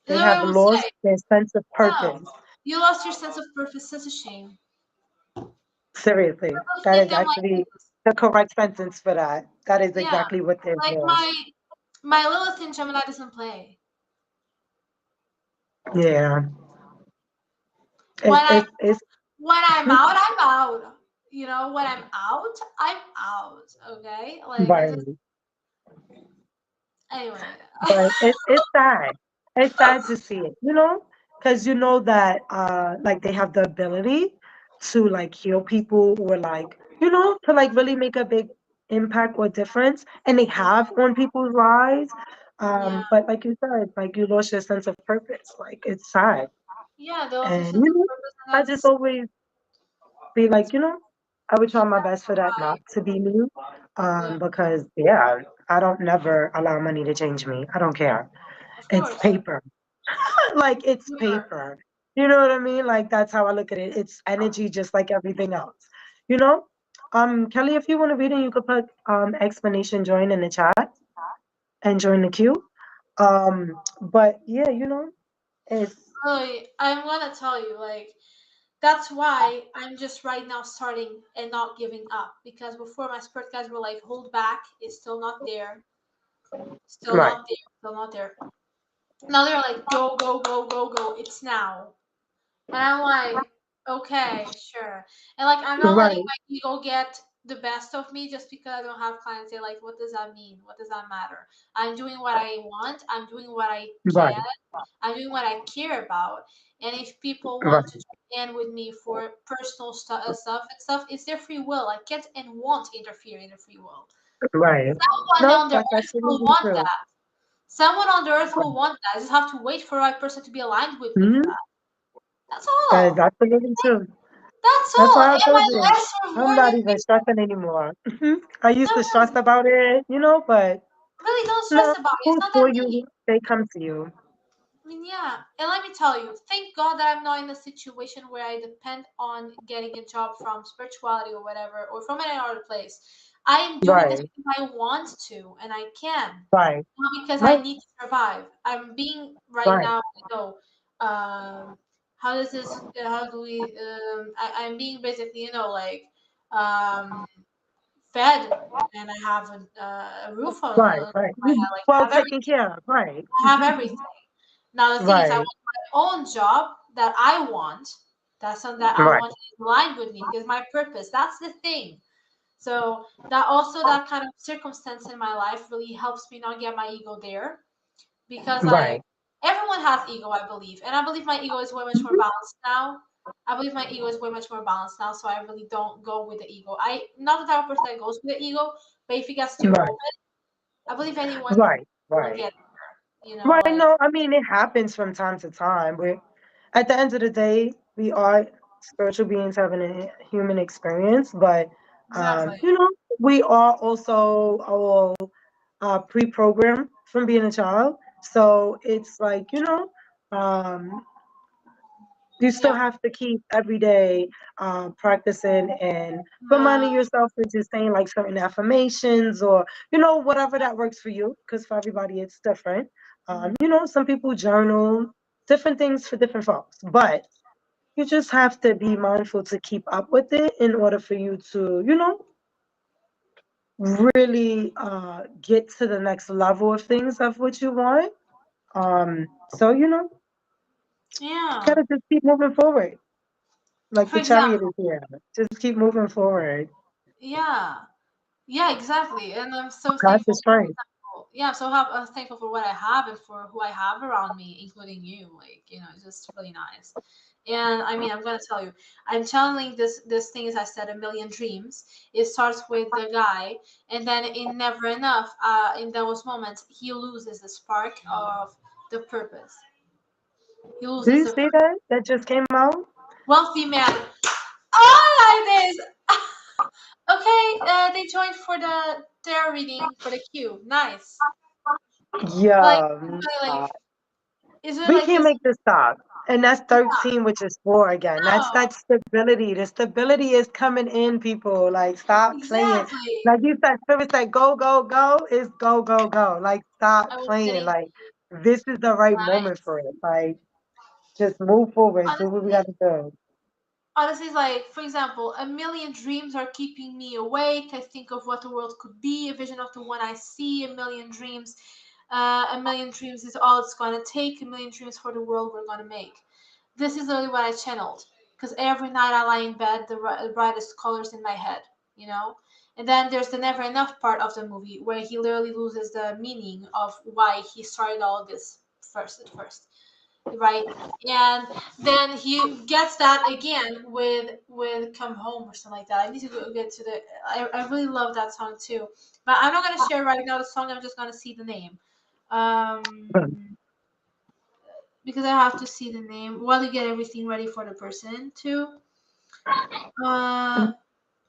They that what have I would lost say? their sense of No, purpose. you lost your sense of purpose. Such a shame. Seriously, I that think is I'm like actually this. the correct sentence for that. That is Yeah, exactly what they've like lost. my Lilith in Gemini doesn't play. Yeah, When I it's when I'm out, I'm out. You know, when I'm out, I'm out. Okay, like it's just right. anyway. But it's sad. It's sad to see it, because you know that like they have the ability to like heal people or like, to like really make a big impact or difference. And they Yeah, have on people's lives. yeah, But like you said, like you lost your sense of purpose. Like it's sad. yeah. They lost their And sense of purpose, and I just that's always be like, I would try my best for that why. not to be me. Yeah, Because yeah, I don't never allow money to change me. I don't care. of It's course. paper. Like it's Sure. paper. You know what I mean? Like that's how I look at it. It's energy just like everything else. You know? Kelly, if you want to read it, you could put explanation join in the chat and join the queue. But yeah, it's Really, I'm gonna tell you, like, that's why I'm just right now starting and not giving up. Because before my spirit guys were like, hold back, it's still not there, still right. not there, still not there. Now they're like, go, go, go, go, go. It's now. And I'm like, okay, sure. And like, I'm not letting Right. my ego get the best of me just because I don't have clients. They're like, what does that mean? What does that matter? I'm doing what I want. I'm doing what I can. Right. I'm doing what I care about. And if people want to Right. join in with me for personal stuff, it's their free will. I can't and won't interfere in their free will. Right. Someone No, on the that's earth will absolutely want true. that. Someone on the earth will Right. want that. I just have to wait for the right person to be aligned with me for Hmm. that. That's That is all. absolutely true. That's That's all. why I Am told I you. less or I'm more not than even you? stressing anymore. I used No, to stress really, about it, but really don't stress no, about it. It's who's not for that deep. you, they come to you. I mean, yeah. And let me tell you, thank God that I'm not in a situation where I depend on getting a job from spirituality or whatever, or from any other place. I am doing this Right, because I want to, and I can, right, not because I right, need to survive. I'm being right right, now, um, how does this, how do we, I'm being basically, um, fed, and I have a roof on right, my right. head. Like, Well taken care of, right. I have everything. Now the thing is, I Right, want my own job that I want. That's something that I right, want in line with me because my purpose. That's the thing. So that also that kind of circumstance in my life really helps me not get my ego there because like right. everyone has ego, I believe, and I believe my ego is way much more balanced now. I believe my ego is way much more balanced now, so I really don't go with the ego. I not the type of person that goes with the ego, but if it gets too Right, open, I believe anyone right, will right. get Right, like no, I mean it happens from time to time, but at the end of the day, we are spiritual beings having a human experience, but exactly. we are also all pre-programmed from being a child. So it's like, um, you still Yeah. have to keep every day practicing and Uh, reminding yourself to just saying like certain affirmations or whatever that works for you, because for everybody it's different. Some people journal, different things for different folks, but you just have to be mindful to keep up with it in order for you to really get to the next level of things of what you want. So yeah. gotta just keep moving forward. Like For the chariot example, is here. Just keep moving forward. yeah. Yeah, exactly. And I'm so God thankful is strength. yeah, thankful for what I have and for who I have around me, including you. It's just really nice. And I mean, I'm gonna tell you, I'm channeling this thing as I said, a million dreams. It starts with the guy, and then in Never Enough, in those moments, he loses the spark of the purpose. He Do loses you the see that? That just came out? wealthy man. I like this. Okay, they joined for the tarot reading for the queue. Nice. Like, Yeah. is it We like can't this? make this stop. And that's Yeah, 13, which is 4 again. That's no, that stability. The stability is coming in, people. Like, stop playing. exactly. Like you said, Spirit said, go, go, go. It's go, go, go. Like, I stop was playing. getting Like, this is the right moment nice. for it. Like, just move forward. Do what we got Honestly, to do. honestly, it's like, for example, a million dreams are keeping me awake. I think of what the world could be, a vision of the one I see, a million dreams. A million dreams is all it's gonna take, a million dreams for the world we're gonna make. This is literally what I channeled. Because every night I lie in bed, the brightest colors in my head, you know? And then there's the never enough part of the movie where he literally loses the meaning of why he started all of this first at first, right? And then he gets that again with Come Home or something like that. I need to go get to the. I really love that song too, but I'm not gonna share right now the song. I'm just gonna see the name, because I have to see the name while you get everything ready for the person too. Uh,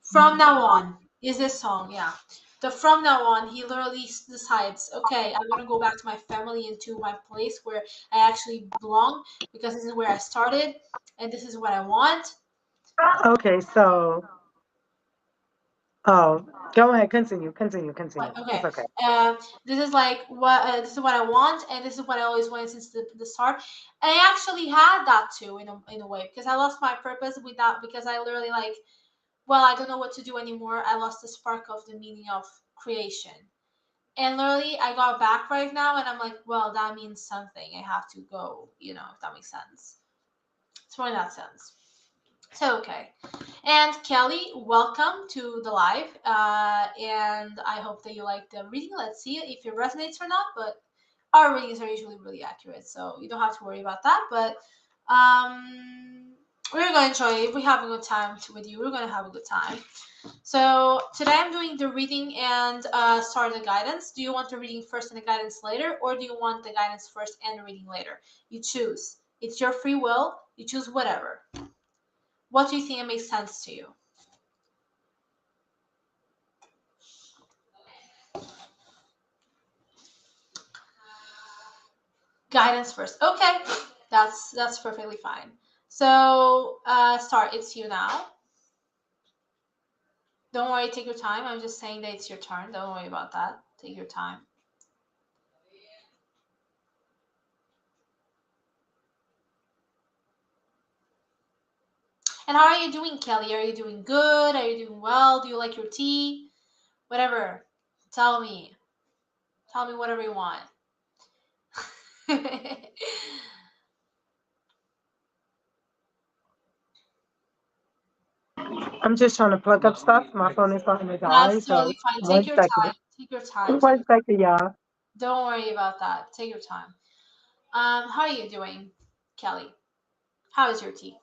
from now on is this song, yeah. The from now on, he literally decides, okay, I'm gonna go back to my family and to my place where I actually belong because this is where I started and this is what I want. Okay, so, oh, go ahead. Continue, continue, Like, continue. It's okay, okay. this is like what this is what I want and this is what I always wanted since the start. And I actually had that too in a way because I lost my purpose with that because I literally like, well, I don't know what to do anymore. I lost the spark of the meaning of creation. And literally, I got back right now, and I'm like, well, that means something. I have to go, if that makes sense. It's more in that sense. So, okay. And Kelly, welcome to the live. And I hope that you like the reading. Let's see if it resonates or not. But our readings are usually really accurate, so you don't have to worry about that. But We're going to enjoy it. We have a good time with you. We're going to have a good time. So today I'm doing the reading and start the guidance. Do you want the reading first and the guidance later, or do you want the guidance first and the reading later? You choose. It's your free will. You choose whatever. What do you think makes sense to you? Guidance first. Okay, that's perfectly fine. So start. It's you now. Don't worry, take your time. I'm just saying that it's your turn. Don't worry about that. Take your time. And how are you doing, Kelly? Are you doing good? Are you doing well? Do you like your tea? Whatever. Tell me. Tell me whatever you want. I'm just trying to plug up stuff. My phone is starting to die, That's so totally fine. Take one your second. time. Take your time. One second, y'all. Don't worry about that. Take your time. How are you doing, Kelly? How is your tea?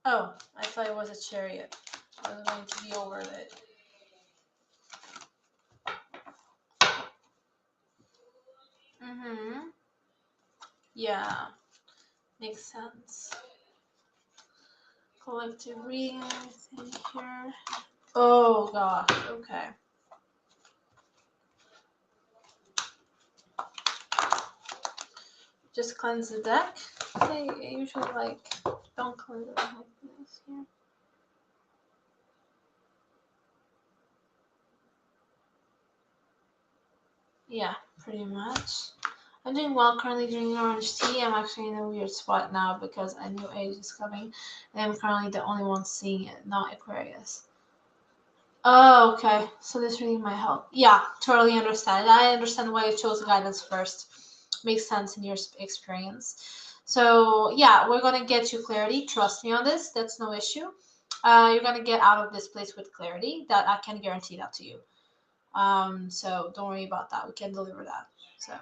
Oh, I thought it was a chariot. I was going to be over it. Yeah, makes sense. Collective reading, everything here. Oh gosh, okay. Just cleanse the deck. I usually don't cleanse it like this here. Yeah, pretty much. I'm doing well, currently drinking orange tea. I'm actually in a weird spot now because a new age is coming, and I'm currently the only one seeing it, not Aquarius. Oh, okay. So this reading might help. Yeah, totally understand. I understand why you chose guidance first. Makes sense in your experience. So yeah, we're gonna get you clarity. Trust me on this. That's no issue. You're gonna get out of this place with clarity. That I can guarantee that to you. So don't worry about that. We can deliver that. So.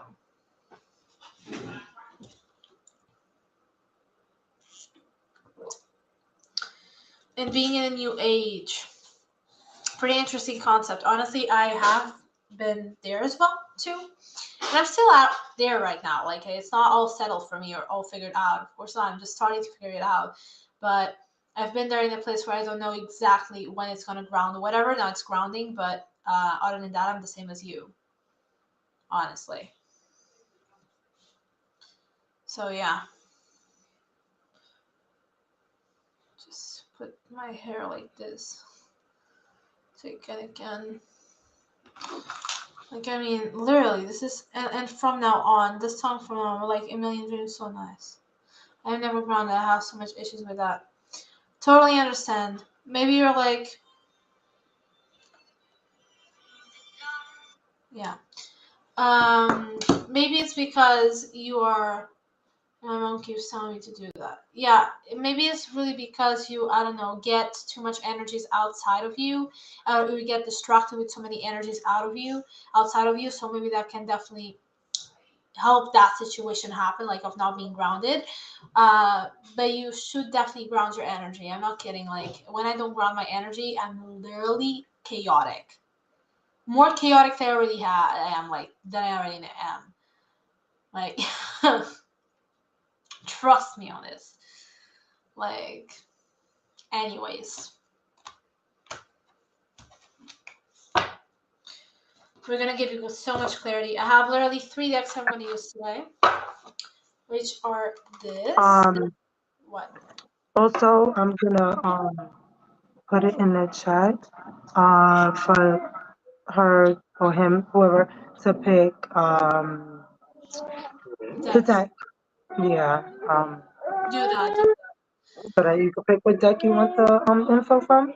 And being in a new age, pretty interesting concept. Honestly, I have been there as well too, and I'm still out there right now. Like it's not all settled for me or all figured out. Of course not. I'm just starting to figure it out. But I've been there in a place where I don't know exactly when it's gonna ground or whatever. Now it's grounding, but other than that, I'm the same as you. Honestly. So yeah. Just put my hair like this. Take it again. Like, I mean, literally, this is, and from now on, this song from now on, like, A Million Dreams, so nice. I've never grounded, I have so much issues with that. Totally understand. Maybe you're like, yeah. Maybe it's because you are, my mom keeps telling me to do that. Yeah, maybe it's really because you, I don't know, get too much energies outside of you, or you get distracted with so many energies outside of you, so maybe that can definitely help that situation happen, like of not being grounded. But you should definitely ground your energy. I'm not kidding. Like when I don't ground my energy, I'm literally chaotic. More chaotic than I am, like than I already am. Like trust me on this. Like anyways. We're gonna give you so much clarity. I have literally 3 decks I'm gonna use today. Which are this. What? Also, I'm gonna put it in the chat for her or him, whoever, to pick the deck. Yeah. Do that. So that you can pick what deck you want the info from.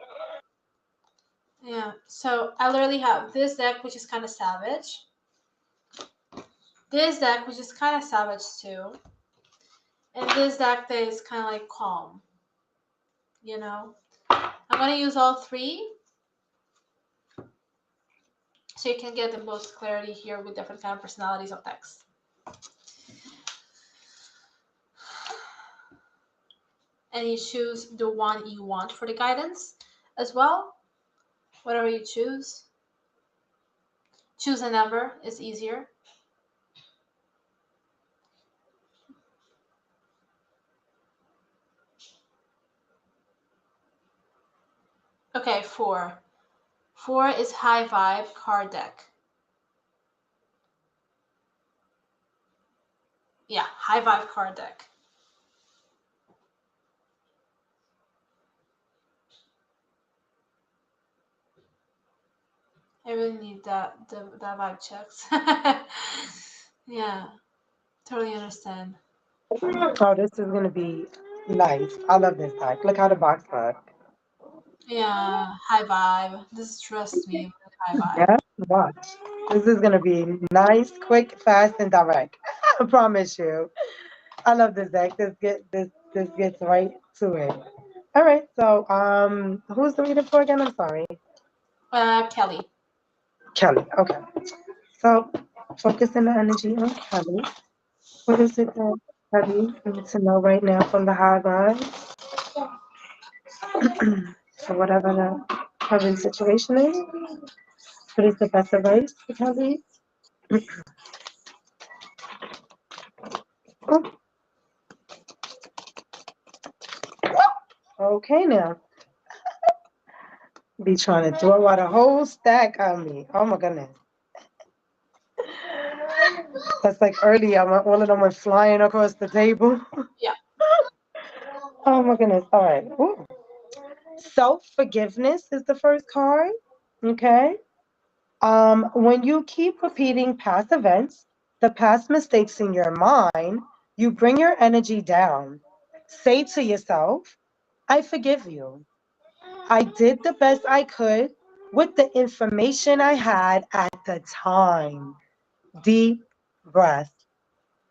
Yeah. So I literally have this deck, which is kind of savage. This deck, which is kind of savage too. And this deck that is kind of like calm. You know? I'm going to use all 3. So you can get the most clarity here with different kind of personalities of text. And you choose the one you want for the guidance as well. Whatever you choose. Choose a number is easier. Okay, 4. 4 is high vibe card deck. Yeah, high vibe card deck. I really need that vibe checks. Yeah, totally understand. Oh, this is gonna be nice. I love this deck. Look how the box looks. Yeah, high vibe. This trust me, high vibe. Yeah, watch. This is gonna be nice, quick, fast, and direct. I promise you. I love this deck. This gets right to it. All right. So who's the reader for again? I'm sorry. Kelly. Kelly. Okay. So focusing the energy on Kelly. What is it that Kelly needs to know right now from the high vibe? So whatever the current situation is, what is the best advice for Kelly? Oh, okay now. Be trying to throw out a whole stack on me. Oh my goodness. That's like earlier, all of them went flying across the table. Yeah. Oh my goodness. All right. Ooh. Self-forgiveness is the first card. Okay. When you keep repeating past events, the past mistakes in your mind, you bring your energy down. Say to yourself, I forgive you. I did the best I could with the information I had at the time. Deep breath.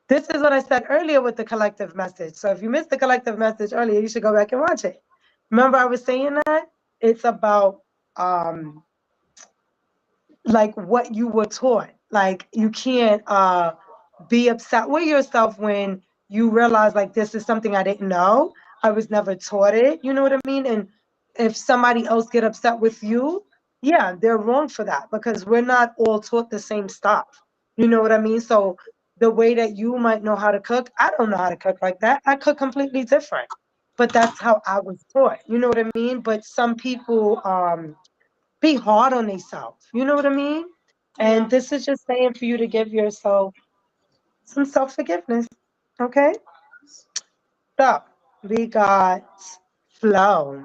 This is what I said earlier with the collective message. So if you missed the collective message earlier, you should go back and watch it. Remember, I was saying that it's about like what you were taught. Like you can't be upset with yourself when you realize like this is something I didn't know. I was never taught it. You know what I mean? And if somebody else get upset with you, yeah, they're wrong for that because we're not all taught the same stuff. You know what I mean? So the way that you might know how to cook, I don't know how to cook like that. I cook completely different. But that's how I was taught. You know what I mean? But some people be hard on themselves. You know what I mean? And Yeah. this is just saying for you to give yourself some self forgiveness. Okay? So we got flow.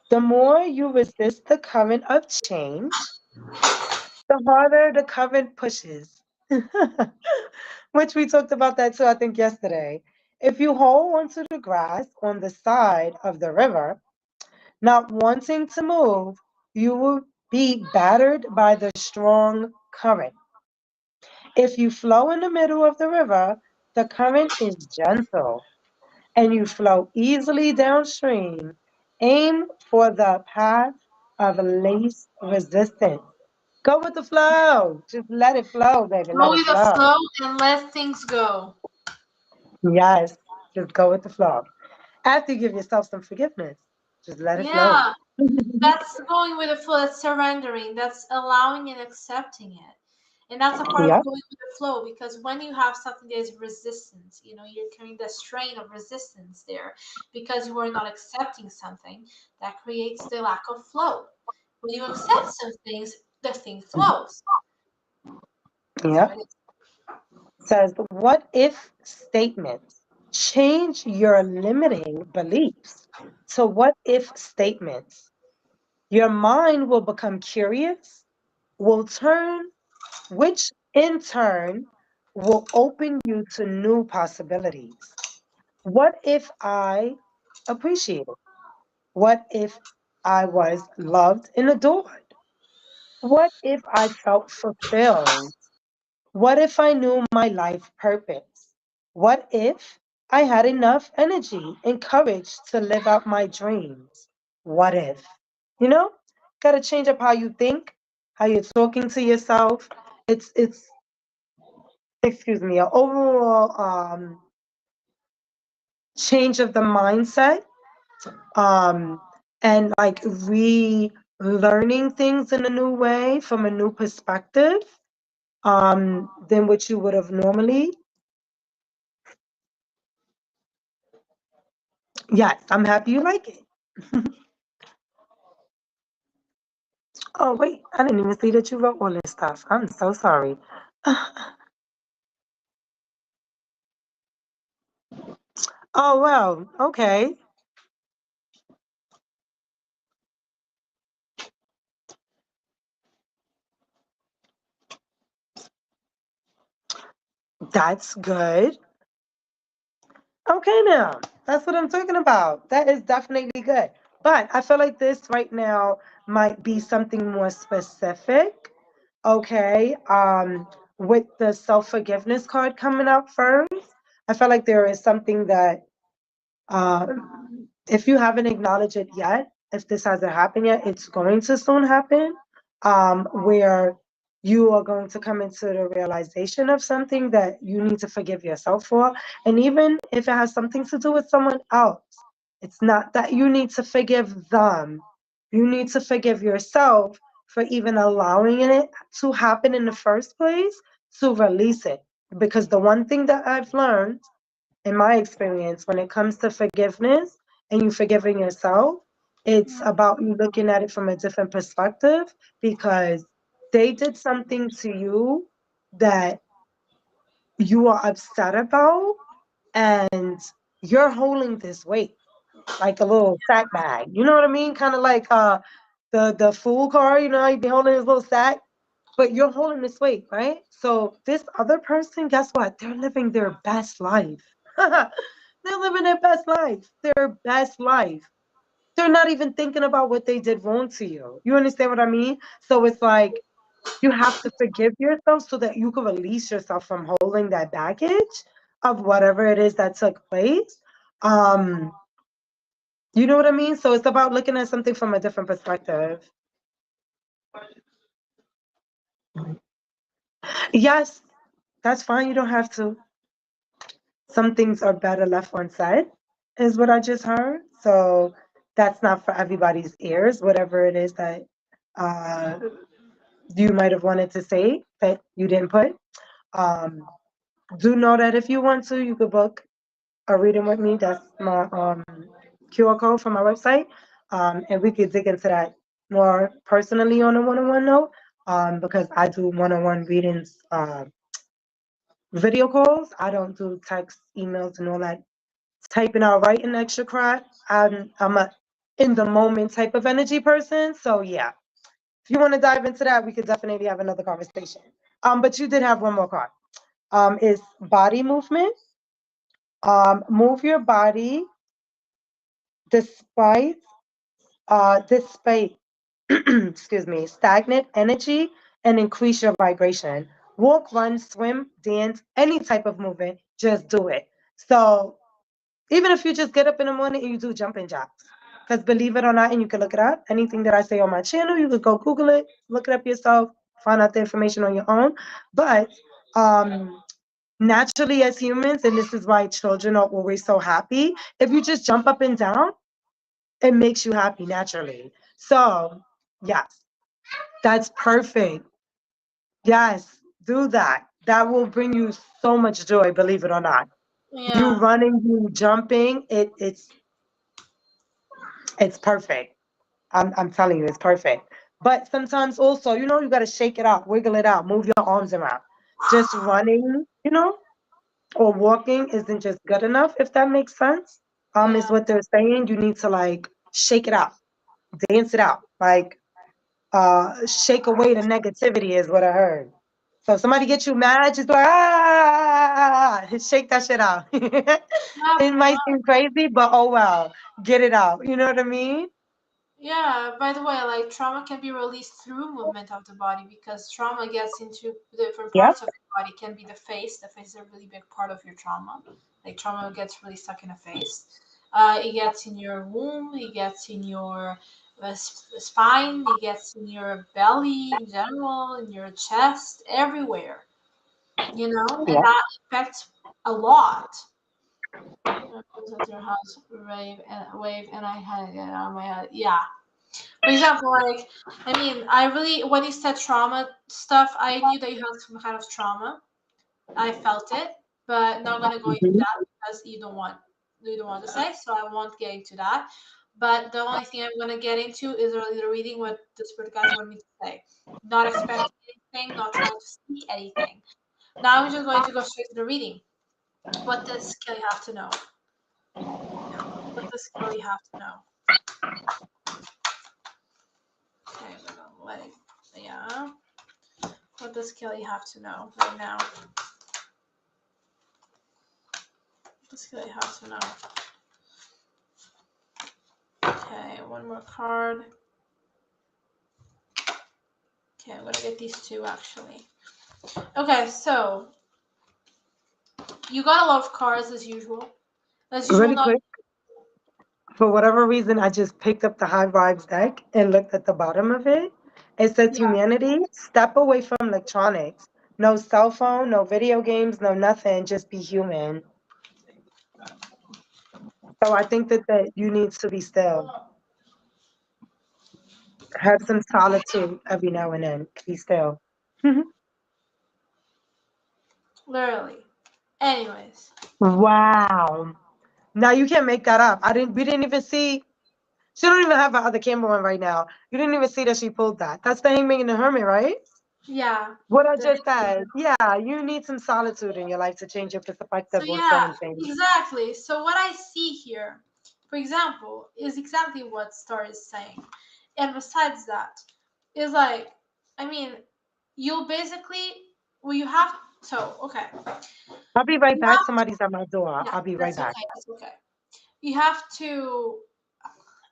The more you resist the current of change, the harder the current pushes. Which we talked about that too, I think, yesterday. If you hold onto the grass on the side of the river, not wanting to move, you will be battered by the strong current. If you flow in the middle of the river, the current is gentle and you flow easily downstream. Aim for the path of least resistance. Go with the flow. Just let it flow, baby. Go Let it with the flow. flow and let things go. Yes, just go with the flow. After you give yourself some forgiveness, just let it flow. Yeah, that's going with the flow. That's surrendering. That's allowing and accepting it. And that's a part of Yep. going with the flow because when you have something that is resistance, you're carrying the strain of resistance there because you are not accepting something that creates the lack of flow. When you accept some things, the thing flows. That's how Yep. it is. Says, what if statements? Change your limiting beliefs to what if statements. Your mind will become curious, will turn, which in turn will open you to new possibilities. What if I appreciated? What if I was loved and adored? What if I felt fulfilled? What if I knew my life purpose? What if I had enough energy and courage to live out my dreams? What if? You know, got to change up how you think how you're talking to yourself. It's excuse me, an overall change of the mindset, um, and like relearning things in a new way from a new perspective, than what you would have normally. Yes, I'm happy you like it. Oh, wait, I didn't even see that you wrote all this stuff. I'm so sorry. Oh, well, okay. That's good. Okay, now that's what I'm talking about. That is definitely good. But I feel like this right now might be something more specific. Okay. With the self-forgiveness card coming up first, I feel like there is something that, if you haven't acknowledged it yet, if this hasn't happened yet, it's going to soon happen. Where you are going to come into the realization of something that you need to forgive yourself for. And even if it has something to do with someone else, it's not that you need to forgive them. You need to forgive yourself for even allowing it to happen in the first place, to release it. Because the one thing that I've learned in my experience, when it comes to forgiveness and you forgiving yourself, it's Mm. about you looking at it from a different perspective, because they did something to you that you are upset about, and you're holding this weight like a little sack bag. You know what I mean? Kind of like the fool car, you be holding this little sack, but you're holding this weight, right? So this other person, guess what? They're living their best life. They're living their best life. Their best life. They're not even thinking about what they did wrong to you. You understand what I mean? So it's like you have to forgive yourself so that you can release yourself from holding that baggage of whatever it is that took place. Um, you know what I mean? So it's about looking at something from a different perspective. Yes, that's fine. You don't have to. Some things are better left unsaid, is what I just heard. So that's not for everybody's ears, whatever it is that uh, you might have wanted to say that you didn't put. Um, do know that if you want to, you could book a reading with me. That's my QR code from my website. And we could dig into that more personally on a one-on-one note, because I do one-on-one readings, video calls. I don't do text, emails, and all that typing out, writing extra crap. I'm a in the moment type of energy person. So yeah, if you want to dive into that, we could definitely have another conversation. But you did have one more card. Is body movement. Move your body despite despite excuse me, stagnant energy, and increase your vibration. Walk, run, swim, dance, any type of movement, just do it. So even if you just get up in the morning and you do jumping jacks, because believe it or not, and you can look it up, anything that I say on my channel, you could go Google it, look it up yourself, find out the information on your own. But naturally, as humans, and this is why children are always so happy, if you just jump up and down, it makes you happy naturally. So, yes, that's perfect. Yes, do that. That will bring you so much joy, believe it or not. You Yeah. running, you jumping, it's perfect. I'm telling you, it's perfect. But sometimes also, you got to shake it out, wiggle it out, move your arms around. Just running, or walking isn't just good enough, if that makes sense. Is Yeah. what they're saying. You need to like shake it out, dance it out, like shake away the negativity is what I heard. So if somebody gets you mad, just like shake that shit out. Yeah. It might seem crazy, but oh well, get it out. You know what I mean? Yeah, by the way, like trauma can be released through movement of the body because trauma gets into different Yep. parts of the body. It can be the face. The face is a really big part of your trauma. Like trauma gets really stuck in the face. It gets in your womb. It gets in your spine, it gets in your belly in general, in your chest, everywhere, you know, and Yeah. that affects a lot. At your house, wave, and I had it on my head. Yeah. For example, like, I mean, I really, when you said trauma stuff, I knew that you had some kind of trauma. I felt it, but not gonna go into Mhm. that because you don't want to say, so I won't get into that. But the only thing I'm gonna get into is really the reading what the spirit guides want me to say. Not expecting anything, not trying to see anything. Now I'm just going to go straight to the reading. What does skill you have to know? What does skill you have to know? Okay, we're gonna let it, yeah. What does skill you have to know right now? What does skill you have to know? Okay, one more card. Okay, I'm gonna get these two actually. Okay, so you got a lot of cards as usual. As usual, Really not quick, for whatever reason, I just picked up the High Vibes deck and looked at the bottom of it. It says yeah. humanity, step away from electronics. No cell phone, no video games, no nothing, just be human. So I think that you need to be still. Have some solitude every now and then. Be still. Literally. Anyways, Wow. Now you can't make that up. We didn't even see. She don't even have her other camera on right now. You didn't even see that she pulled that. That's the Hangman and the Hermit, right? yeah. What I The, just said. Yeah, you need some solitude in your life to change your so perspective on yeah, certain things. exactly. So what I see here, for example, is exactly what Star is saying. And besides that, is like, I mean, you'll basically, well, you have, so, okay. I'll be right You back. have, Somebody's at my door. yeah, I'll be right that's back. okay, that's okay. You have to,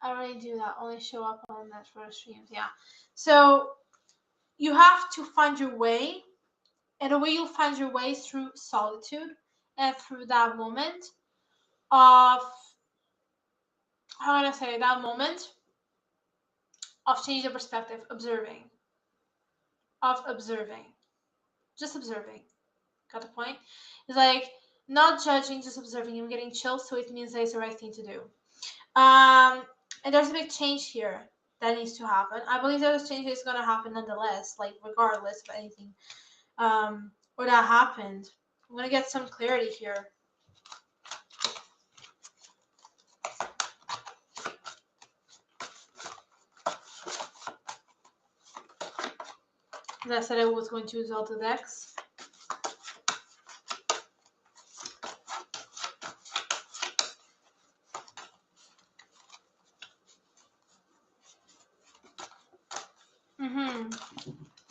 I already do that, only show up on that for streams, yeah. So you have to find your way, and the way you'll find your way is through solitude and through that moment of, how can I say, that moment of changing the perspective, observing, just observing. Got the point? It's like not judging, just observing. I'm getting chills, so it means that it's the right thing to do. And there's a big change here that needs to happen. I believe that this change is going to happen nonetheless, like regardless of anything or that happened. I'm going to get some clarity here. As I said, I was going to use all the decks.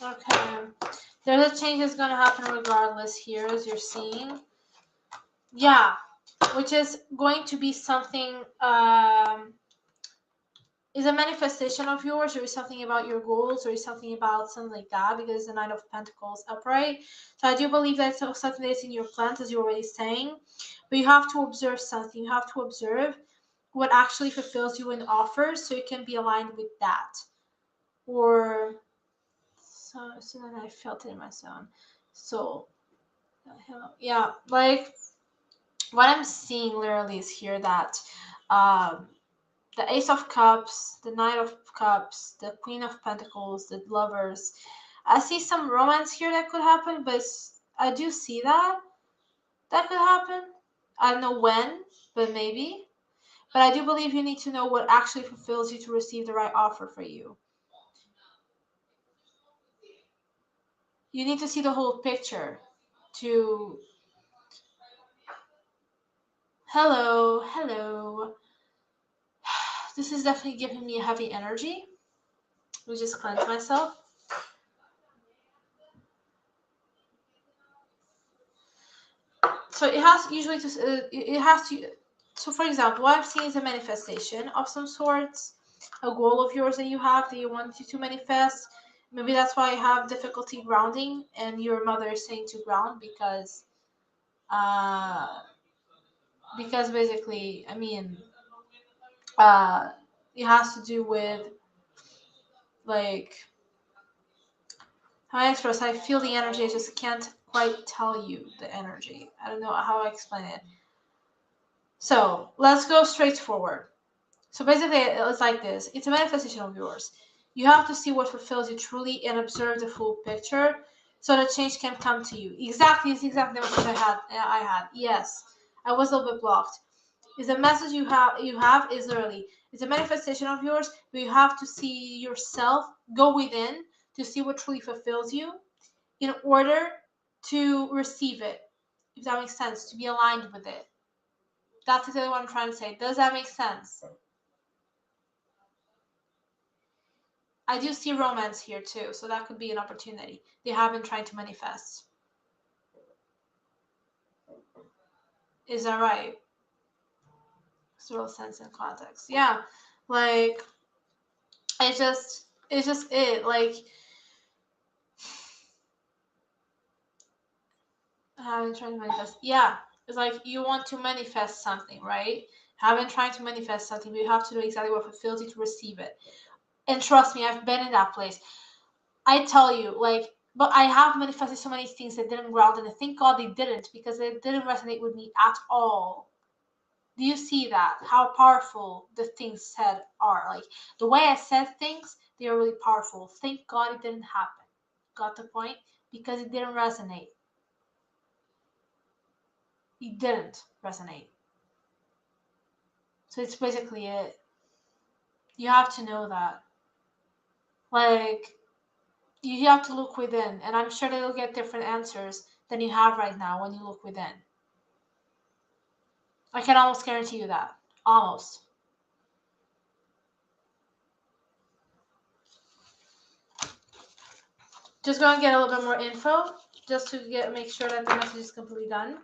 Okay. There's a change that's going to happen regardless here, as you're seeing. Yeah, which is going to be something, is a manifestation of yours, or is something about your goals, or is something about something like that, because the Nine of Pentacles upright. So I do believe that's something that's in your plans, as you're already saying. But you have to observe something. You have to observe what actually fulfills you and offers, so you can be aligned with that. Or so then I felt it in my soul. Yeah, like what I'm seeing literally is here that um the Ace of Cups, the Knight of Cups, the Queen of Pentacles, the Lovers. I see some romance here that could happen, but I do see that could happen. I don't know when, but maybe. But I do believe you need to know what actually fulfills you to receive the right offer for you. You need to see the whole picture to. Hello, hello. This is definitely giving me a heavy energy. Let me just cleanse myself. So it has usually to, it has to, so for example, what I'm seeing is a manifestation of some sorts, a goal of yours that you have that you want to manifest. Maybe that's why you have difficulty grounding, and your mother is saying to ground uh, because basically, I mean, uh, it has to do with Like, how I express, I feel the energy, I just can't quite tell you the energy. I don't know how I explain it. So let's go straight forward. So basically, it's like this. It's a manifestation of yours. You have to see what fulfills you truly and observe the full picture so the change can come to you. Exactly, it's exactly what I had. Yes, I was a little bit blocked. Is the message you have is literally, it's a manifestation of yours, but you have to see yourself, go within to see what truly fulfills you in order to receive it. If that makes sense, to be aligned with it. That's exactly what I'm trying to say. Does that make sense? I do see romance here too, so that could be an opportunity. They have been trying to manifest. Is that right? Real sense and context. Yeah, like it's just it. Like having trying to manifest. Yeah, it's like you want to manifest something, right? Having trying to manifest something, but you have to do exactly what fulfills you to receive it. And trust me, I've been in that place. I tell you, like, but I have manifested so many things that didn't ground, and I thank God they didn't, because they didn't resonate with me at all. Do you see that? How powerful the things said are. Like, the way I said things, they are really powerful. Thank God it didn't happen. Got the point? Because it didn't resonate. It didn't resonate. So it's basically it. You have to know that. Like, you have to look within, and I'm sure that you'll get different answers than you have right now when you look within. I can almost guarantee you that. Almost. Just go and get a little bit more info, just to make sure that the message is completely done.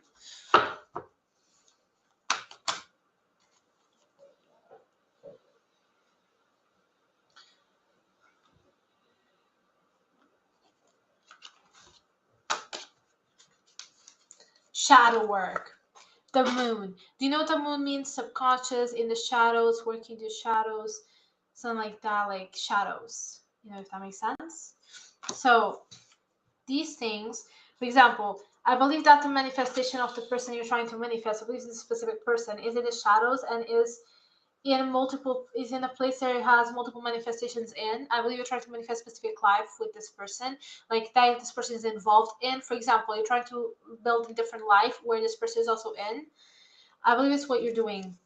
Shadow work. The moon. Do you know what the moon means? Subconscious, in the shadows, working the shadows, something like that, like shadows. You know, if that makes sense. So these things, for example, I believe that the manifestation of the person you're trying to manifest, I believe this specific person, is in the shadows and is in a place that it has multiple manifestations in. I believe you're trying to manifest specific life with this person, like that this person is involved in. For example, you're trying to build a different life where this person is also in. I believe it's what you're doing.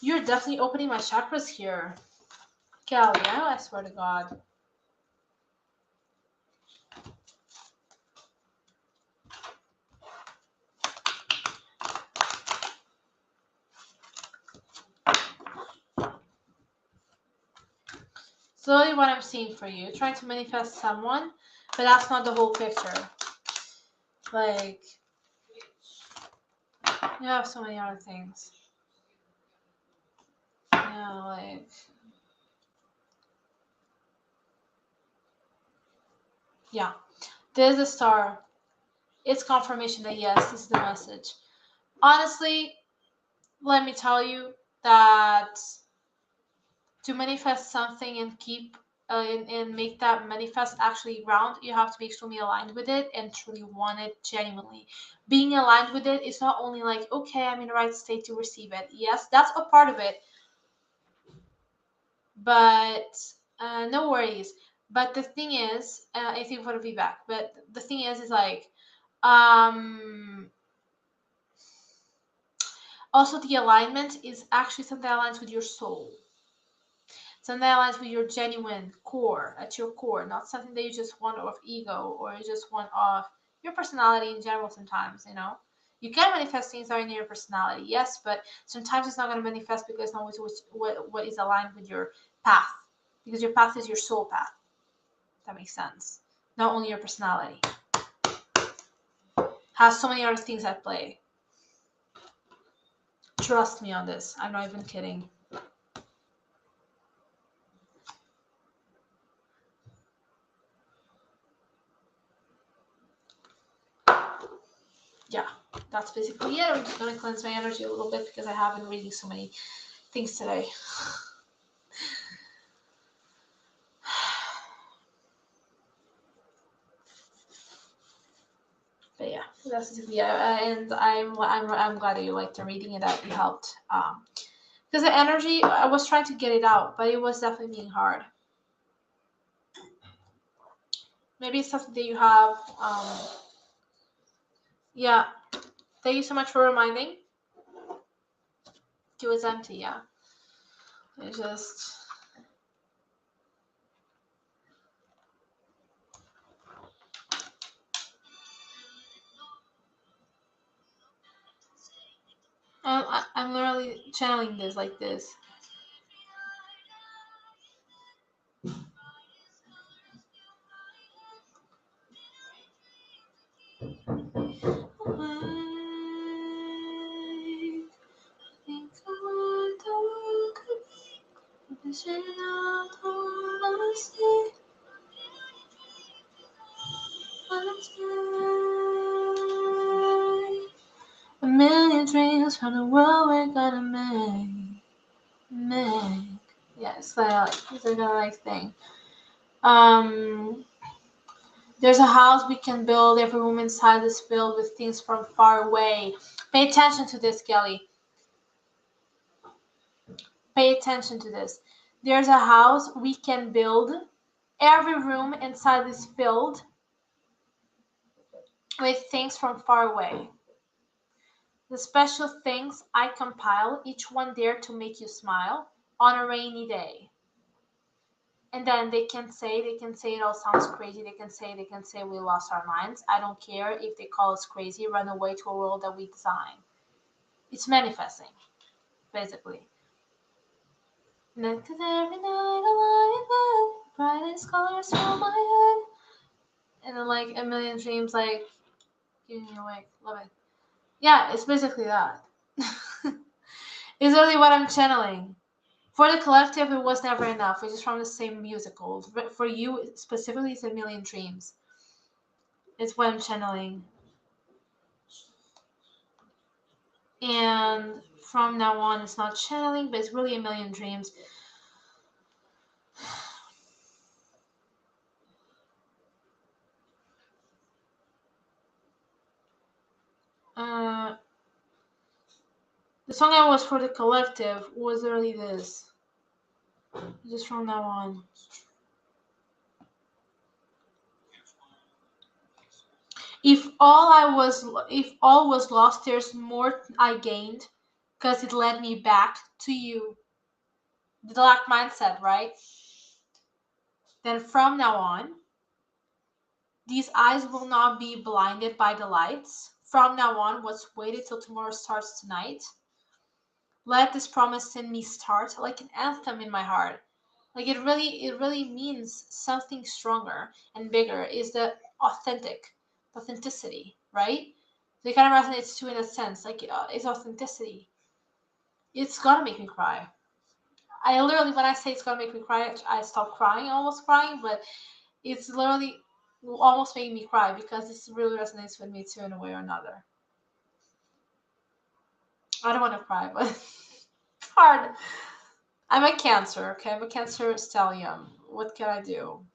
You're definitely opening my chakras here. Cal, yeah, I swear to God. Slowly what I'm seeing for you. Trying to manifest someone, but that's not the whole picture. Like, you have so many other things. Yeah, like... Yeah. There's a star. It's confirmation that yes, this is the message. Honestly, let me tell you that to manifest something and keep and make that manifest actually ground, you have to be extremely aligned with it and truly want it genuinely. Being aligned with it is not only like, okay, I'm in the right state to receive it. Yes, that's a part of it, but no worries. But the thing is, I think for the feedback, but the thing is like, also the alignment is actually something that aligns with your soul. Something that aligns with your genuine core, at your core, not something that you just want off ego or you just want off your personality in general sometimes, you know. You can manifest things that are in your personality, yes, but sometimes it's not going to manifest because it's not what is aligned with your path. Because your path is your soul path. That makes sense. Not only your personality. Has so many other things at play. Trust me on this. I'm not even kidding. Yeah, that's basically it. I'm just going to cleanse my energy a little bit because I have been reading so many things today. Yeah, and I'm glad that you liked the reading and that it helped. Because the energy, I was trying to get it out, but it was definitely being hard. Maybe it's something that you have. Yeah. Thank you so much for reminding. It was empty. Yeah. It just. I'm literally channeling this like this. A million dreams from the world we're gonna make. Yeah, it's a like thing. There's a house we can build. Every room inside is filled with things from far away. Pay attention to this, Kelly. Pay attention to this. There's a house we can build. Every room inside is filled with things from far away. The special things I compile, each one there to make you smile on a rainy day. And then they can say it all sounds crazy. They can say we lost our minds. I don't care if they call us crazy. Run away to a world that we design. It's manifesting, basically. Because every night I lie in bed, brightest colors fill my head, and then like a million dreams, like keeping me awake. Love it. Yeah, it's basically that. It's really what I'm channeling. For the collective, it was never enough, which is from the same musical. For you specifically, it's a million dreams. It's what I'm channeling. And from now on, it's not channeling, but it's really a million dreams. The song I was for the collective was really this. Just from now on. If all was lost, there's more I gained, because it led me back to you. The black mindset, right? Then from now on, these eyes will not be blinded by the lights. From now on, what's waited till tomorrow starts tonight. Let this promise in me start like an anthem in my heart. Like it really means something stronger and bigger. Is the authenticity, right? So it kind of resonates too in a sense. Like it's authenticity. It's gonna make me cry. I literally, when I say it's gonna make me cry, I stop crying, almost crying, but it's literally almost making me cry because this really resonates with me too in a way or another. I don't want to cry, but it's hard. I'm a Cancer, okay? I'm a Cancer stellium. What can I do?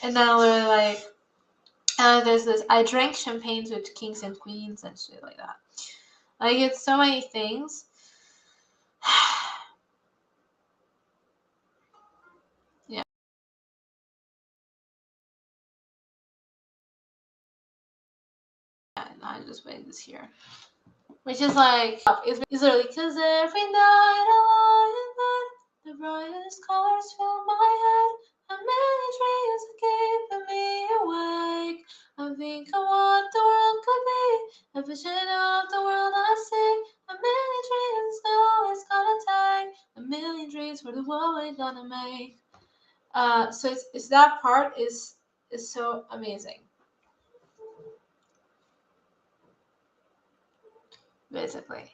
And then I literally like, there's this, I drank champagnes with kings and queens and shit like that. Like, it's so many things. Yeah. And I just wait this here. Which is like, it's literally, because every night I lie in bed, the brightest colors fill my head. A million dreams are keeping me awake. I think I want the world could be a vision of the world I see. A million dreams is all it's gonna take. A million dreams for the world we're gonna make. So it's that part is so amazing. Basically.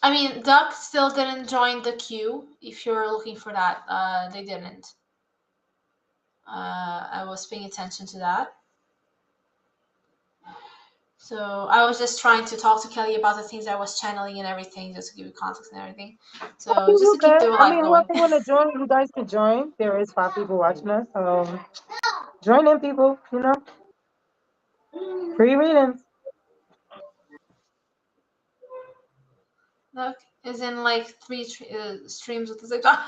I mean, Duck still didn't join the queue. If you're looking for that, they didn't. I was paying attention to that. So I was just trying to talk to Kelly about the things I was channeling and everything, just to give you context and everything. So just You to keep can. the I life mean, going. whoever want to join, you guys can join. There is 5 people watching us, so join in, people. Free readings. Look, is in like 3 streams with the same time.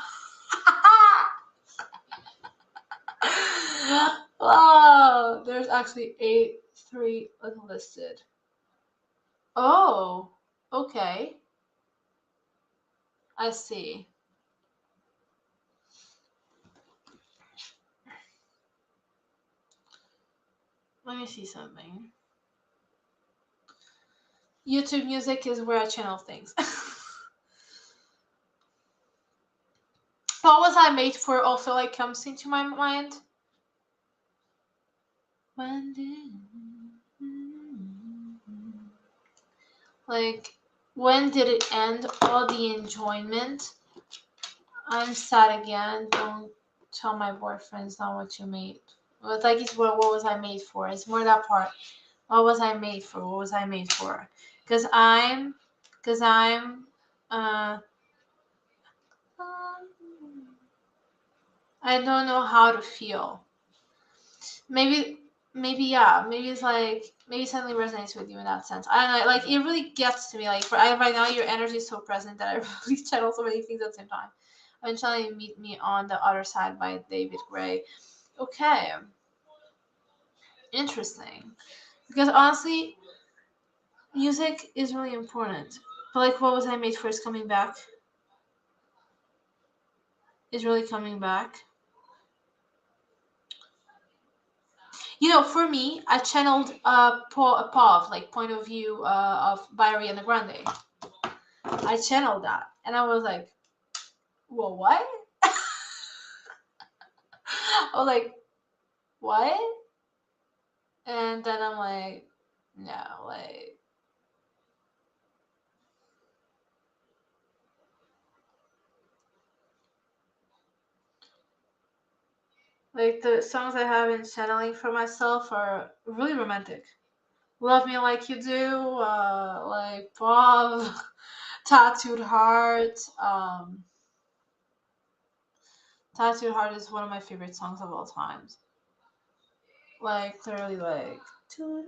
Wow, there's actually 3 listed. Oh, okay. I see. Let me see something. YouTube music is where I channel things. What was I made for also like comes into my mind. When did it end? All the enjoyment. I'm sad again. Don't tell my boyfriend it's not what you made. But like it's what was I made for? It's more that part. What was I made for? What was I made for? Cause I'm uh I don't know how to feel. Maybe yeah. Maybe it's like maybe something resonates with you in that sense. I don't know. Like it really gets to me. Like right now, your energy is so present that I really channel so many things at the same time. Eventually, Meet Me on the Other Side by David Gray. Okay, interesting. Because honestly, music is really important. But like, what was I made for is coming back. Is really coming back. For me, I channeled POV, like point of view of by Ariana Grande. I channeled that, and I was like, "Well, what?" I was like, "What?" And then I'm like, "No, like the songs I have in channeling for myself are really romantic. Love Me Like You Do, like POV, Tattooed Heart. Tattooed Heart is one of my favorite songs of all times. Like clearly, like. You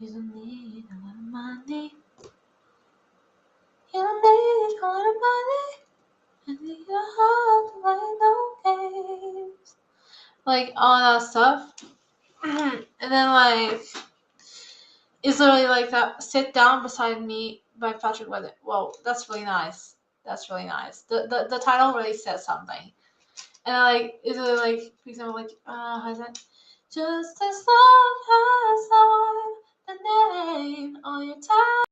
don't need a lot of money. You don't need a lot of money. And your heart like no games. Like all that stuff. And then like it's literally like that Sit Down Beside Me by Patrick Weather. Whoa, that's really nice. That's really nice. The title really says something. And like it's really like for example like how is that? Just as long as I'm the name on your time.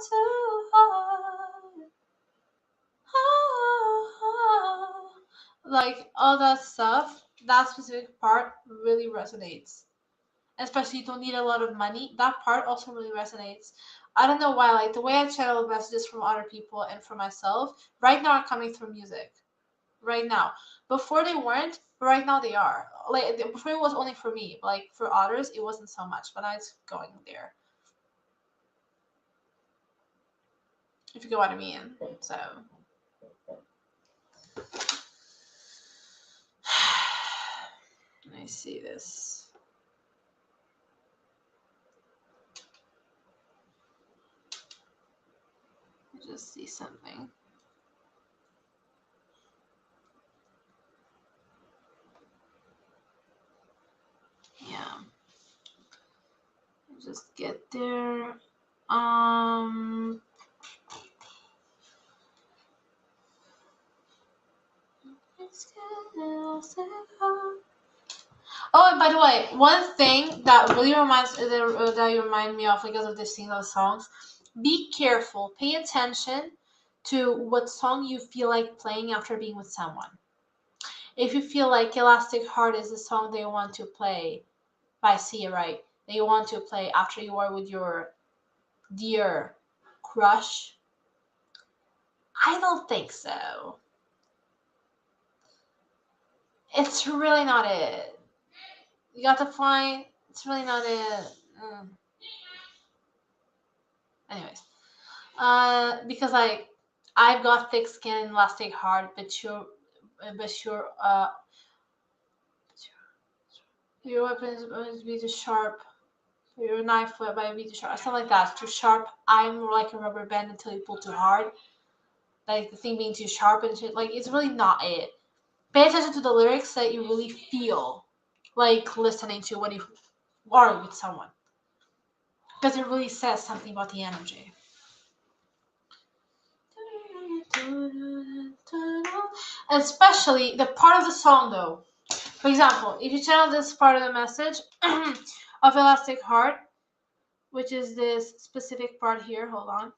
Too hard. Like all that stuff, that specific part really resonates. Especially you don't need a lot of money. That part also really resonates. I don't know why, like the way I channel messages from other people and for myself, right now are coming through music. Right now. Before they weren't, but right now they are. Like before it was only for me, but like for others it wasn't so much, but now it's going there. If you get what I mean. So let me see this. Just see something. Yeah. Just get there. Oh, and by the way, one thing that really that you remind me of because of this thing of songs, be careful. Pay attention to what song you feel like playing after being with someone. If you feel like Elastic Heart is the song they want to play by Sia, right? That you want to play after you are with your dear crush, I don't think so. It's really not it. You got to find. It's really not it. Anyways, because like I've got thick skin and elastic heart, but your your weapon is going to be too sharp. Your knife might be too sharp, something like that. Too sharp. I'm more like a rubber band until you pull too hard. Like the thing being too sharp and shit. Like it's really not it. Pay attention to the lyrics that you really feel like listening to when you are with someone, because it really says something about the energy. Especially the part of the song, though. For example, if you channel this part of the message of Elastic Heart, which is this specific part here. Hold on.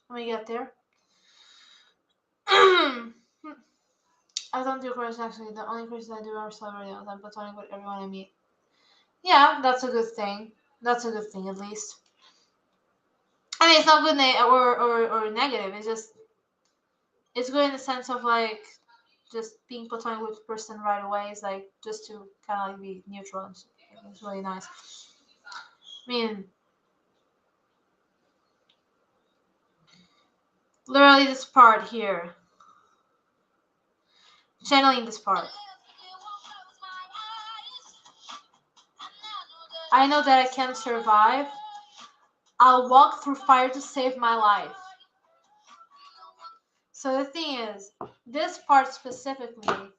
Let me get there. I don't do courses actually. The only courses I do are celebrating. I'm platonic with everyone I meet. Yeah, that's a good thing. That's a good thing, at least. I mean, it's not good or negative. It's good in the sense of like just being platonic with the person right away is like just to kind of like be neutral. And it's really nice. I mean, literally this part here, channeling this part. I know that I can survive. I'll walk through fire to save my life. So the thing is, this part specifically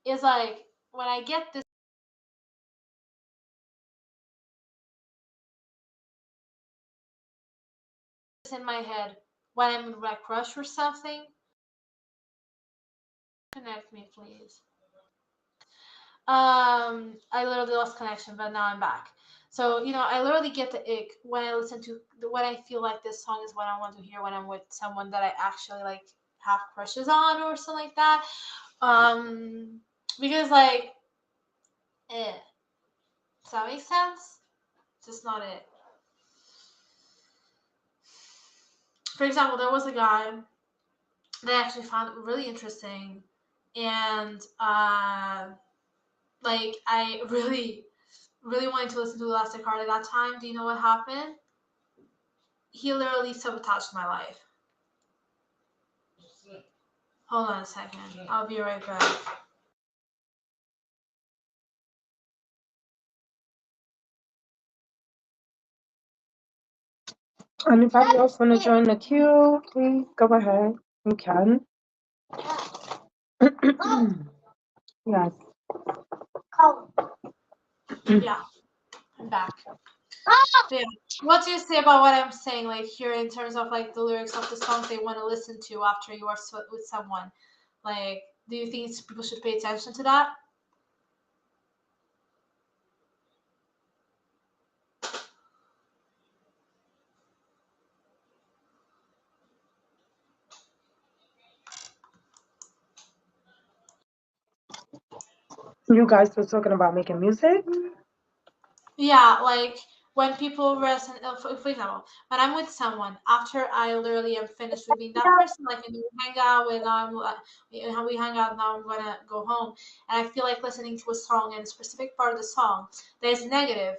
is like when I get this in my head when I'm in a crush or something. Connect me, please. I literally lost connection, but now I'm back. So I literally get the ick when I listen to when I feel like this song is what I want to hear when I'm with someone that I actually like have crushes on or something like that. Because like, does that make sense? Just not it. For example, there was a guy that I actually found really interesting, and like I really, really wanted to listen to Elastic Heart at that time. Do you know what happened? He literally sabotaged my life. Hold on a second. I'll be right back. Anybody else want to join the queue? Please go ahead. You can. Yes. Yeah, I'm back. So, yeah. What do you say about what I'm saying, like here in terms of like the lyrics of the songs they want to listen to after you are with someone? Like, do you think people should pay attention to that? You guys were talking about making music? Yeah, like when people rest, for example, when I'm with someone, after I literally am finished with being that person, like when we hang out, when we hang out, now I'm gonna go home, and I feel like listening to a song and a specific part of the song that is negative,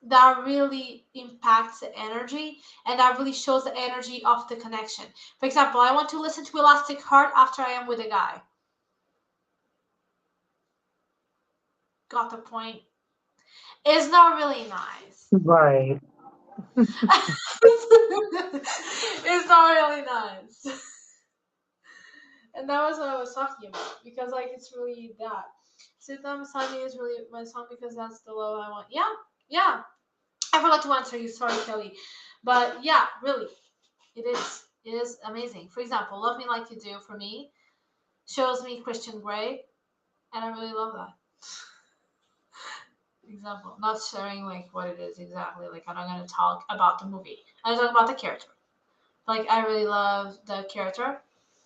that really impacts the energy, and that really shows the energy of the connection. For example, I want to listen to Elastic Heart after I am with a guy. Got the point? It's not really nice. Right. It's not really nice. And that was what I was talking about. Because like it's really that. Sit down beside me is really my song because that's the love I want. Yeah, yeah. I forgot to answer you, sorry, Kelly. But yeah, really. It is. It is amazing. For example, Love Me Like You Do for me shows me Christian Grey, and I really love that. Example, not sharing like what it is exactly. Like I'm not gonna talk about the movie. I talk about the character. Like I really love the character,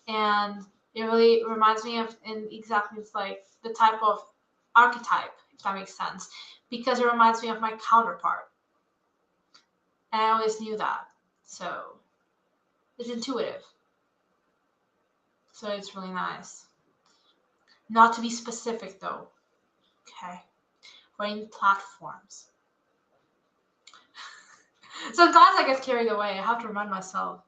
and it really reminds me of and exactly it's like the type of archetype, if that makes sense, because it reminds me of my counterpart, and I always knew that. So it's intuitive. So it's really nice. Not to be specific though. Okay. We're in platforms. Sometimes I get carried away. I have to remind myself.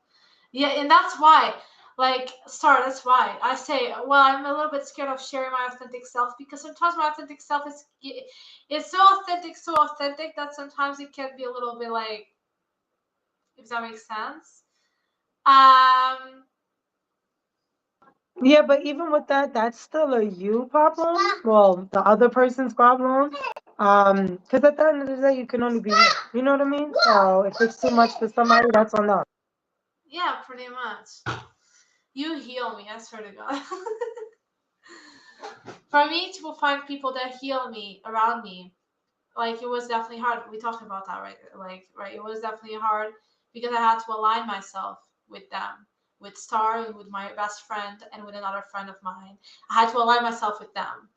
Yeah, and that's why, like, that's why I say, well, I'm a little bit scared of sharing my authentic self, because sometimes my authentic self is so authentic that sometimes it can be a little bit like, if that makes sense. Yeah, but even with that, that's still a you problem. Well, the other person's problem. Because at the end of the day, you can only be you. You know what I mean? So if it's too much for somebody, that's on them. Yeah, pretty much. You heal me, I swear to God. For me to find people that heal me around me, like, it was definitely hard. We talked about that, right? Like, right, it was definitely hard because I had to align myself with them, with Star, with my best friend, and with another friend of mine. I had to align myself with them,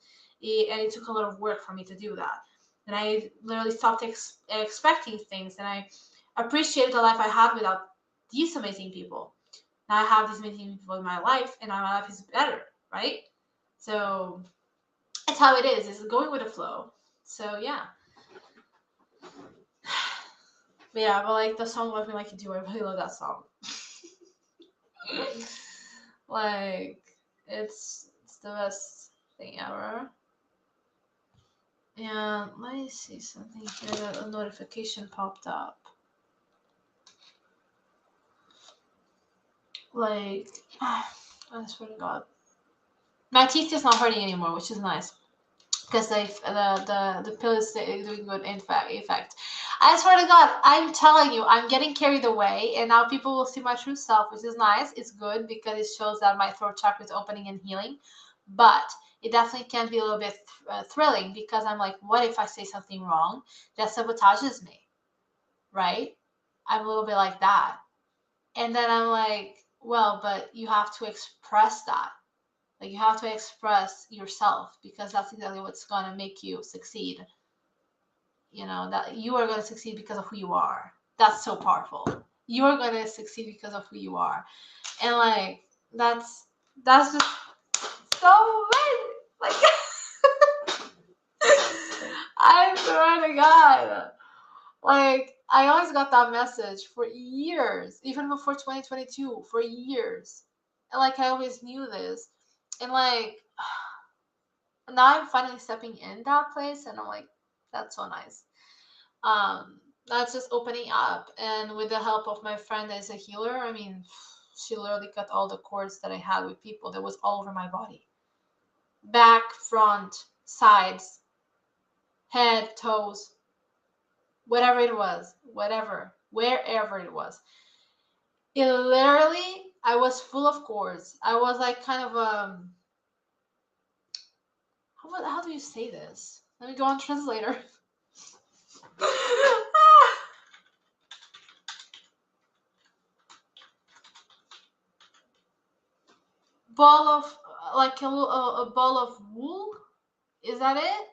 and it took a lot of work for me to do that. And I literally stopped expecting things, and I appreciated the life I had without these amazing people. Now I have these amazing people in my life, and my life is better, right? So it's how it is. It's going with the flow. So yeah. But yeah, but like the song "Love Me Like You Do," I really love that song. Like, it's the best thing ever. And let me see something here that a notification popped up. Like, I swear to God, my teeth is not hurting anymore, which is nice. Because the pill is doing good effect. I swear to God, I'm telling you, I'm getting carried away, and now people will see my true self, which is nice. It's good because it shows that my throat chakra is opening and healing. But it definitely can be a little bit thrilling, because I'm like, what if I say something wrong that sabotages me, right? I'm a little bit like that. And then I'm like, well, but you have to express that. Like, you have to express yourself, because that's exactly what's going to make you succeed. You know, that you are going to succeed because of who you are. That's so powerful. You are going to succeed because of who you are. And like, that's just so amazing. Like, I swear to God. Like, I always got that message for years, even before 2022, for years. And like, I always knew this. And like, now I'm finally stepping in that place, and I'm like, that's so nice. That's just opening up, and with the help of my friend as a healer, I mean, she literally cut all the cords that I had with people that was all over my body, back, front, sides, head, toes, whatever it was, wherever it was. It literally, I was full of cords. I was like kind of how do you say this? Let me go on translator. Ball of, like a ball of wool. Is that it?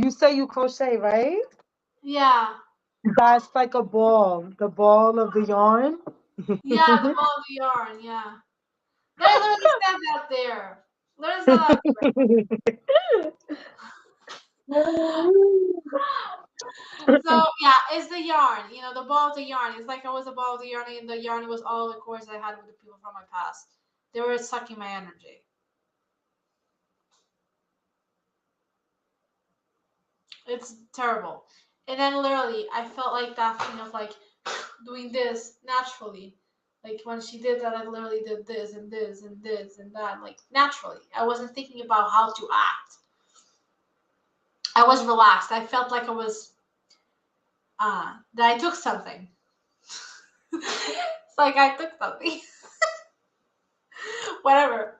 You say you crochet, right? Yeah. That's like a ball, the ball of the yarn. Yeah, the ball of the yarn. Yeah. They literally said that there. Literally said that. So yeah, it's the yarn. You know, the ball of the yarn. It's like I was a ball of the yarn, and the yarn was all the cords I had with the people from my past. They were sucking my energy. It's terrible. And then literally, I felt like that thing of like doing this naturally. Like when she did that, I literally did this and this and this and that, like naturally. I wasn't thinking about how to act. I was relaxed. I felt like I was that I took something. It's like I took something. Whatever.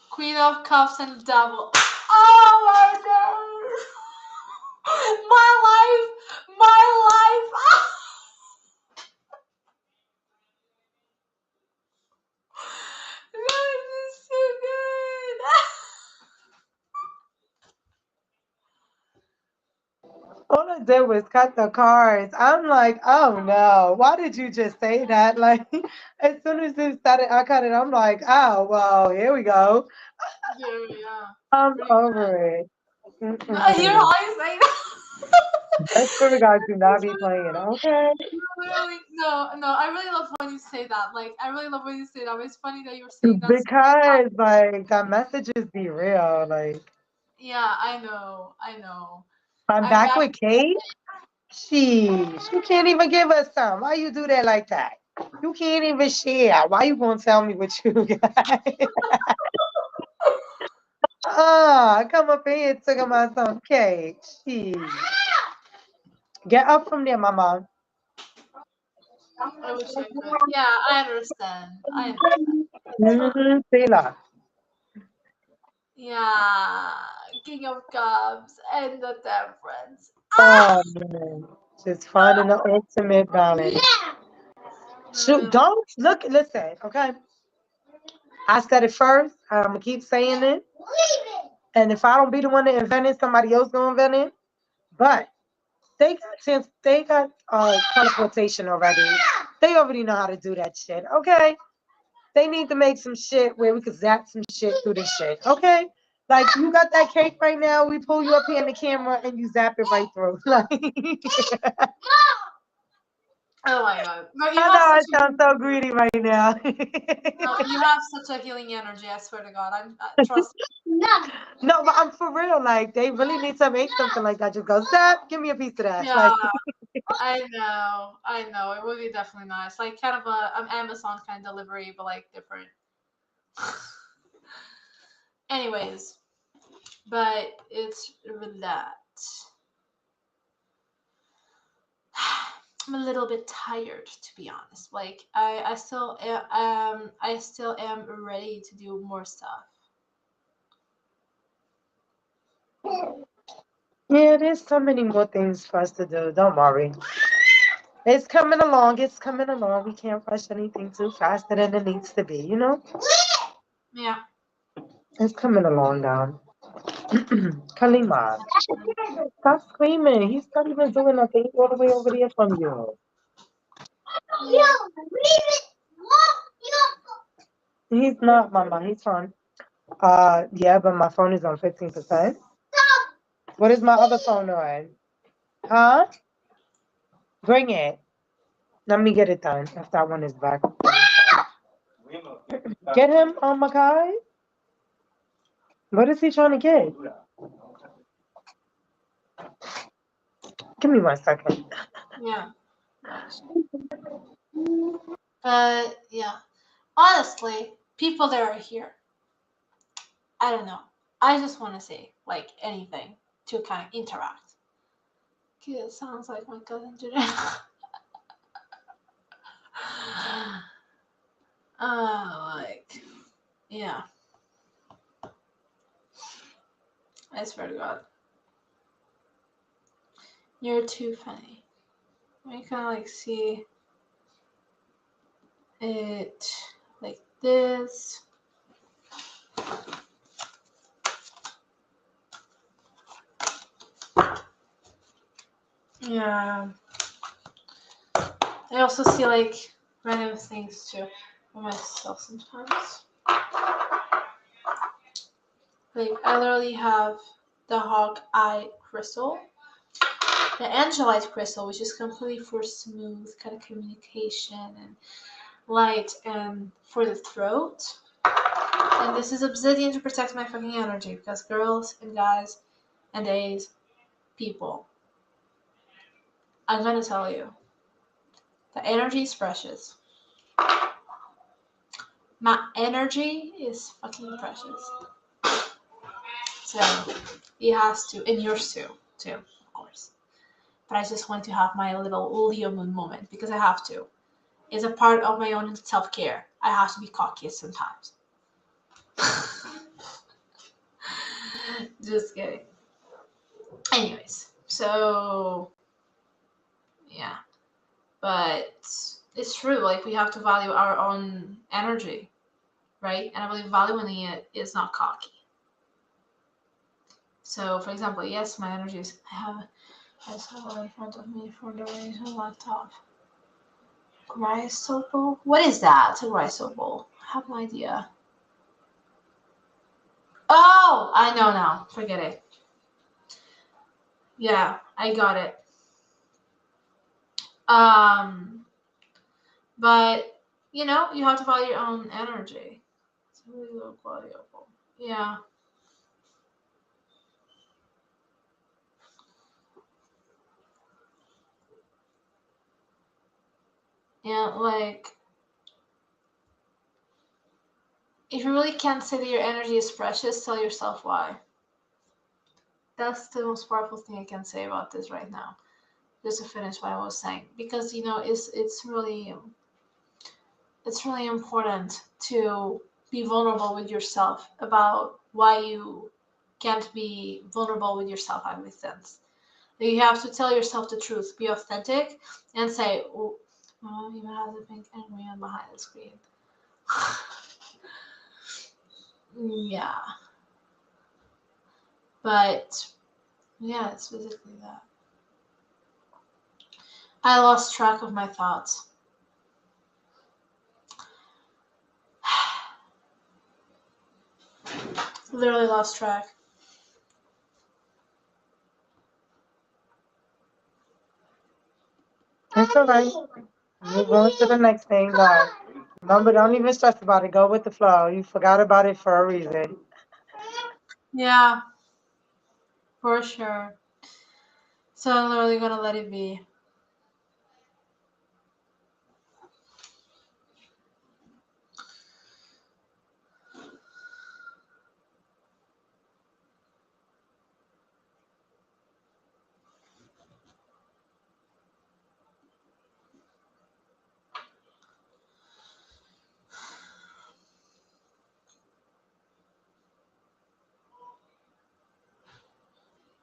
Queen of Cups and Devil. Oh my God. My life. My life. This is so good. I did was cut the cards. I'm like, oh no, why did you just say that? Like, as soon as it started, I cut it. I'm like, oh, well, here we go. Yeah, I'm pretty bad. over it. You're Mm-mm. always saying That's for the guys do not be that. playing, okay? Literally, no. I really love when you say that. Like, I really love when you say that. But it's funny that you're saying that. Because, like, that messages be real. Like, Yeah, I know. I'm I'm back back. with Kate. Sheesh, you can't even give us some. Why you do that like that? You can't even share. Why you gonna tell me what you got? Come up in here talking about some cake. Jeez. Get up from there, mama. I wish I could. Yeah, I understand. I understand. Mm-hmm. Sila. Yeah, King of Cups and the Temperance. Oh man. Just finding the ultimate balance. Shoot, No, don't look, listen, okay? I said it first. I'm gonna keep saying it. And if I don't be the one to invent it, somebody else gonna invent it. But they got teleportation already. They already know how to do that shit. Okay. They need to make some shit where we could zap some shit through this shit. Okay. Like you got that cake right now, we pull you up here in the camera and you zap it right through. Like oh my god. No, you I have know I such sound so greedy right now. no, you have such a healing energy. I swear to God. Trust. No, but I'm for real. Like they really need to make something like that. Just go zap, give me a piece of that. Yeah, Like I know. It would be definitely nice. Like kind of a an Amazon kind of delivery, but like different. Anyways, but it's that. I'm a little bit tired, to be honest. Like I still am ready to do more stuff. yeah, there's so many more things for us to do. Don't worry. It's coming along. It's coming along. We can't rush anything too faster than it needs to be, you know? Yeah. It's coming along now. Kalima, stop screaming. He's not even doing nothing. He's all the way over there from you. Yeah. He's not, Mama. He's fine. Yeah, but my phone is on 15%. What is my other phone on? Huh? Bring it. Let me get it done. If that one is back. Get him, Makai. What is he trying to get? Give me 1 second. Yeah. Gotcha. But yeah. Honestly, people that are here, I don't know. I just want to say like anything to kind of interact. It sounds like my cousin today. Like yeah. I swear to God, you're too funny. I kind of like see it like this. Yeah. I also see like random things too for myself sometimes. Like I literally have the hawk eye crystal, the angelite crystal, which is completely for smooth kind of communication and light and for the throat. And this is obsidian to protect my fucking energy because girls and guys and days, people, I'm gonna tell you, the energy is precious. My energy is fucking precious. So it has to, and yours too, of course. But I just want to have my little Leo moon moment because I have to. It's a part of my own self care. I have to be cocky sometimes. Just kidding. Anyways, so yeah, but it's true. Like we have to value our own energy, right? And I believe valuing it is not cocky. So, for example, yes, my energy is. I have I just have one in front of me for the reason laptop. Chrysople? What is that? A chrysople? I have no idea. Oh, I know now. Forget it. Yeah, I got it. But you know, you have to value your own energy. It's really low quality opal. Yeah. Yeah, like if you really can't say that your energy is precious, tell yourself why. That's the most powerful thing I can say about this right now. Just to finish what I was saying, because you know, it's really important to be vulnerable with yourself about why you can't be vulnerable with yourself. That makes sense. You have to tell yourself the truth, be authentic, and say, "Oh, Mom even has a pink and behind the screen." Yeah, but yeah, it's basically that. I lost track of my thoughts. Literally lost track. It's all right. Move on to the next thing. Like, remember, don't even stress about it. Go with the flow. You forgot about it for a reason. Yeah, for sure. So I'm literally gonna let it be.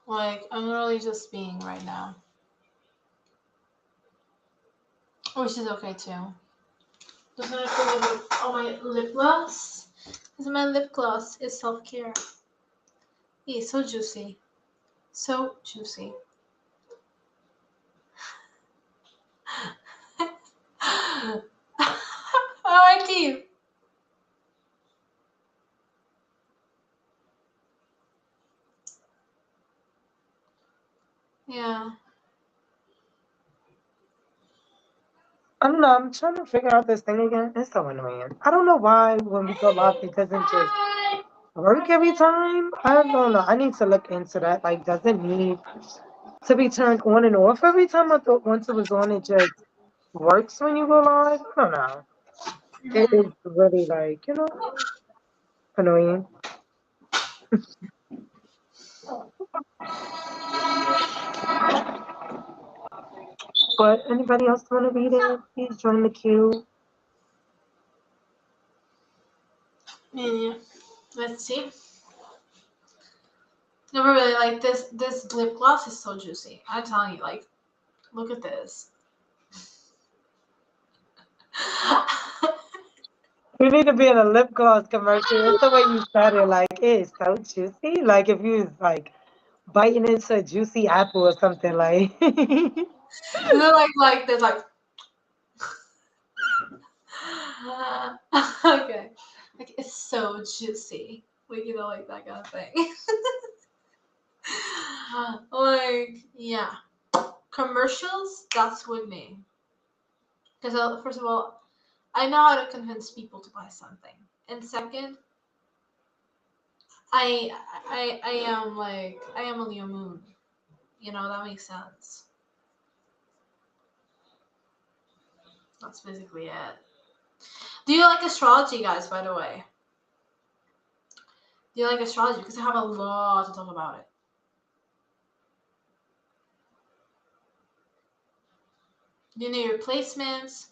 Like, I'm literally just being right now. Which is okay too. Just gonna put on my lip gloss. Because my lip gloss is self-care. It's so juicy. So juicy. Oh, my teeth. Yeah. I don't know. I'm trying to figure out this thing again. It's so annoying. I don't know why when we go live it doesn't just work every time. I don't know. I need to look into that. Like, does it need to be turned on and off every time? I thought once it was on, it just works when you go live. I don't know. It is really like, annoying. But anybody else want to read it? Please join the queue. Yeah. Let's see. Never really like this. This lip gloss is so juicy. I'm telling you, like, look at this. You need to be in a lip gloss commercial. It's the way you said it. Like, it's so juicy. Like, if you was like biting into a juicy apple or something, like. They're like this, like. Okay. Like, it's so juicy. Like, you know, like that kind of thing. Like, yeah. Commercials, that's with me. Because, first of all, I know how to convince people to buy something. And second, I am like, I am a Leo moon. You know, that makes sense. That's basically it. Do you like astrology, guys, by the way? Do you like astrology? Because I have a lot to talk about it. Do you know your placements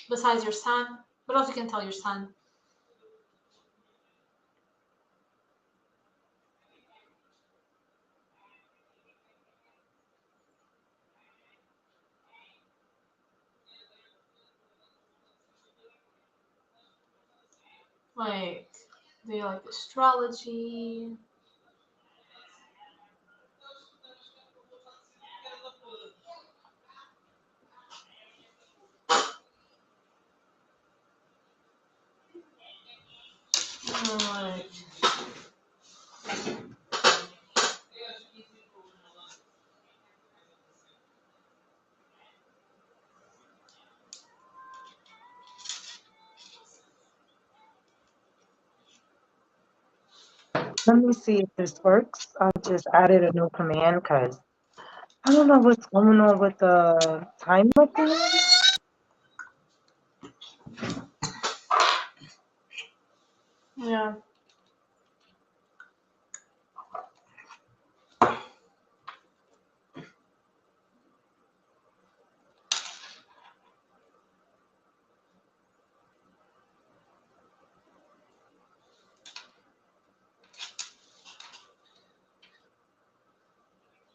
besides your sun? What else you can tell your sun? Like, do you like astrology? Let me see if this works. I just added a new command because I don't know what's going on with the timer thing. Yeah.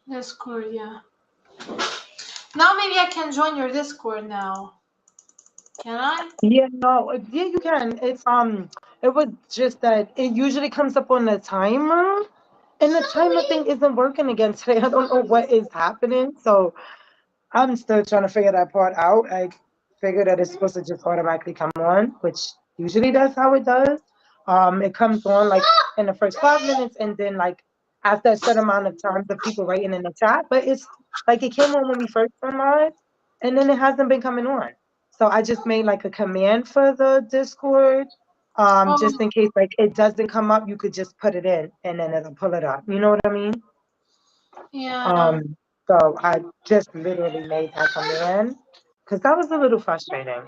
Discord, yeah. Now maybe I can join your Discord now. Can I? Yeah, no, yeah, you can. It was just that it usually comes up on the timer, and the timer thing isn't working again today. I don't know what is happening, so I'm still trying to figure that part out. I figure that it's supposed to just automatically come on, which usually that's how it does. It comes on like in the first 5 minutes, and then like after a certain amount of time, the people writing in the chat. But it's like it came on when we first went live, and then it hasn't been coming on. So I just made like a command for the Discord, Oh, just in case like it doesn't come up, you could just put it in, and then it'll pull it up. You know what I mean? yeah. Um, so I just literally made that command because that was a little frustrating.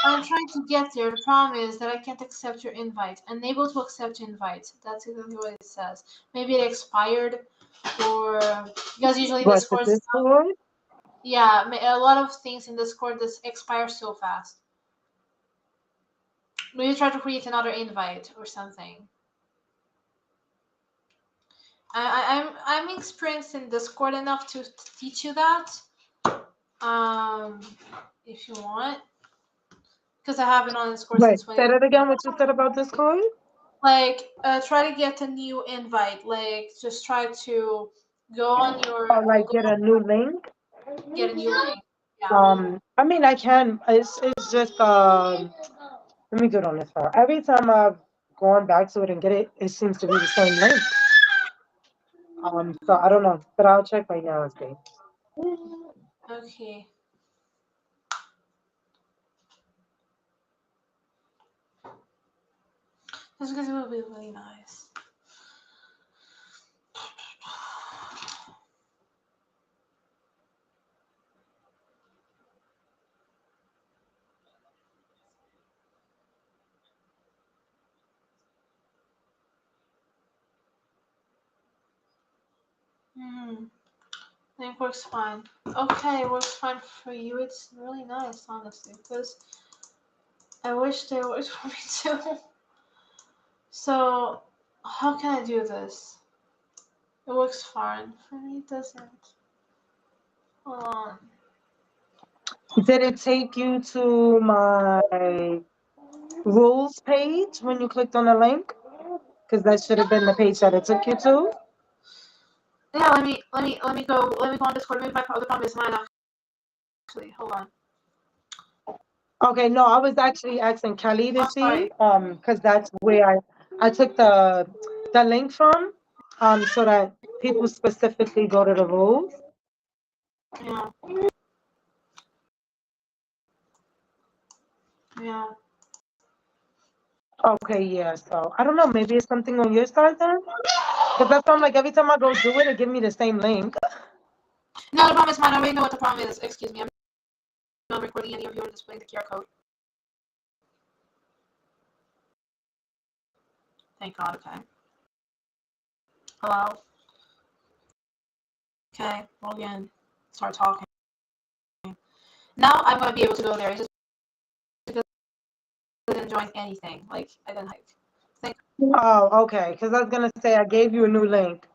I'm trying to get there. The problem is that I can't accept your invite. Unable to accept invite. That's exactly what it says. Maybe it expired, or because usually What, the Discord stuff. Discord? Yeah, a lot of things in Discord this expire so fast. Maybe try to create another invite or something. I'm experienced in Discord enough to teach you that. Um, if you want, because I have been on Discord Wait, since say 20. that again, what you said about Discord? Like, try to get a new invite. Like, just try to go on your Or like go get a new link? get a new link. Yeah. I mean, I can. It's just let me get on this file. Every time I've gone back to it and get it, it seems to be the same link. So I don't know, but I'll check right now and see. Okay. This is gonna be really nice. Hmm. I think works fine. Okay, works fine for you. It's really nice, honestly, because I wish they worked for me too. So, how can I do this? It works fine. For me, it doesn't. Hold on. Did it take you to my rules page when you clicked on the link? Because that should have been the page that it took you to. Yeah, let me go on Discord. Maybe the problem is mine actually. Hold on. Okay, no, I was actually asking Kelly to I'm see, sorry. because that's where I took the link from, so that people specifically go to the rules. Yeah. Yeah. Okay, yeah. So I don't know, maybe it's something on your side then, because that's why I'm like every time I go do it, it give me the same link. No, the problem is mine. I already know what the problem is. Excuse me. I'm not recording any of you or displaying the QR code. Thank God. Okay. Hello. Okay. Log in. Start talking. Now I'm gonna be able to go there. It's just because I didn't join anything. Like I didn't think. Oh, okay. Because I was gonna say I gave you a new link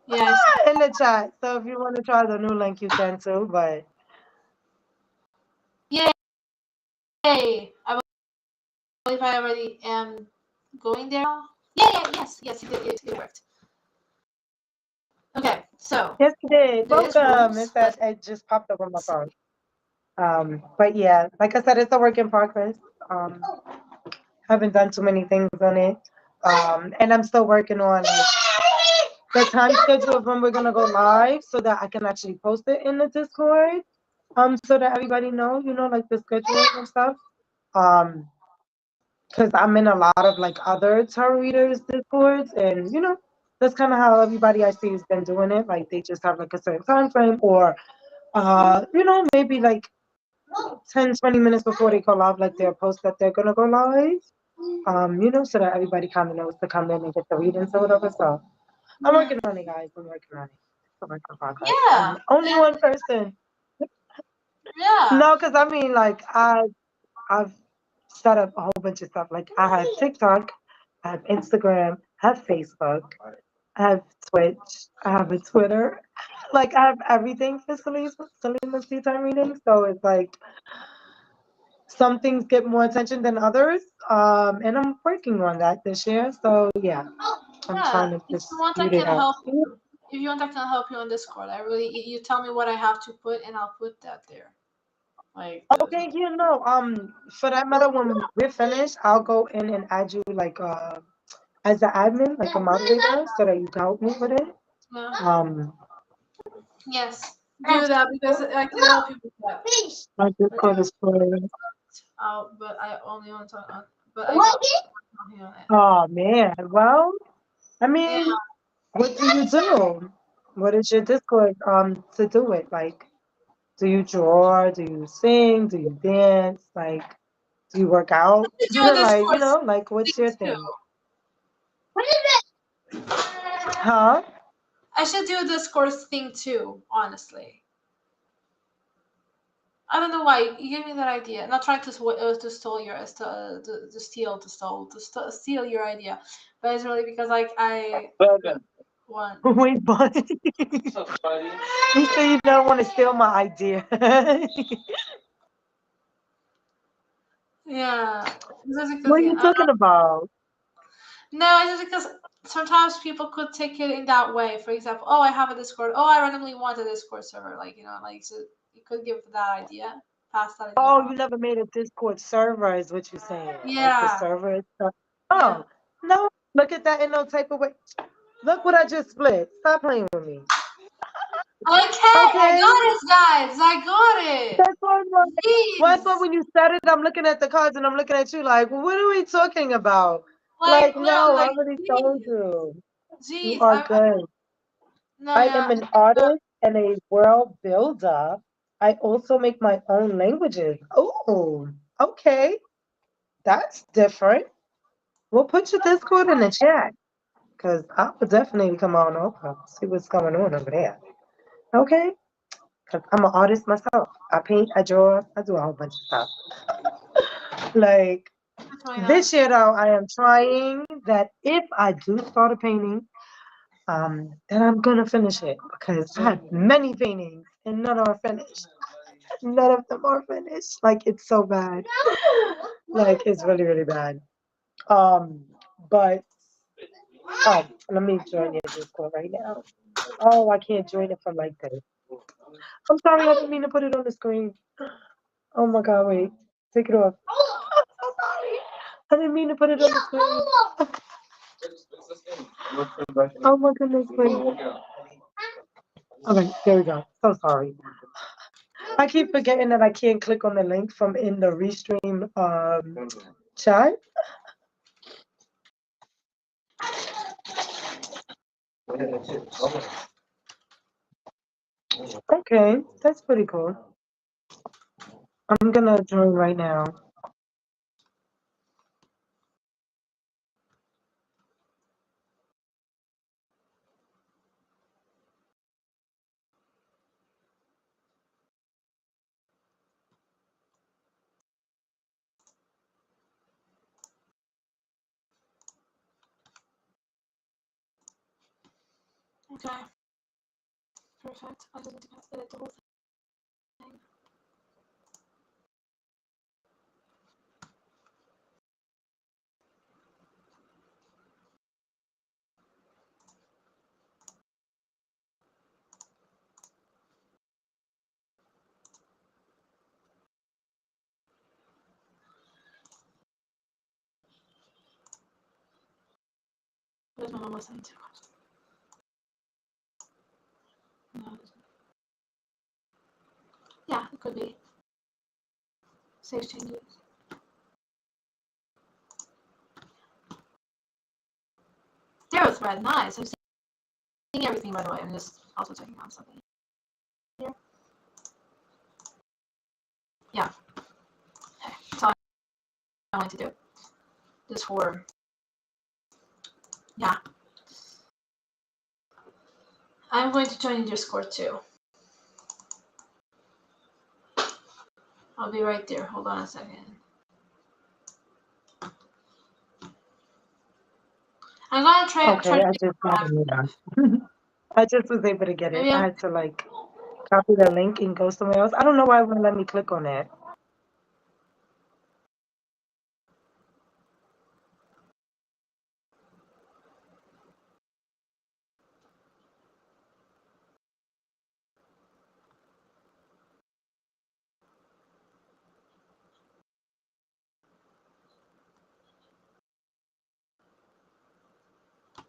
Yeah. in the chat, so if you want to try the new link, you can too. But Yay! I believe I already am going there. Yeah. Yes. It worked. Okay. So yes, it did. this Welcome. rules. It said it just popped up on my phone. But yeah, like I said, it's a work in progress. Haven't done too many things on it. And I'm still working on like the time schedule of when we're gonna go live so that I can actually post it in the Discord. So that everybody know, like the schedule and stuff. Um, because I'm in a lot of like other tarot readers discords, and that's kind of how everybody I see has been doing it. Like they just have like a certain time frame, or maybe like 10, 20 minutes before they go live, like they'll post that they're gonna go live. So that everybody kind of knows to come in and get the readings or whatever. So I'm working on it, guys. I'm working on it. It's a work in progress. Yeah. Only one person. Yeah. No, because I mean, like I've set up a whole bunch of stuff. Like I have TikTok, I have Instagram, I have Facebook, I have Twitch, I have a Twitter. Like I have everything for Selena's tea time reading. So it's like some things get more attention than others. And I'm working on that this year. So yeah, I'm trying to If just you want, I speed it can up. help you. If you want, I can help you on Discord. You tell me what I have to put, and I'll put that there. Like, Okay, for that matter, when we're finished, I'll go in and add you like as an admin, like a moderator, so that you can help me with it. yeah. Um, Yes, do that because I can help you with that. I just call this for. But I only want to on. But I got nothing on it. Oh man, well, I Yeah. mean, what do you do? What is your Discord to do it? Like, do you draw? Do you sing? Do you dance? Like, do you work out? Do a Like, Discord like what's your too. thing? Huh? I should do a Discord thing too. Honestly, I don't know why you gave me that idea. I'm not trying to steal your steal your idea, but it's really because like I want. Wait, but you say you don't want to steal my idea. Yeah, this is What because are you talking about? no, it's just because sometimes people could take it in that way. For example, oh, I have a Discord. Oh, I randomly want a Discord server. Like so you could give that idea, pass that idea Oh, on. you never made a Discord server, is what you're saying. Like the Yeah, server itself. yeah. Oh, no, look at that in no type of way. Look what I just split. Stop playing with me. Okay, I Okay? got it, guys. I got it. That's why I'm like, well, that's why Jeez, when you said it, I'm looking at the cards and I'm looking at you like, what are we talking about? like Like, literally, no, I like already told jeez, you. You jeez. are good. No, I yeah, am an artist and a world builder. I also make my own languages. Oh, okay. That's different. We'll put your Discord in the chat because I would definitely come on over, see what's going on over there. Okay? Because I'm an artist myself. I paint, I draw, I do a whole bunch of stuff. Like that's really this nice. year, though, I am trying that if I do start a painting, then I'm gonna finish it because I have many paintings and none are finished. None of them are finished. Like it's so bad. Like it's really, really bad. But let me join your Discord right now. Oh, I can't join it from like this. I'm sorry, I didn't mean to put it on the screen. Oh my god, wait. Take it off. I'm so sorry. I didn't mean to put it on the screen. Oh my goodness, wait. Okay, there we go. So sorry. I keep forgetting that I can't click on the link from in the restream chat. Okay, that's pretty cool. I'm gonna join right now. Okay, perfect. I just need to edit the whole thing. Where's my mom listening to? No, yeah, it could be. Save changes. Tarot thread, nice. I'm seeing everything, by the way. I'm just also checking out something here. Yeah. Okay. That's all I want to do. Just for, yeah. I'm going to join in Discord too. I'll be right there. Hold on a second. I'm gonna try. Okay, I just got it. I just was able to get it. I had to like copy the link and go somewhere else. I don't know why it wouldn't let me click on it.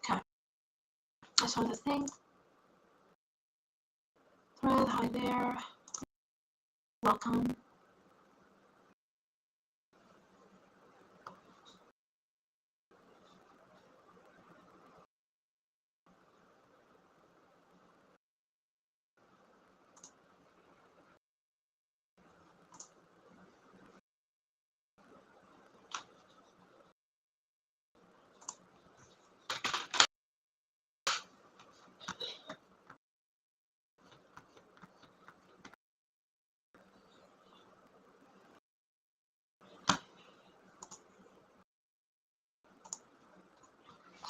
Okay. I saw this thing. Thread, hi there. Welcome.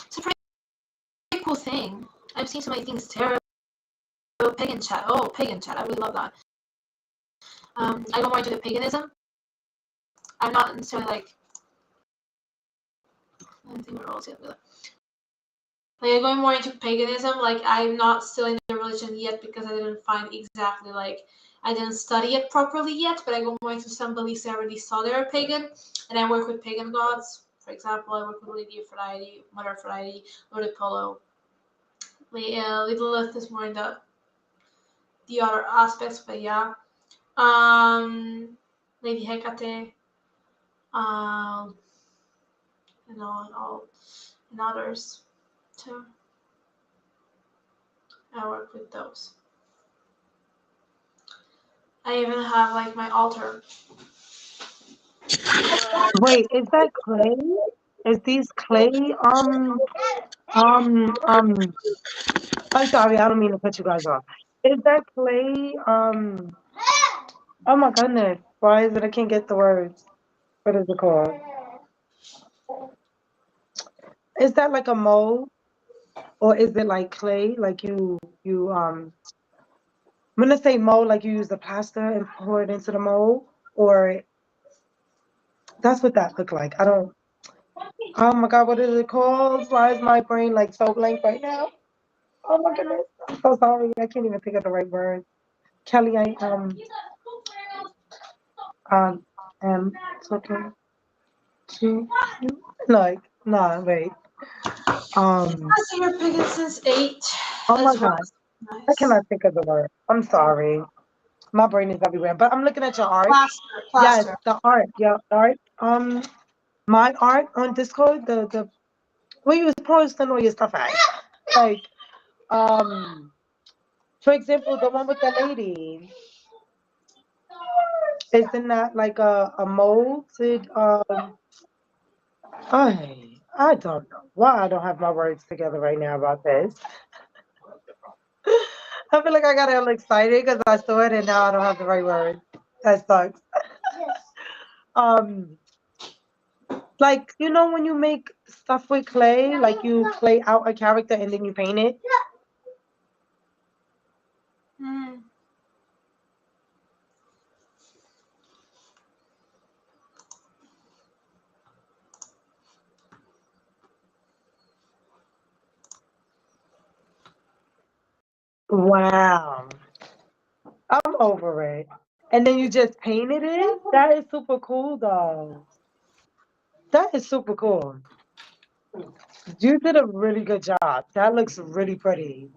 It's a pretty cool thing. I've seen so many things. Tarot, pagan chat. Oh, pagan chat. I really love that. I go more into the paganism. I'm not necessarily like. I think we're all together. Like I'm going more into paganism. Like I'm not still in the religion yet because I didn't find exactly like I didn't study it properly yet. But I go more into some beliefs I already saw they are pagan, and I work with pagan gods. For example, I work with Lady Aphrodite, Mother Aphrodite, Lord Apollo. Lilith is more in the other aspects, but yeah. Lady Hecate, um, all and others too. I work with those. I even have like my altar. Wait, is that clay? Is these clay? I'm sorry, I don't mean to cut you guys off. Is that clay? Oh my goodness, why is it? I can't get the words. What is it called? Is that like a mold, or is it like clay? Like I'm gonna say mold, like you use the plaster and pour it into the mold, or that's what that looked like. I don't. Oh my God, what is it called? Why is my brain like so blank right now? Oh my goodness, I'm so sorry. I can't even think of the right word. Kelly, I am talking to you. Like, nah, wait. I've seen your pagan since 8. Oh my That's God, I nice. cannot think of the word. I'm sorry. My brain is everywhere. But I'm looking at your art. Yes, Plaster. the art. Yeah, art. My art on Discord, the where you was posting all your stuff at. Like, for example, the one with the lady. Isn't that like a molded I don't know why I don't have my words together right now about this. I feel like I got all excited because I saw it and now I don't have the right words. That sucks. Um, like you know when you make stuff with clay, like you clay out a character and then you paint it. Mm. Wow, I'm over it. And then you just painted it. That is super cool, though. That is super cool. You did a really good job. That looks really pretty.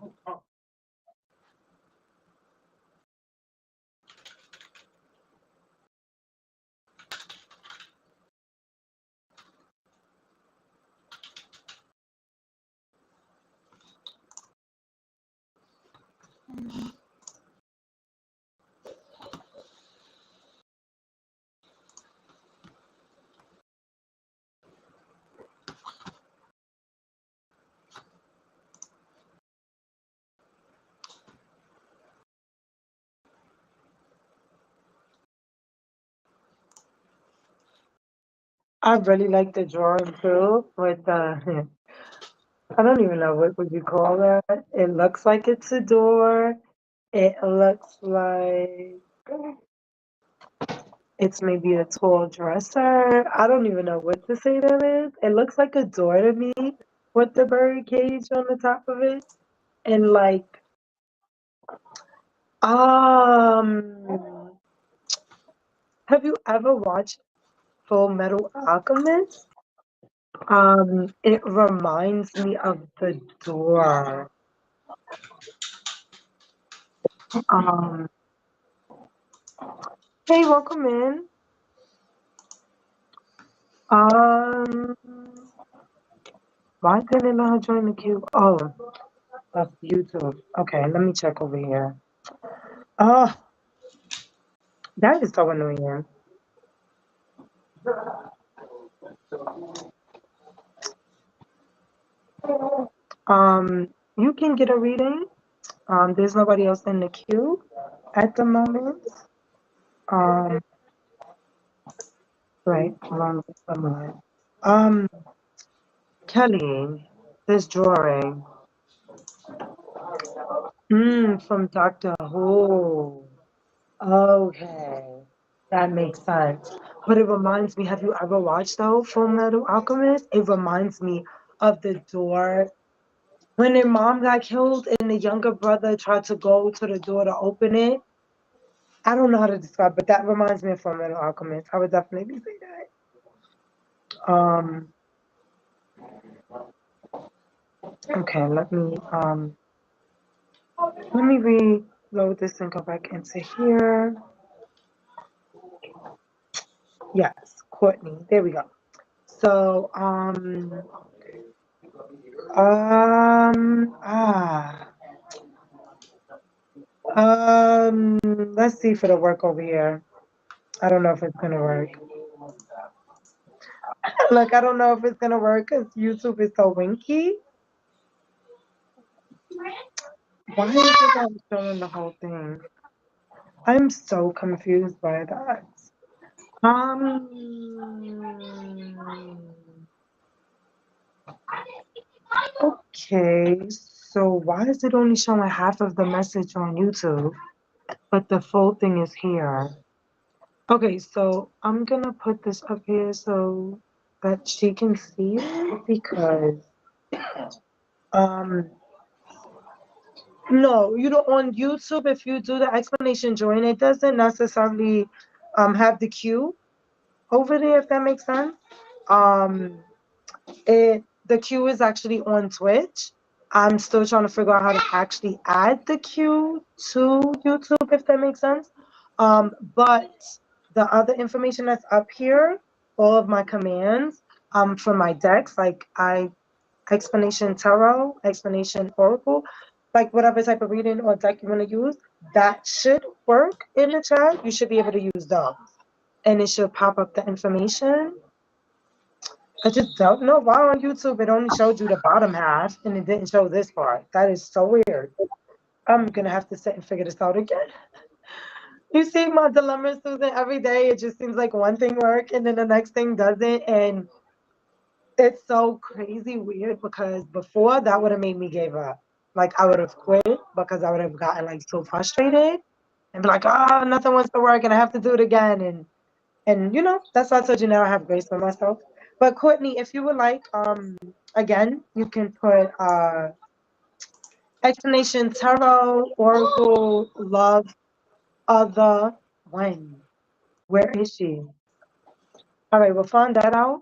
I really like the drawing too with the I don't even know what would you call that. It looks like it's a door. It looks like it's maybe a tall dresser. I don't even know what to say that is. It looks like a door to me with the bird cage on the top of it. And like have you ever watched Full Metal Alchemist? It reminds me of the door. Um, hey, welcome in. Um, why didn't I join the queue? Oh, that's YouTube. Okay, let me check over here. Oh, that is so annoying. You can get a reading. There's nobody else in the queue at the moment. Um, right, along with someone. Kelly, this drawing. From Doctor Who. Okay, that makes sense. But it reminds me, have you ever watched though Full Metal Alchemist? It reminds me of the door when their mom got killed and the younger brother tried to go to the door to open it. I don't know how to describe, but that reminds me of Full Metal Alchemist. I would definitely say that. Okay, let me reload this and go back into here. Yes, Courtney. There we go. So, let's see if it'll work over here. I don't know if it's gonna work. Like, I don't know if it's gonna work because YouTube is so winky. Why is it not showing the whole thing? I'm so confused by that. Um, okay, so why is it only showing half of the message on YouTube, but the full thing is here? Okay, so I'm gonna put this up here so that she can see it because um no, you don't on YouTube if you do the explanation join, it doesn't necessarily have the queue over there if that makes sense. Um the queue is actually on Twitch. I'm still trying to figure out how to actually add the queue to YouTube, if that makes sense. But the other information that's up here, all of my commands, for my decks, like explanation tarot, explanation oracle, like whatever type of reading or deck you want to use, that should work in the chat. You should be able to use those, and it should pop up the information. I just don't know why on YouTube it only showed you the bottom half and it didn't show this part. That is so weird. I'm gonna have to sit and figure this out again. You see my dilemma, Susan, every day it just seems like one thing works and then the next thing doesn't. And it's so crazy weird because before that would have made me give up. Like I would have quit because I would have gotten like so frustrated and be like, oh, nothing wants to work and I have to do it again. And you know, that's why I told you now I have grace for myself. But Courtney, if you would like, again, you can put explanation tarot, oracle, love, other, when. Where is she? All right, we'll find that out.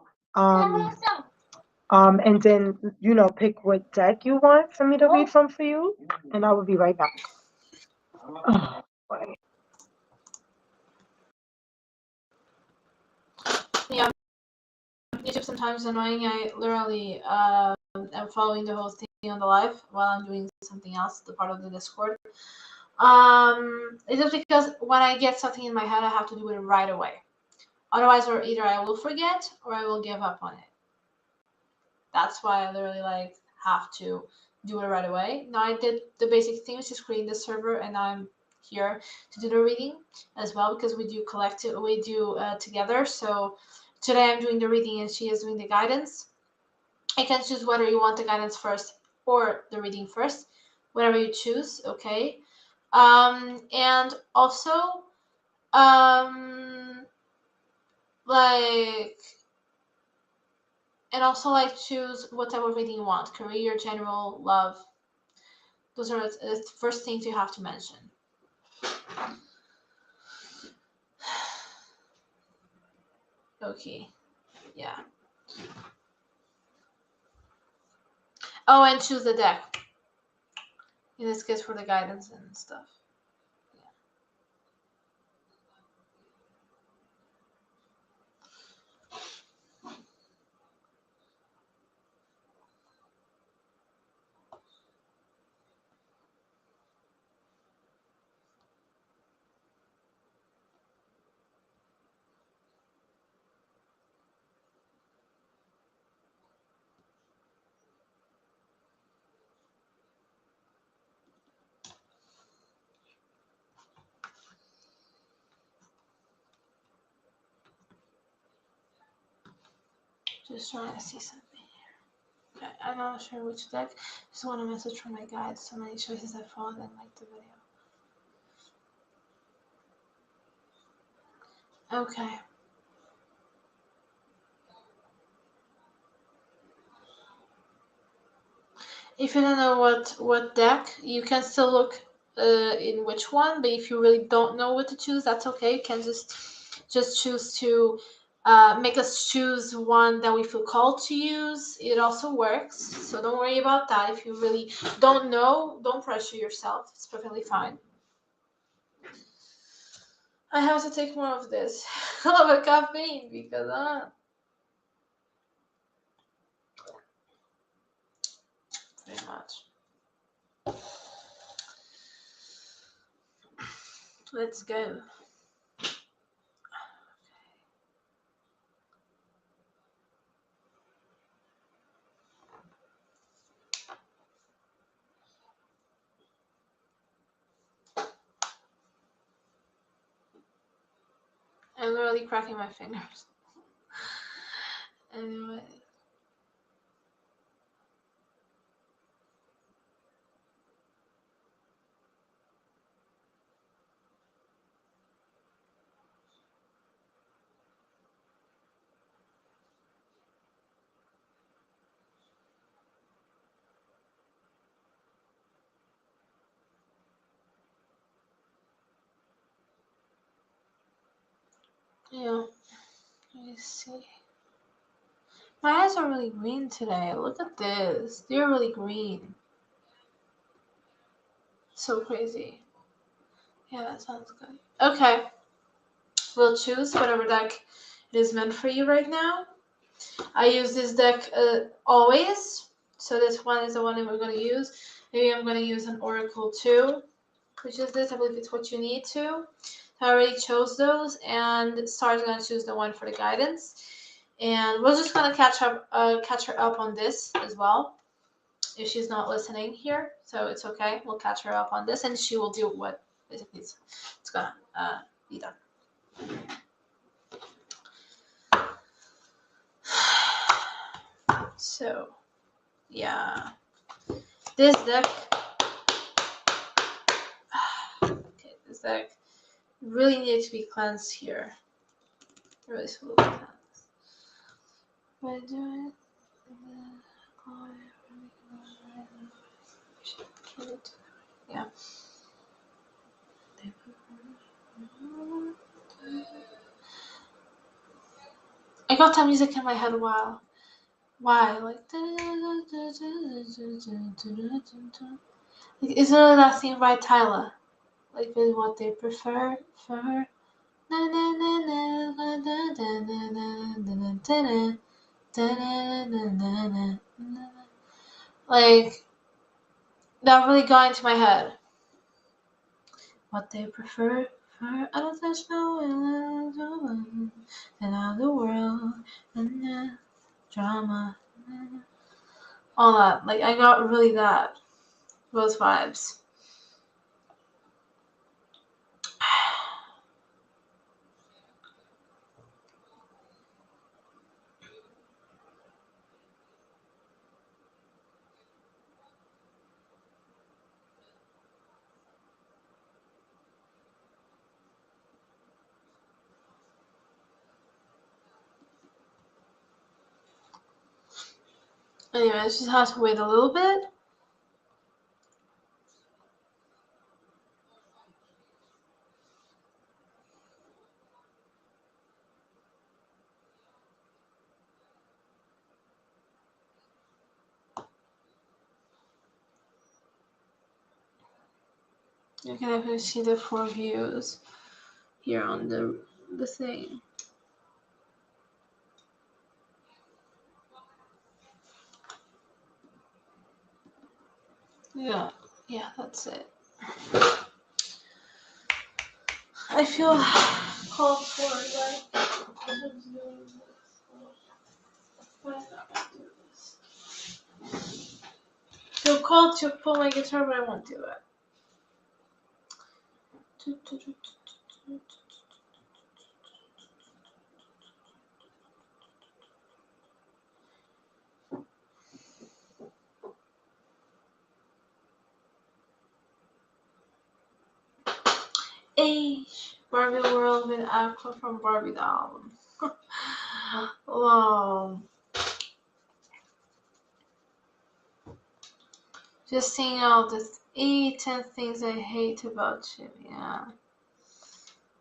And then you know, pick what deck you want for me to read from for you, and I will be right back. Yeah, YouTube sometimes annoying. I literally I'm following the whole thing on the live while I'm doing something else, the part of the Discord. It's just because when I get something in my head, I have to do it right away. Otherwise, or either I will forget or I will give up on it. That's why I literally like have to do it right away. Now I did the basic thing, which is creating the server, and now I'm here to do the reading as well because we do together. So today I'm doing the reading and she is doing the guidance. You can choose whether you want the guidance first or the reading first, whatever you choose. Okay. And also, like, like choose what type of reading you want: career, general, love. Those are the first things you have to mention. Okay, yeah. Oh, and choose the deck. In this case, for the guidance and stuff. Just trying to see something here. Okay, I'm not sure which deck. Just want a message from my guides. So many choices I followed and liked the video. Okay. If you don't know what deck, you can still look in which one. But if you really don't know what to choose, that's okay. You can just choose to make us choose one that we feel called to use. It also works, so don't worry about that. If you really don't know, don't pressure yourself. It's perfectly fine. I have to take more of this. I love a caffeine because pretty much. Let's go. I'm literally cracking my fingers. Anyway. Yeah. Let me see. My eyes are really green today. Look at this. They're really green. So crazy. Yeah, that sounds good. Okay. We'll choose whatever deck it is meant for you right now. I use this deck always. So this one is the one that we're going to use. Maybe I'm going to use an Oracle too, which is this. I believe it's what you need to. I already chose those, and Star's going to choose the one for the guidance. And we're just going to catch her up on this as well, if she's not listening here. So it's okay. We'll catch her up on this, and she will do what basically it's going to be done. So, yeah. This deck... Okay, this deck really needs to be cleansed here. Really slowly cleansed. What I do it? Yeah. I got that music in my head a while. Why? Like, isn't it that thing by Tyler? Like, with what they prefer. Like, that really got into my head. What they prefer for unintentional and other world and drama. All that. Like, I got really those vibes. Anyway, I just have to wait a little bit. You can definitely see the 4 views here on the thing. Yeah, that's it. I feel called for I feel called to pull my guitar, but I won't do it. Barbie World with Aqua from Barbie the album. Wow. Just seeing all the 10 things I hate about you. Yeah.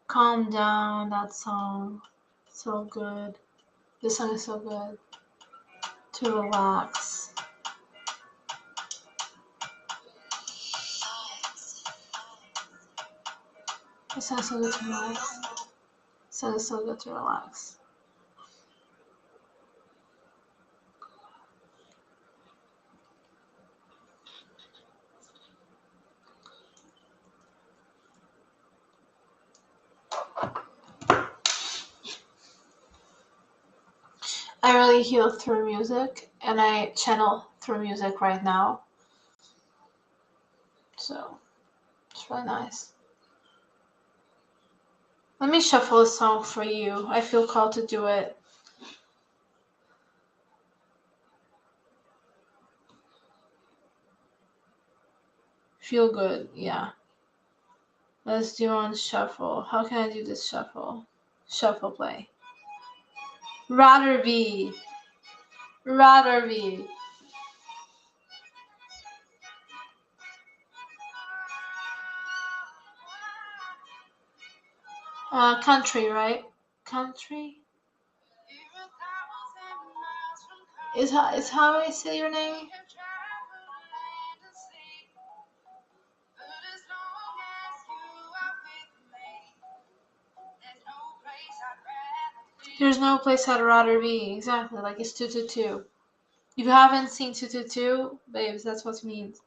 Calm Down, that song. So good. This song is so good. To relax. This song is so good to relax. This song is so good to relax. I really heal through music, and I channel through music right now. So, it's really nice. Let me shuffle a song for you. I feel called to do it. Feel good, yeah. Let's do on shuffle. How can I do this shuffle? Shuffle play. Rather be. Country, right? Country? Is how I say your name? There's no place I'd rather be. Exactly, like it's 222. If you haven't seen 222, babes, that's what it means.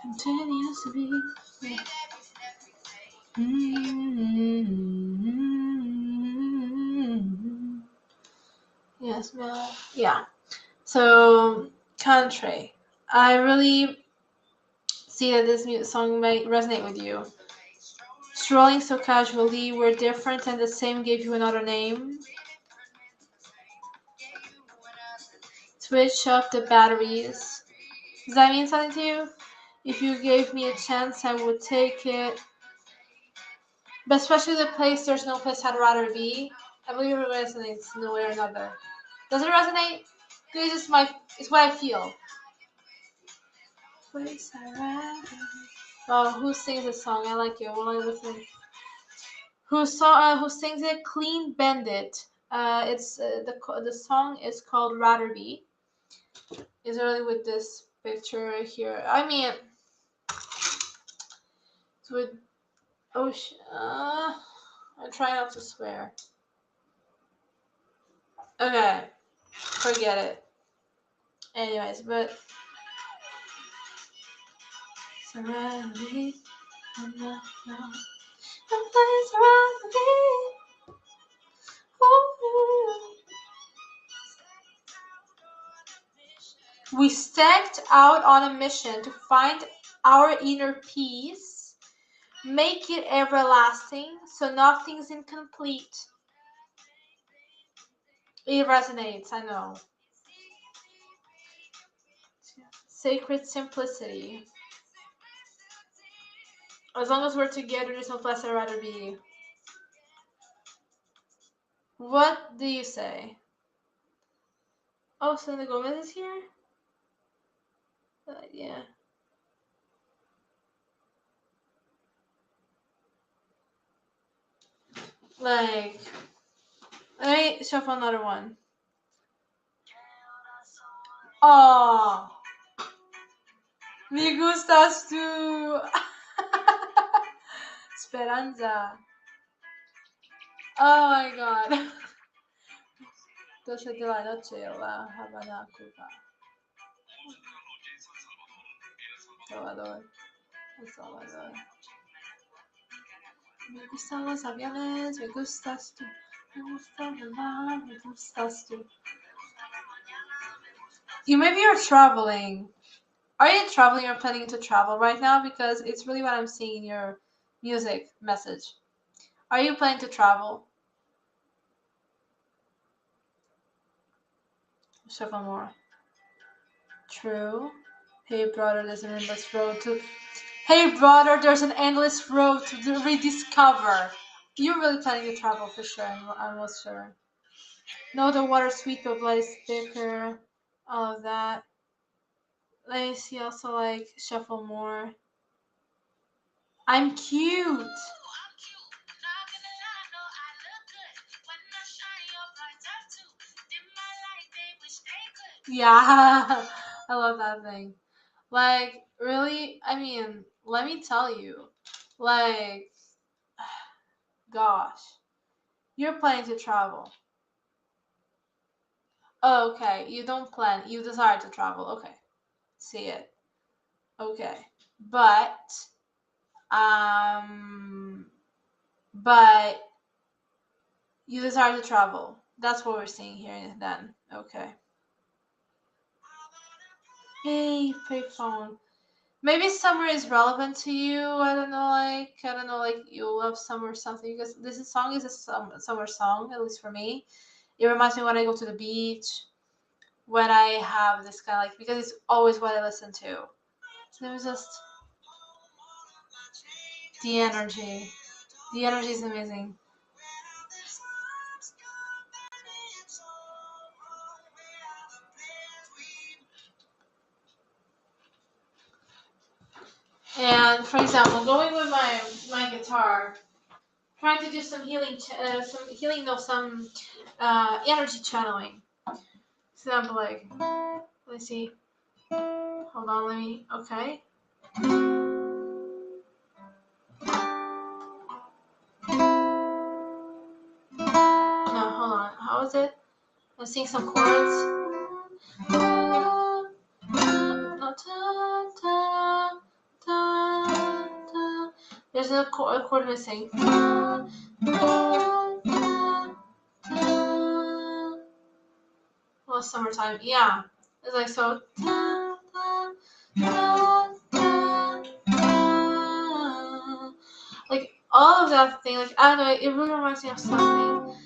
Continues to be. Yeah. Yes, ma'am. Yeah. So, country. I really see that this song might resonate with you. Strolling so casually, we're different and the same, gave you another name. Switch off the batteries. Does that mean something to you? If you gave me a chance, I would take it. But especially the place, there's no place I'd rather be. I believe it resonates in one way or another. Does it resonate? It's what I feel. Place I'd rather. Oh, who sings this song? I like it. What am I listening? Who sings it? Clean Bandit. It's the song is called Rather Be. Is really with this picture right here. I mean, with ocean. I try not to swear. Okay, forget it. Anyways, but serenity. We stepped out on a mission to find our inner peace, make it everlasting, so nothing's incomplete. It resonates, I know. Sacred simplicity. As long as we're together, there's no place I'd rather be. What do you say? Oh, Selena Gomez is here? Yeah. Like, let me shuffle another one. Oh, me gustas tú. Speranza. Oh my god. 12 de la noche, la Habana, Cuba. Salvador. El Salvador. Me gustan los aviones, me gustas tú. Me gusta el mar, me gustas tú. Maybe you're traveling. Are you traveling or planning to travel right now? Because it's really what I'm seeing in your music message. Are you planning to travel? Shuffle more. True. Hey brother, there's an endless road to. Hey brother, there's an endless road to rediscover. You're really planning to travel for sure. I'm almost sure. No, the water's sweet, but blood is thicker. All of that. Let me see. Also, like shuffle more. I'm cute. Yeah, I love that thing. Like, really, I mean, let me tell you, like, gosh, you're planning to travel. Oh, okay, you don't plan, you desire to travel. Okay, see it. Okay, but, um, but you desire to travel. That's what we're seeing here then. Okay. Hey, payphone. Maybe summer is relevant to you. I don't know, like you love summer or something, because this song is a summer song, at least for me. It reminds me when I go to the beach, when I have this kind of like, because it's always what I listen to. So there's just the energy. The energy is amazing. And for example, going with my guitar, trying to do some healing, some energy channeling. Example, like, let's see. Hold on, okay. No, hold on. How is it? I'm seeing some chords. There's a chord missing. Well, summertime. Yeah. It's like so. Like all of that thing. Like, I don't know. It really reminds me of something.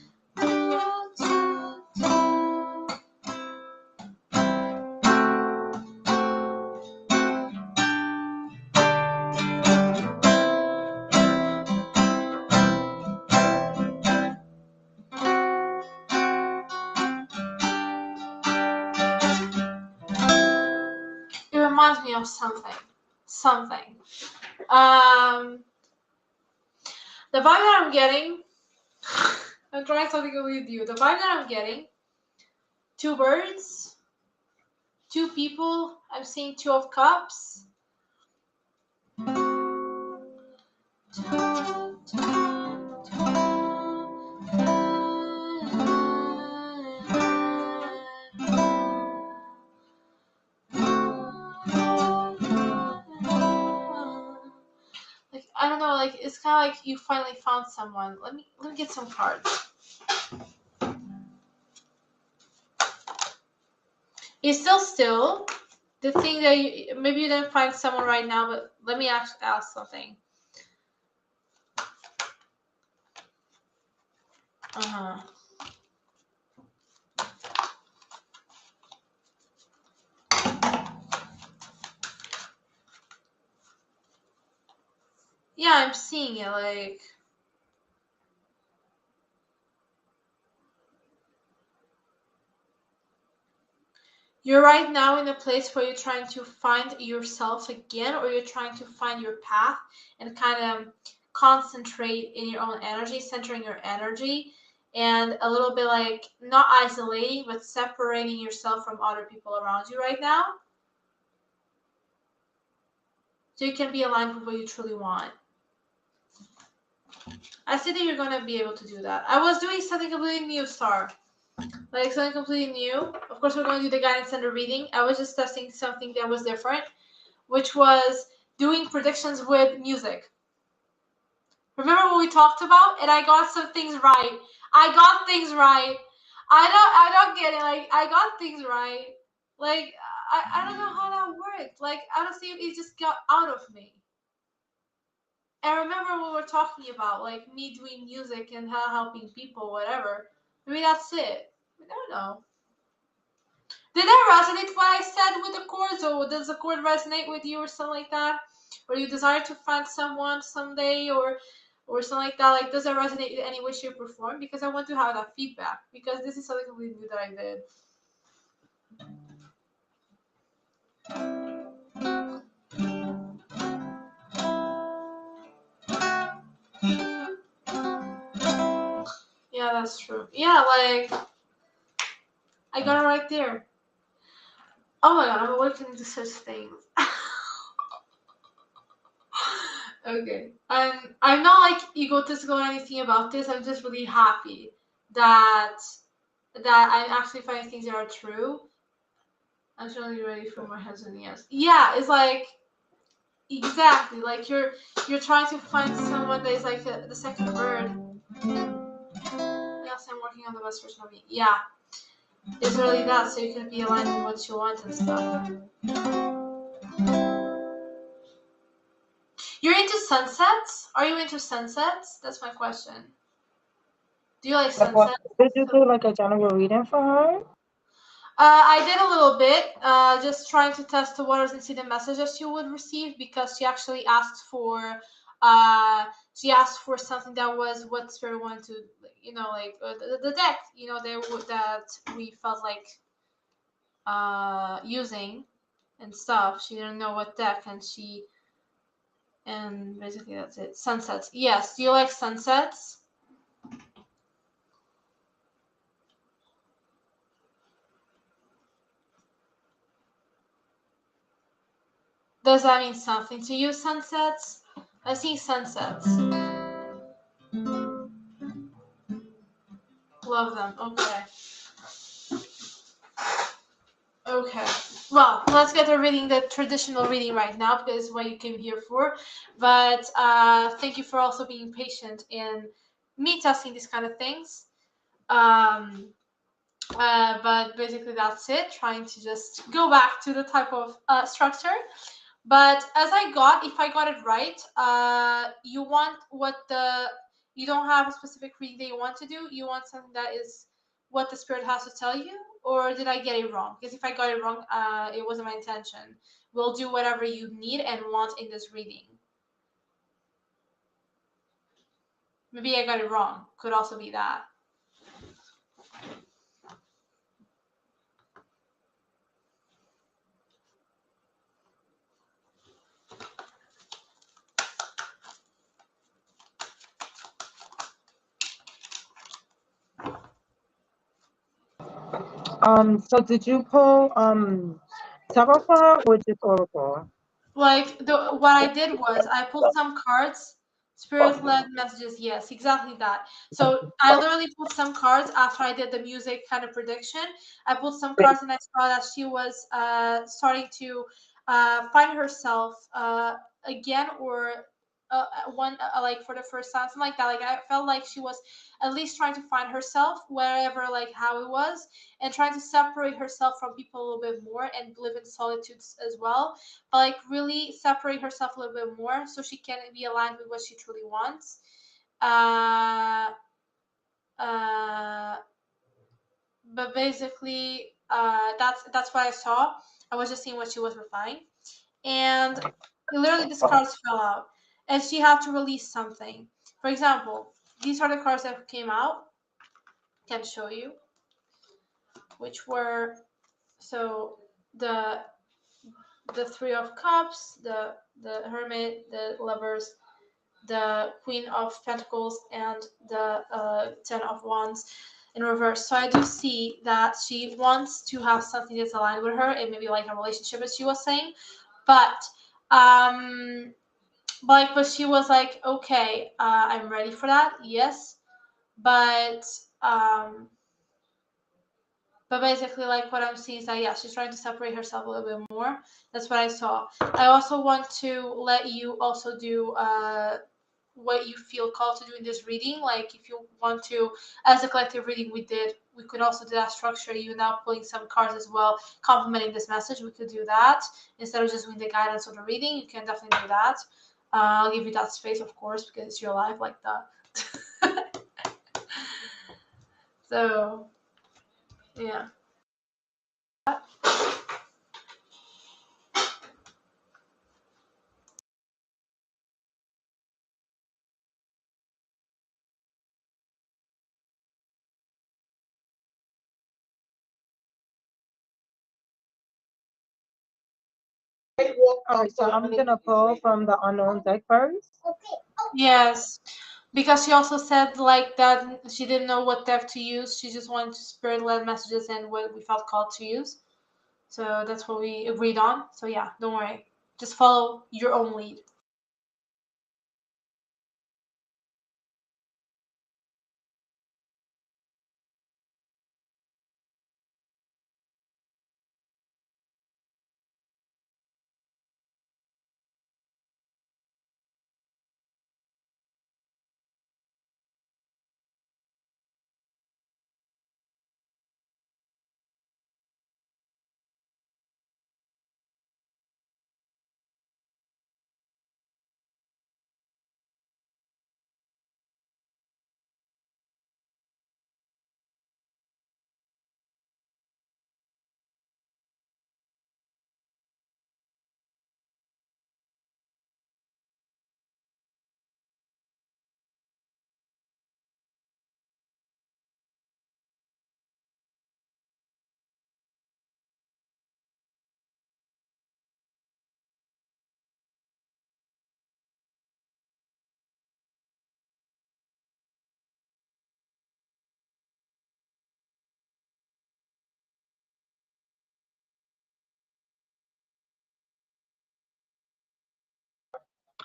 It reminds me of something. The vibe that I'm getting, I'm trying something with you. The vibe that I'm getting, two birds, 2 people. I'm seeing 2 of Cups. Like, I don't know, like, it's kind of like you finally found someone. Let me get some cards. It's still the thing that maybe you didn't find someone right now, but let me ask something. Yeah, I'm seeing it, like, you're right now in a place where you're trying to find yourself again, or you're trying to find your path and kind of concentrate in your own energy, centering your energy, and a little bit like not isolating, but separating yourself from other people around you right now, so you can be aligned with what you truly want. I see that you're going to be able to do that. I was doing something completely new, Star. Like something completely new. Of course, we're going to do the guidance and the reading. I was just testing something that was different, which was doing predictions with music. Remember what we talked about? And I got some things right. I got things right. I don't get it. Like, I got things right. Like, I don't know how that worked. Like, honestly, it just got out of me. And remember what we're talking about, like me doing music and helping people, whatever. Maybe that's it. I don't know. Did that resonate what I said with the chords, or does the chord resonate with you, or something like that? Or you desire to find someone someday, or something like that? Like, does it resonate in any way, shape, or form? Because I want to have that feedback, because this is something completely new that I did. Yeah, that's true. Yeah, like, I got it right there. Oh my god, I'm awakening to such things. Okay. I'm not like egotistical or anything about this. I'm just really happy that I'm actually finding things that are true. I'm totally ready for my husband, yes. Yeah, it's like exactly like you're trying to find someone that is like the second bird. Yes, I'm working on the best version of me. Yeah. It's really that, so you can be aligned with what you want and stuff. You're into sunsets? Are you into sunsets? That's my question. Do you like sunsets? Did you do like a general reading for her? I did a little bit, just trying to test the waters and see the messages she would receive, because she actually asked for, something that was what Spirit wanted to, like the deck, that we felt like using and stuff. She didn't know what deck, and basically that's it. Sunsets. Yes. Do you like sunsets? Does that mean something to you, sunsets? I see sunsets. Love them. Okay. Okay. Well, let's get the traditional reading right now, because it's what you came here for. But thank you for also being patient in me testing these kind of things. But basically that's it. Trying to just go back to the type of structure. But if I got it right, you want you don't have a specific reading that you want to do. You want something that is what the Spirit has to tell you, or did I get it wrong? Because if I got it wrong, it wasn't my intention. We'll do whatever you need and want in this reading. Maybe I got it wrong. Could also be that. So did you pull tarot for her or just oracle? Like what I did was I pulled some cards, spirit-led messages. Yes, exactly that. So I literally pulled some cards after I did the music kind of prediction. I pulled some cards and I saw that she was starting to find herself again, or one like for the first time, something like that. Like I felt like she was at least trying to find herself wherever, like how it was, and trying to separate herself from people a little bit more and live in solitude as well, but like really separate herself a little bit more so she can be aligned with what she truly wants. Uh, uh, but basically, that's what I saw. I was just seeing what she was replying, and literally these cards fell out, and she had to release something. For example, these are the cards that came out. I can show you, which were so the the Three of Cups, the Hermit, the Lovers, the Queen of Pentacles, and the Ten of Wands in reverse. So I do see that she wants to have something that's aligned with her, and maybe like a relationship, as she was saying. But um, but she was like, okay, I'm ready for that. Yes, but um, but basically, like what I'm seeing is that yeah, she's trying to separate herself a little bit more. That's what I saw. I also want to let you also do what you feel called to do in this reading. Like if you want to, as a collective reading we did, we could also do that structure, you now pulling some cards as well, complementing this message. We could do that instead of just doing the guidance of the reading. You can definitely do that. I'll give you that space, of course, because it's your life, like that. So yeah. Alright, so I'm gonna pull from the unknown deck first. Yes, because she also said like that she didn't know what deck to use. She just wanted to spirit-led messages and what we felt called to use. So that's what we agreed on. So yeah, don't worry. Just follow your own lead.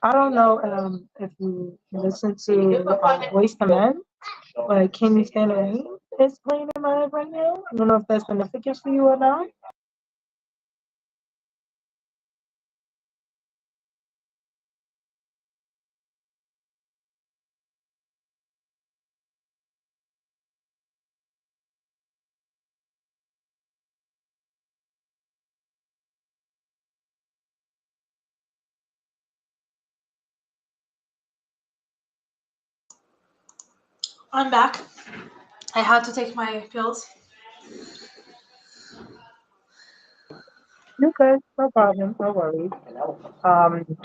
I don't know if you listen to Waste the Men, but Can You Stand the Rain is playing in my head right now. I don't know if that's significant for you or not. I'm back. I had to take my pills. You good? No problem. No worries.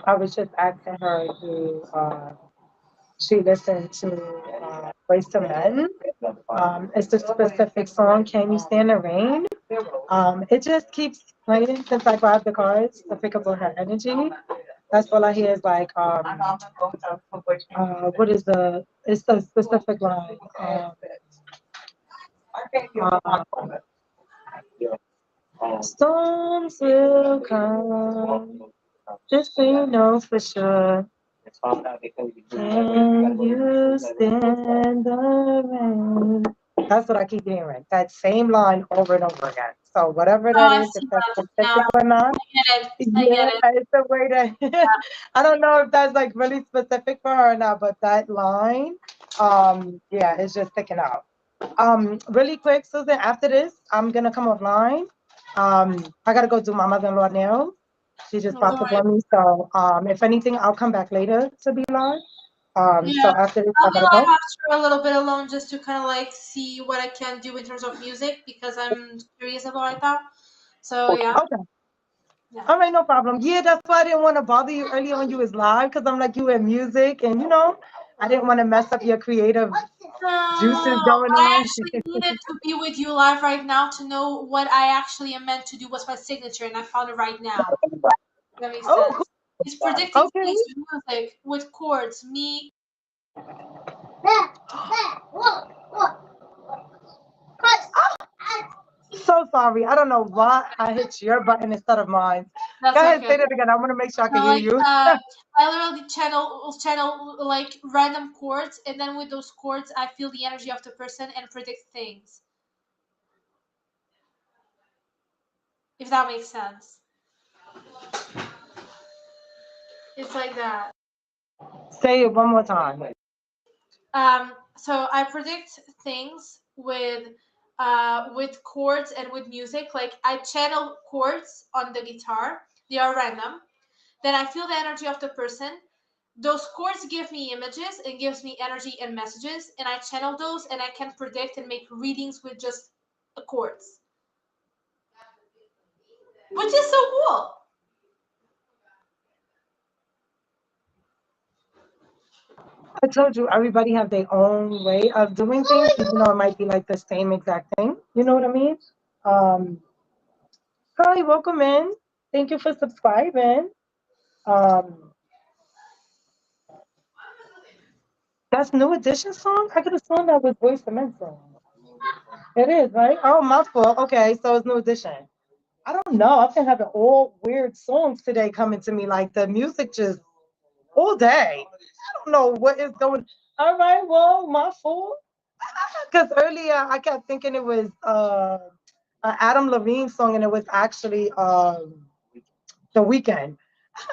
I was just asking her to she listened to Waste the Men. It's the specific song "Can You Stand the Rain." It just keeps playing since I grabbed the cards to pick up on her energy. That's all I hear is like, what is it's the specific line. Uh, Storms will come. This we know for sure. Can you stand the rain? That's what I keep hearing. That same line over and over again. So whatever Oh, that I is, see if that's that now. specific or not, I get it. I yeah, get it. it's a way to. I don't know if that's like really specific for her or not, but that line, yeah, it's just sticking out. Really quick, Susan. After this, I'm gonna come offline. I gotta go do my mother-in-law nails. She just No, don't popped up worry. on me. So, if anything, I'll come back later to be live. So Yeah, after this, I I'll be gotta live go. after a little bit alone just to kind of like see what I can do in terms of music because I'm curious about that. So yeah, Okay. yeah. All right, no problem. Yeah, that's why I didn't want to bother you earlier when you was live, because I'm like you in music, and I didn't want to mess up your creative No, juices going I on. actually needed to be with you live right now to know what I actually am meant to do. What's my signature, and I found it right now. That makes Oh, sense. It's cool. predicting Okay. things with music, with chords. Me, So sorry. I don't know why I hit your button instead of mine. that's Go ahead, okay. say that again. I want to make sure I So can hear like you. I literally channel like random chords, and then with those chords, I feel the energy of the person and predict things. If that makes sense, it's like that. Say it one more time. So I predict things with chords and with music. Like I channel chords on the guitar. They are random. Then I feel the energy of the person. Those chords give me images and gives me energy and messages, and I channel those, and I can predict and make readings with just chords, which is so cool. I told you everybody have their own way of doing things, even though it might be like the same exact thing. You know what I mean? Um, Hi, welcome in. Thank you for subscribing. Um, that's New Edition song. I could have sworn that was Boyz II Men song. It is, right? Oh, my fault. Okay, so it's New Edition. I don't know. I've been having all weird songs today coming to me, like the music just all day. I don't know what is going. All right, well, my fault. Because earlier I kept thinking it was an Adam Levine song, and it was actually The Weeknd.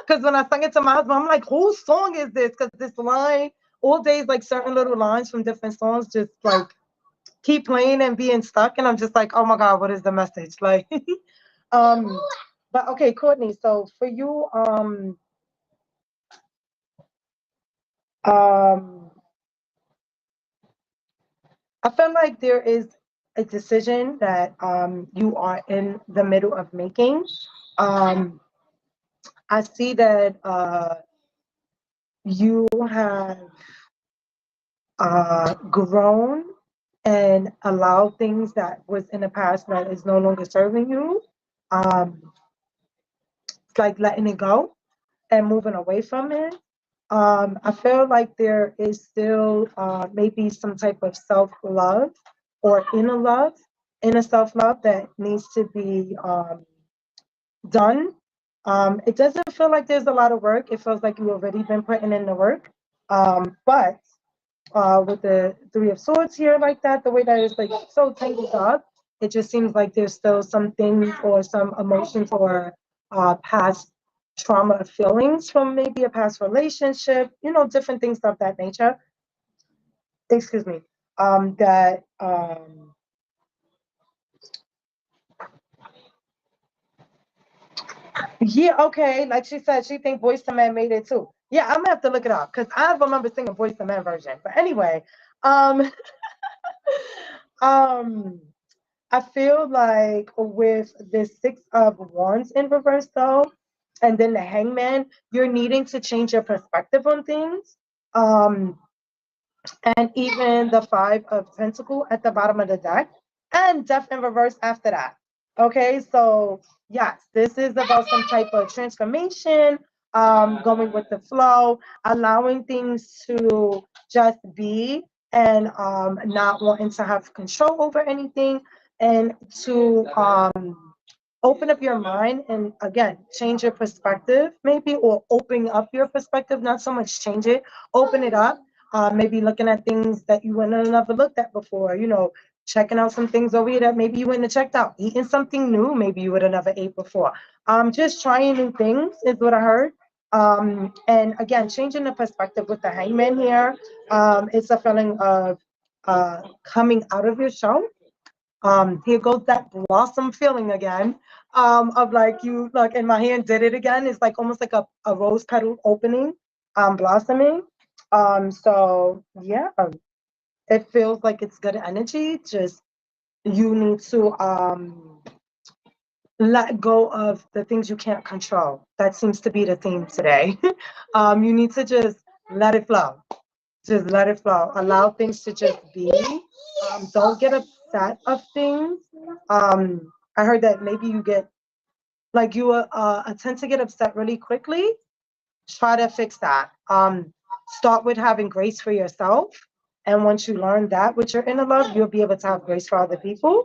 Because when I sang it to my husband, I'm like, whose song is this? Because this line, all days, like certain little lines from different songs, just like keep playing and being stuck, and I'm just like, oh my god, what is the message? Like, um, but okay, Courtney. So for you, um, I feel like there is a decision that you are in the middle of making. Um, I see that you have grown and allowed things that was in the past that is no longer serving you. It's like letting it go and moving away from it. I feel like there is still maybe some type of self love or inner self love that needs to be done. It doesn't feel like there's a lot of work. It feels like you've already been putting in the work. But with the Three of Swords here, like that, the way that it's like so tangled up, it just seems like there's still some things or some emotions or past trauma feelings from maybe a past relationship, different things of that nature. Excuse me. That Yeah, okay. Like she said, she think Boyz II Men made it too. Yeah, I'm gonna have to look it up because I remember singing Boyz II Men version. But anyway, um, um, I feel like with the Six of Wands in reverse though, and then the Hangman, you're needing to change your perspective on things. Um, and even the Five of Pentacle at the bottom of the deck, and Death in reverse after that. Okay, so yes, this is about some type of transformation, going with the flow, allowing things to just be, and not wanting to have control over anything, and to open up your mind and again change your perspective maybe, or open up your perspective, not so much change it, open it up. Maybe looking at things that you wouldn't have never looked at before, checking out some things over here that maybe you wouldn't have checked out, eating something new maybe you would have never ate before. Just trying new things is what I heard. And again, changing the perspective with the hangman here. It's a feeling of coming out of your shell. Here goes that blossom feeling again. Of like you look, and my hand did it again. It's like almost like a rose petal opening, blossoming. So yeah, it feels like it's good energy. Just you need to let go of the things you can't control. That seems to be the theme today. You need to just let it flow. Just let it flow. Allow things to just be. Don't get upset of things. I heard that maybe you get like you tend to get upset really quickly. Try to fix that. Start with having grace for yourself, and once you learn that with your inner love, you'll be able to have grace for other people.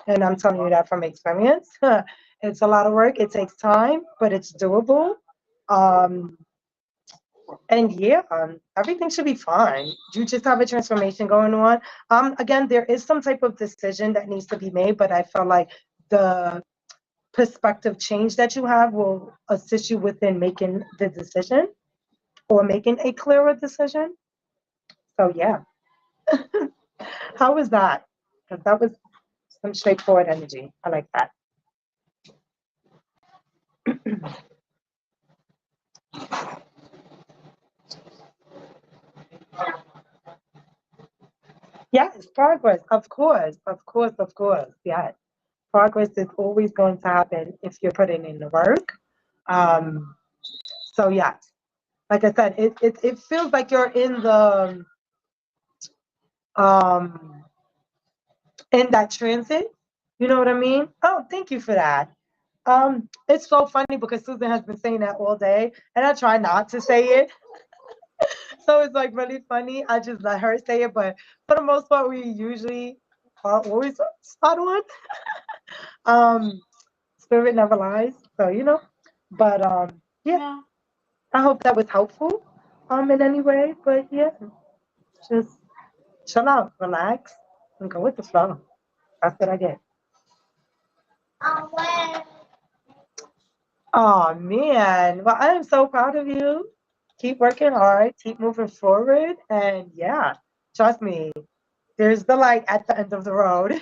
And I'm telling you that from experience. It's a lot of work. It takes time, but it's doable. Um, and yeah, everything should be fine. You just have a transformation going on. Again, there is some type of decision that needs to be made, but I felt like the perspective change that you have will assist you within making the decision or making a clearer decision. So yeah, how was that? Because that was some straightforward energy. I like that. Yes, progress, of course, of course, of course. Yes, progress is always going to happen if you're putting in the work. Um, so yes, like I said, it feels like you're um in that transit. You know what I mean? Oh, thank you for that. It's so funny because Susan has been saying that all day, and I try not to say it. So it's like really funny. I just let her say it, but for the most part, we usually are always spot on. Um, Spirit never lies, so But yeah, Yeah. I hope that was helpful in any way. But yeah, just chill out, relax, and go with the flow. That's what I get. Oh man, well, I am so proud of you. Keep working hard, keep moving forward, and yeah, trust me, there's the light at the end of the road.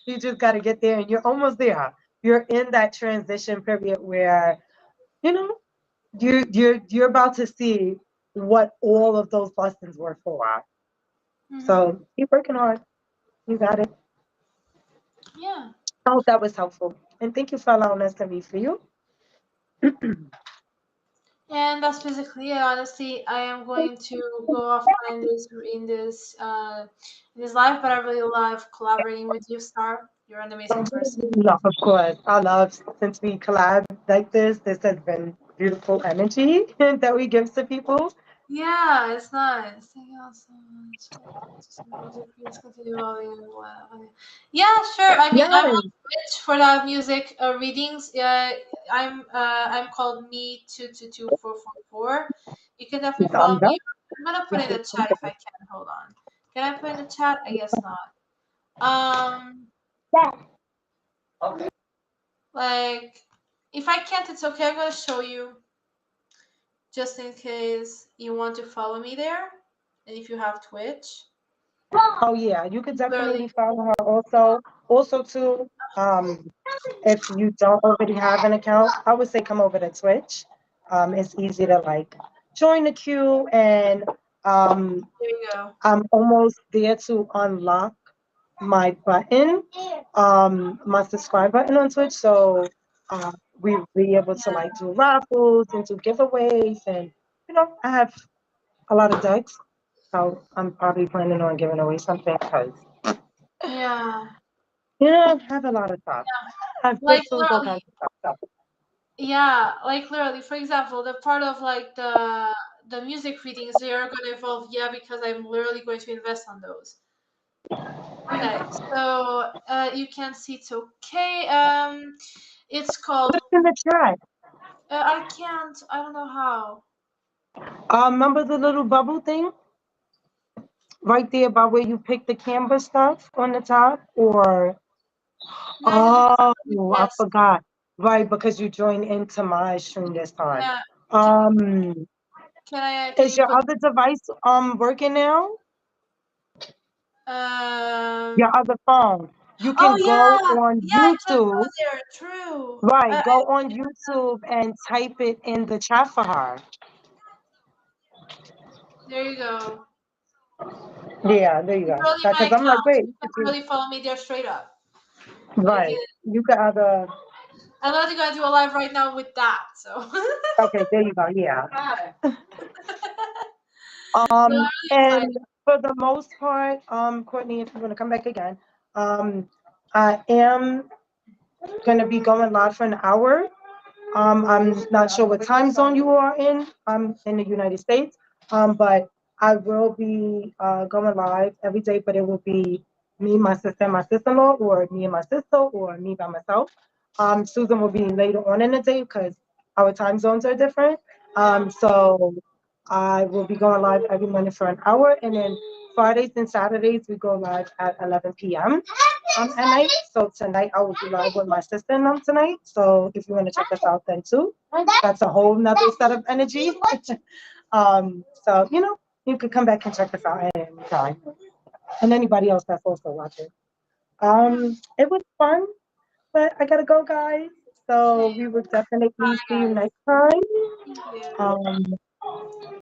You just got to get there, and you're almost there. You're in that transition period where you know you're about to see what all of those lessons were for. Mm-hmm. So keep working hard. You got it. Yeah. I hope that was helpful, and thank you for allowing us to read for you. And that's basically it. Honestly, I am going to go offline in this life, but I really love collaborating with you, Star. You're an amazing person. No, of course. I love since we collab like this has been beautiful energy that we give to people. Yeah, it's nice. Thank you all so much. Music, please continue evolving. Yeah, sure. I mean, I'm Yes, on Twitch for the music readings. I'm called me222444. You can definitely follow thumbs me. up. I'm gonna put in the chat if I can. Hold on. Can I put in the chat? I guess not. Um, like if I can't, it's okay. I'm gonna show you just in case you want to follow me there, and if you have Twitch. Oh yeah, you could Literally. definitely follow her also too. If you don't already have an account, I would say come over to Twitch. It's easy to like join the queue, and There you go. I'm almost there to unlock my button, my subscribe button on Twitch. So we'll be able to like do raffles and do giveaways, and I have a lot of ducks, so I'm probably planning on giving away something because Yeah. I have a lot of stuff. I have Like crystals, all literally. kinds of stuff. Yeah, like literally. For example, the part of like the music readings, they are gonna evolve, yeah, because I'm literally going to invest on those. Okay, so you can see it's okay. It's called. Put it in the chat. I can't. I don't know how. Remember the little bubble thing right there by where you pick the canvas stuff on the top? Or, No, you just oh, I request. forgot. Right, because you joined into my stream this time. Yeah. Um, Can I? Can is you your put? other device working now? Um. Your other phone. You Oh can go yeah. on Yeah, I can't go YouTube. there. True. Right, go on YouTube and type it in the chat for her. There you go. Yeah, there you It's go. already my Because I'm like, account. wait, You can really follow me there straight up. Like right. You got other. I'm not gonna do a live right now with that. So. Okay, there you go. Yeah. No, I'm really excited. And for the most part, Courtney, if you want to come back again, I am gonna be going live for an hour. I'm not sure what time zone you are in. I'm in the United States. But I will be going live every day, but it will be me, my sister, and my sister-in-law, or me and my sister, or me by myself. Susan will be later on in the day because our time zones are different. So I will be going live every morning for an hour, and then Fridays and Saturdays we go live at 11 p.m. At night. So tonight I will be live with my sister and them tonight. So if you want to check us out then too, that's a whole nother set of energy. So you could come back and check us out at any time, and anybody else that's also watching. It was fun, but I gotta go, guys. So we will definitely Bye, see you guys. next time. Thank you. Um,